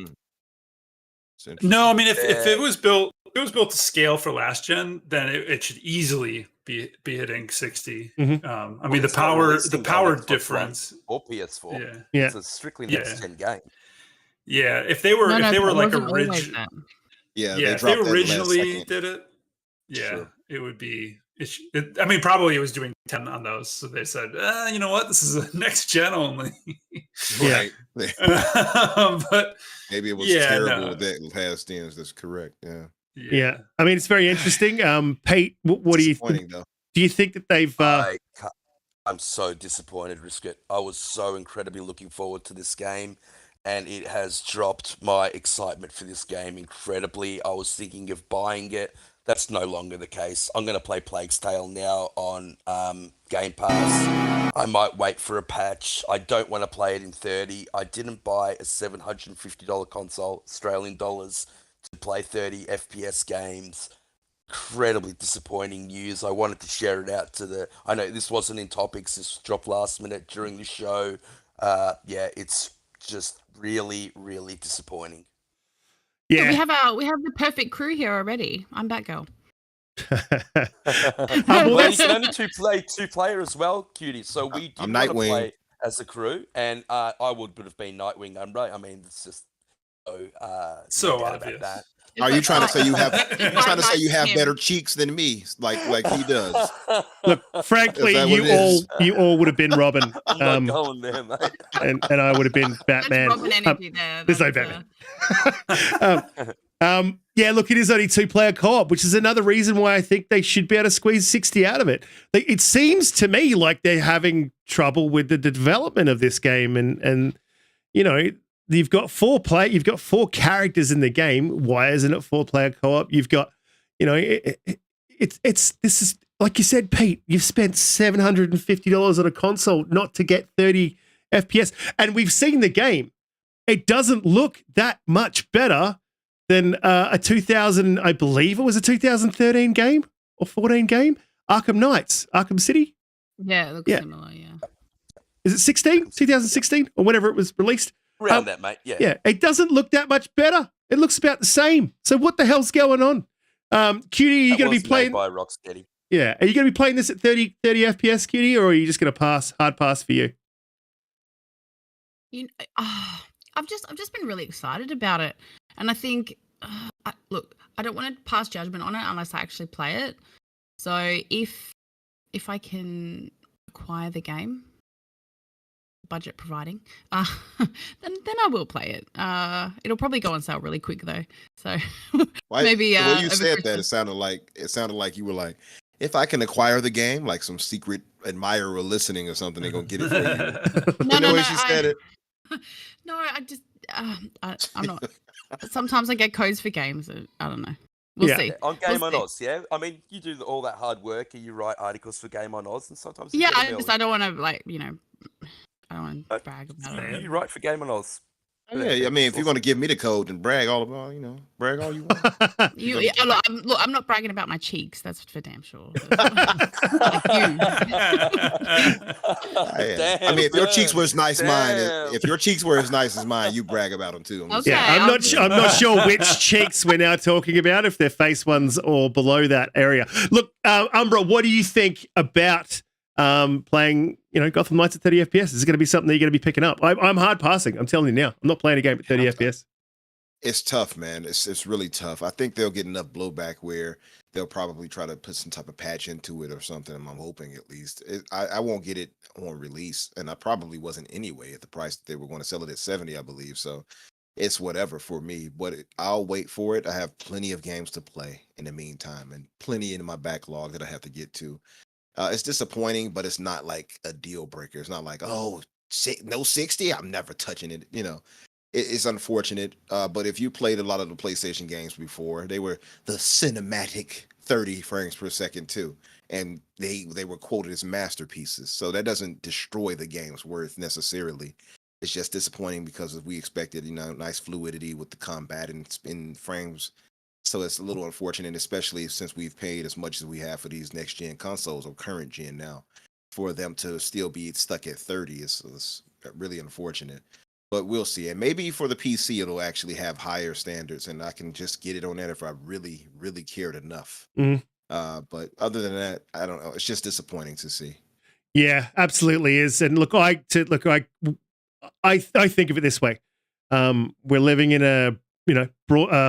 No, I mean, if it was built to scale for last gen, then it should easily be hitting 60. Mm-hmm. I mean, the power difference or PS4. Yeah. It's a strictly next gen game. Yeah, if they were like original, if they originally did it, sure. It would be. Probably it was doing 10 on those, so they said, you know what, this is a next gen only. Right. But maybe it was terrible that past ends. That's correct. Yeah. I mean, it's very interesting. Pete, what do you think? Do you think that they've? I'm so disappointed, Riskit. I was so incredibly looking forward to this game. And it has dropped my excitement for this game incredibly. I was thinking of buying it. That's no longer the case. I'm going to play Plague's Tale now on Game Pass. I might wait for a patch. I don't want to play it in 30. I didn't buy a $750 console, Australian dollars, to play 30 FPS games. Incredibly disappointing news. I wanted to share it out to I know this wasn't in topics. This dropped last minute during the show. It's just really, really disappointing. Yeah, we have the perfect crew here already. I'm Batgirl. Well, you can only two player as well, Cutie. So we did want to play as a crew, and I would have been Nightwing Umbra. I mean, it's just so obvious. About that. Are you trying to say you have? You have better cheeks than me, like he does? Look, frankly, you all would have been Robin. I'm not going there, mate. And I would have been Batman. That's Robin energy there. There's no Batman. Look, it is only 2-player co-op, which is another reason why I think they should be able to squeeze 60 out of it. It seems to me like they're having trouble with the development of this game, and you've got 4 characters in the game. Why isn't it 4-player co-op? You've got, this is like you said, Pete. You've spent $750 on a console not to get 30 FPS, and we've seen the game. It doesn't look that much better than a 2000. I believe it was a 2013 game or 14 game. Arkham Knights, Arkham City. Yeah, it looks similar. Yeah. Is it 2016, or whenever it was released? Around that, mate. Yeah. Yeah. It doesn't look that much better. It looks about the same. So what the hell's going on? Cutie, are you going to be playing by Rocksteady? Yeah. Are you going to be playing this at 30 FPS, Cutie, or are you just going to hard pass for you? I've just been really excited about it, and I think, look, I don't want to pass judgment on it unless I actually play it. So if I can acquire the game, budget providing, then I will play it. It'll probably go on sale really quick though. So maybe the way you over said that, Christmas. it sounded like you were like, if I can acquire the game, like some secret admirer listening or something, they're gonna get it for you. No, The way she said it. No, I just I'm not. Sometimes I get codes for games. I don't know. We'll see. On Game We'll on see. Oz, yeah. I mean, you do all that hard work, and you write articles for Game on Oz, and sometimes you Yeah, get a million. I don't want to I don't want to brag about it. You write for Game on Oz. Yeah, I mean, if you're gonna give me the code and brag all about, brag all you want. Look, I'm not bragging about my cheeks. That's for damn sure. Like you. I mean, if your cheeks were as nice as mine, if your cheeks were as nice as mine, you brag about them too. Okay. Yeah, I'm not sure which cheeks we're now talking about, if they're face ones or below that area. Look, Umbra, what do you think about playing, Gotham Knights at 30 FPS? Is it going to be something that you're going to be picking up? I'm hard passing. I'm telling you now. I'm not playing a game at 30 FPS. It's tough, man. It's really tough. I think they'll get enough blowback where they'll probably try to put some type of patch into it or something. I'm hoping at least. I won't get it on release, and I probably wasn't anyway at the price that they were going to sell it at 70, I believe. So it's whatever for me. But I'll wait for it. I have plenty of games to play in the meantime, and plenty in my backlog that I have to get to. It's disappointing, but it's not like a deal breaker. It's not like, no 60, I'm never touching it. It's unfortunate. But if you played a lot of the PlayStation games before, they were the cinematic 30 frames per second too, and they were quoted as masterpieces. So that doesn't destroy the game's worth necessarily. It's just disappointing because we expected, nice fluidity with the combat and in frames. So it's a little unfortunate, especially since we've paid as much as we have for these next gen consoles or current gen now, for them to still be stuck at 30 is really unfortunate. But we'll see. And maybe for the PC, it'll actually have higher standards, and I can just get it on that if I really, really cared enough. Mm-hmm. But other than that, I don't know. It's just disappointing to see. Yeah, absolutely is. And look, I think of it this way: we're living in a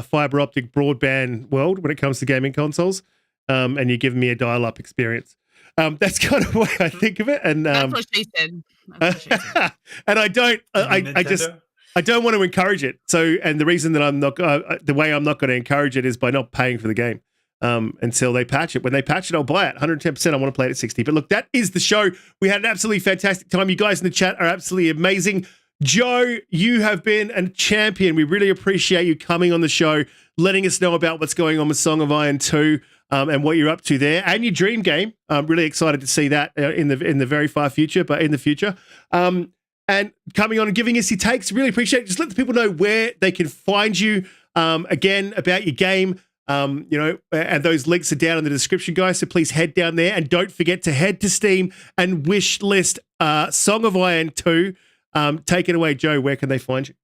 fiber optic broadband world when it comes to gaming consoles, and you're giving me a dial-up experience. That's kind of the way I think of it. And that's what she said. And I don't want to encourage it. So, and the reason that I'm not going to encourage it is by not paying for the game until they patch it. When they patch it, I'll buy it 110%. I want to play it at 60. But look, that is the show. We had an absolutely fantastic time. You guys in the chat are absolutely amazing. Joe, you have been a champion. We really appreciate you coming on the show, letting us know about what's going on with Song of Iron 2 and what you're up to there, and your dream game. I'm really excited to see that in the very far future, but in the future. And coming on and giving us your takes. Really appreciate it. Just let the people know where they can find you, again, about your game. And those links are down in the description, guys. So please head down there, and don't forget to head to Steam and wish list Song of Iron 2. Take it away, Joe. Where can they find you?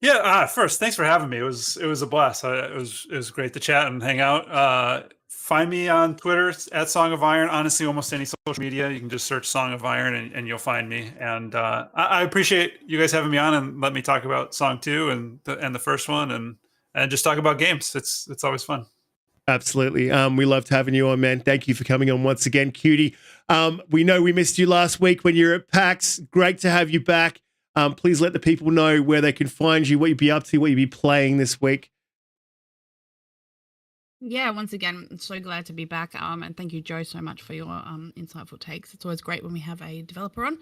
Yeah, first, thanks for having me. It was a blast. It was great to chat and hang out. Find me on Twitter at Song of Iron. Honestly, almost any social media, you can just search Song of Iron and you'll find me. And I appreciate you guys having me on and let me talk about Song 2 and the first one and just talk about games. It's always fun. Absolutely. We loved having you on, man. Thank you for coming on once again, Cutie. We know we missed you last week when you were at PAX. Great to have you back. Please let the people know where they can find you, what you'd be up to, what you'd be playing this week. Yeah, once again, I'm so glad to be back. And thank you, Joe, so much for your insightful takes. It's always great when we have a developer on.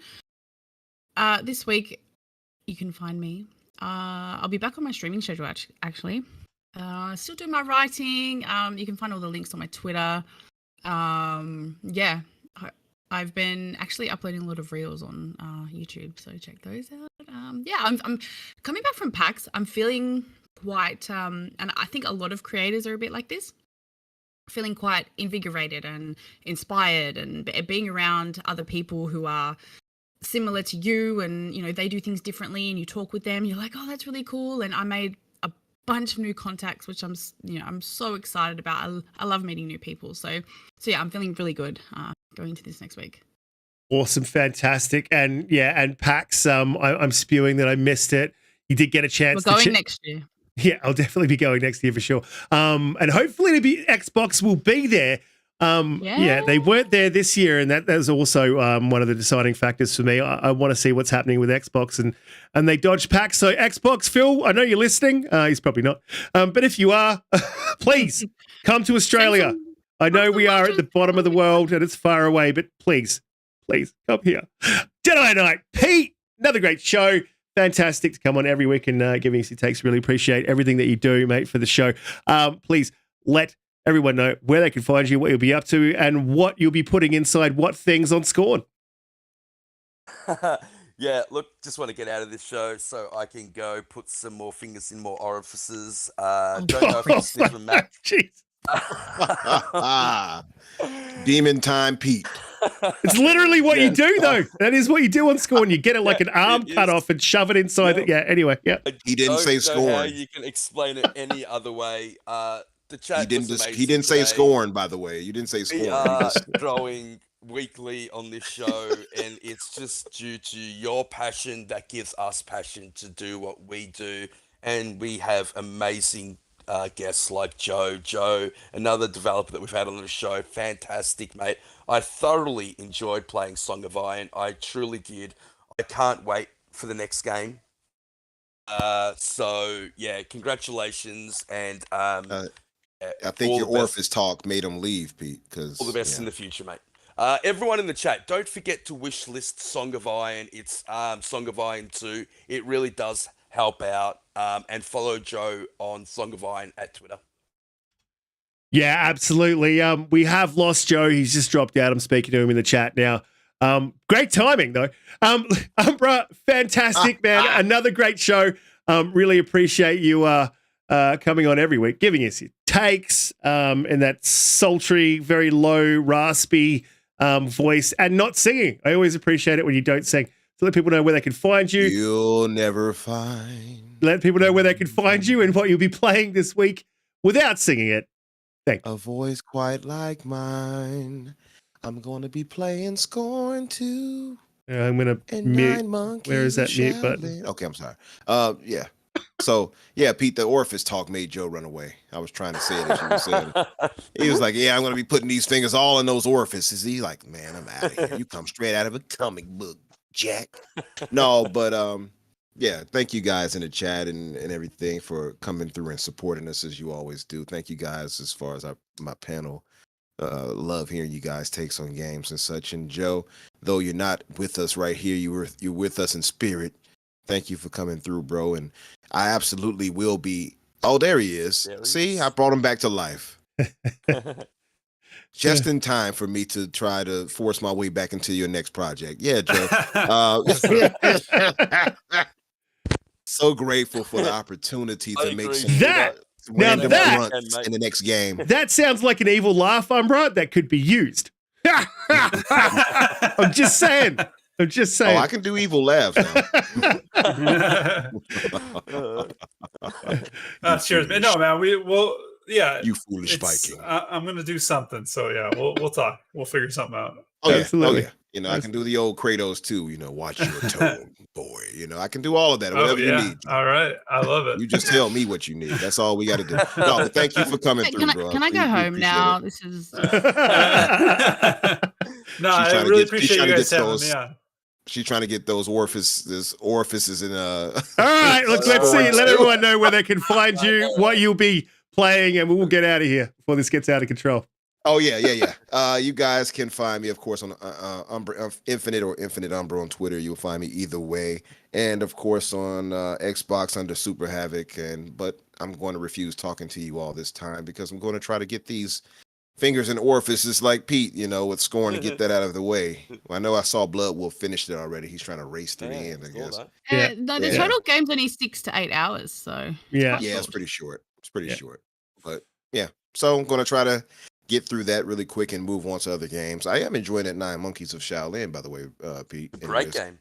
This week, you can find me. I'll be back on my streaming schedule, actually. Still doing my writing. You can find all the links on my Twitter. I've been actually uploading a lot of reels on YouTube, so check those out. I'm coming back from PAX. I'm feeling quite, and I think a lot of creators are a bit like this, feeling quite invigorated and inspired, and being around other people who are similar to you, and they do things differently, and you talk with them, you're like, oh, that's really cool. And I made bunch of new contacts, which I'm so excited about. I love meeting new people. So yeah, I'm feeling really good going into this next week. Awesome, fantastic, and PAX. I'm spewing that I missed it. You did get a chance. We're going next year. Yeah, I'll definitely be going next year for sure. And hopefully Xbox will be there. Yeah, they weren't there this year, and that was also one of the deciding factors for me. I want to see what's happening with Xbox, and they dodged PAX. So Xbox, Phil, I know you're listening. He's probably not, but if you are, please come to Australia. I know we are at the bottom of the world and it's far away, but please come here. JediKnightPete, another great show. Fantastic to come on every week and give us your takes. Really appreciate everything that you do, mate, for the show. Please let everyone know where they can find you, what you'll be up to, and what you'll be putting inside what things on Scorn. Yeah, look, just want to get out of this show so I can go put some more fingers in more orifices. Don't know if it's different, Matt. Jeez. Demon time, Pete. It's literally what you do, though. That is what you do on Scorn. You get it like an arm cut off and shove it inside it. Yeah, anyway, yeah. He didn't say Scorn. How you can explain it any other way. The chat he didn't say Scorn, by the way. You didn't say Scorn. We are growing weekly on this show, and it's just due to your passion that gives us passion to do what we do. And we have amazing guests like Joe, another developer that we've had on the show. Fantastic, mate. I thoroughly enjoyed playing Song of Iron. I truly did. I can't wait for the next game. So yeah, congratulations, and I think your Orphis talk made him leave, Pete. Because all the best in the future, mate. Everyone in the chat, don't forget to wish list Song of Iron. It's Song of Iron 2. It really does help out. And follow Joe on Song of Iron at Twitter. Yeah, absolutely. We have lost Joe. He's just dropped out. I'm speaking to him in the chat now. Great timing, though. Umbra, fantastic, man. Another great show. Really appreciate you coming on every week, giving us your takes in that sultry, very low, raspy voice, and not singing. I always appreciate it when you don't sing. So let people know where they can find you. You'll never find. Let people know where they can find you and what you'll be playing this week without singing it. Thank you. A voice quite like mine. I'm going to be playing Scorn 2. I'm going to mute. Where is that mute button? Okay, I'm sorry. Yeah. So, yeah, Pete, the Orphis talk made Joe run away. I was trying to say it as you were saying it. He was like, yeah, I'm going to be putting these fingers all in those orifices. He's like, man, I'm out of here. You come straight out of a comic book, Jack. No, but yeah, thank you guys in the chat and everything for coming through and supporting us as you always do. Thank you guys as far as my panel. Love hearing you guys takes on games and such. And Joe, though you're not with us right here, you're with us in spirit. Thank you for coming through, bro. And I absolutely will be. Oh, there he is. See, I brought him back to life. Just in time for me to try to force my way back into your next project. Yeah, Joe. So grateful for the opportunity to make some random grunts in the next game. That sounds like an evil laugh, Umbra, that could be used. I'm just saying. Oh, I can do evil laughs now. Cheers, man. No, man. Yeah. You foolish Viking. I'm gonna do something. So yeah, we'll talk. We'll figure something out. Oh, absolutely. Yeah. I can do the old Kratos too. Watch your tone, boy. I can do all of that. Whatever you need. All right. I love it. You just tell me what you need. That's all we got to do. No, but thank you for coming through, bro. Can I go home now? This is. No, I really appreciate you guys having me on. She's trying to get those orifices in All right, look, let's see. Let everyone know where they can find you, what you'll be playing, and we'll get out of here before this gets out of control. Oh yeah. You guys can find me, of course, on Umbra, Infinite or Infinite Umbra on Twitter. You'll find me either way, and of course on Xbox under Super Havoc. But I'm going to refuse talking to you all this time because I'm going to try to get these fingers and orifices like Pete, with Scorn to get that out of the way. Well, I know I saw Blood Wolf finished it already. He's trying to race to the end, I guess. The total game's only 6 to 8 hours, so it's pretty short. It's pretty short, but yeah. So I'm going to try to get through that really quick and move on to other games. I am enjoying that 9 Monkeys of Shaolin, by the way, Pete. Great game.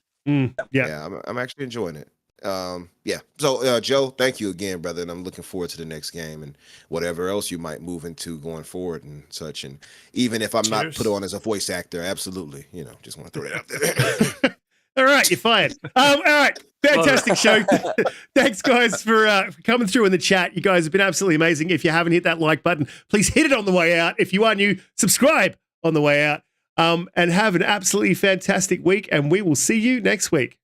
Yeah, I'm actually enjoying it. Yeah. So, Joe, thank you again, brother. And I'm looking forward to the next game and whatever else you might move into going forward and such. And even if I'm not Cheers. put on as a voice actor, absolutely, just want to throw that out there. All right, you're fired. All right, fantastic show. Thanks, guys, for coming through in the chat. You guys have been absolutely amazing. If you haven't hit that like button, please hit it on the way out. If you are new, subscribe on the way out. And have an absolutely fantastic week. And we will see you next week.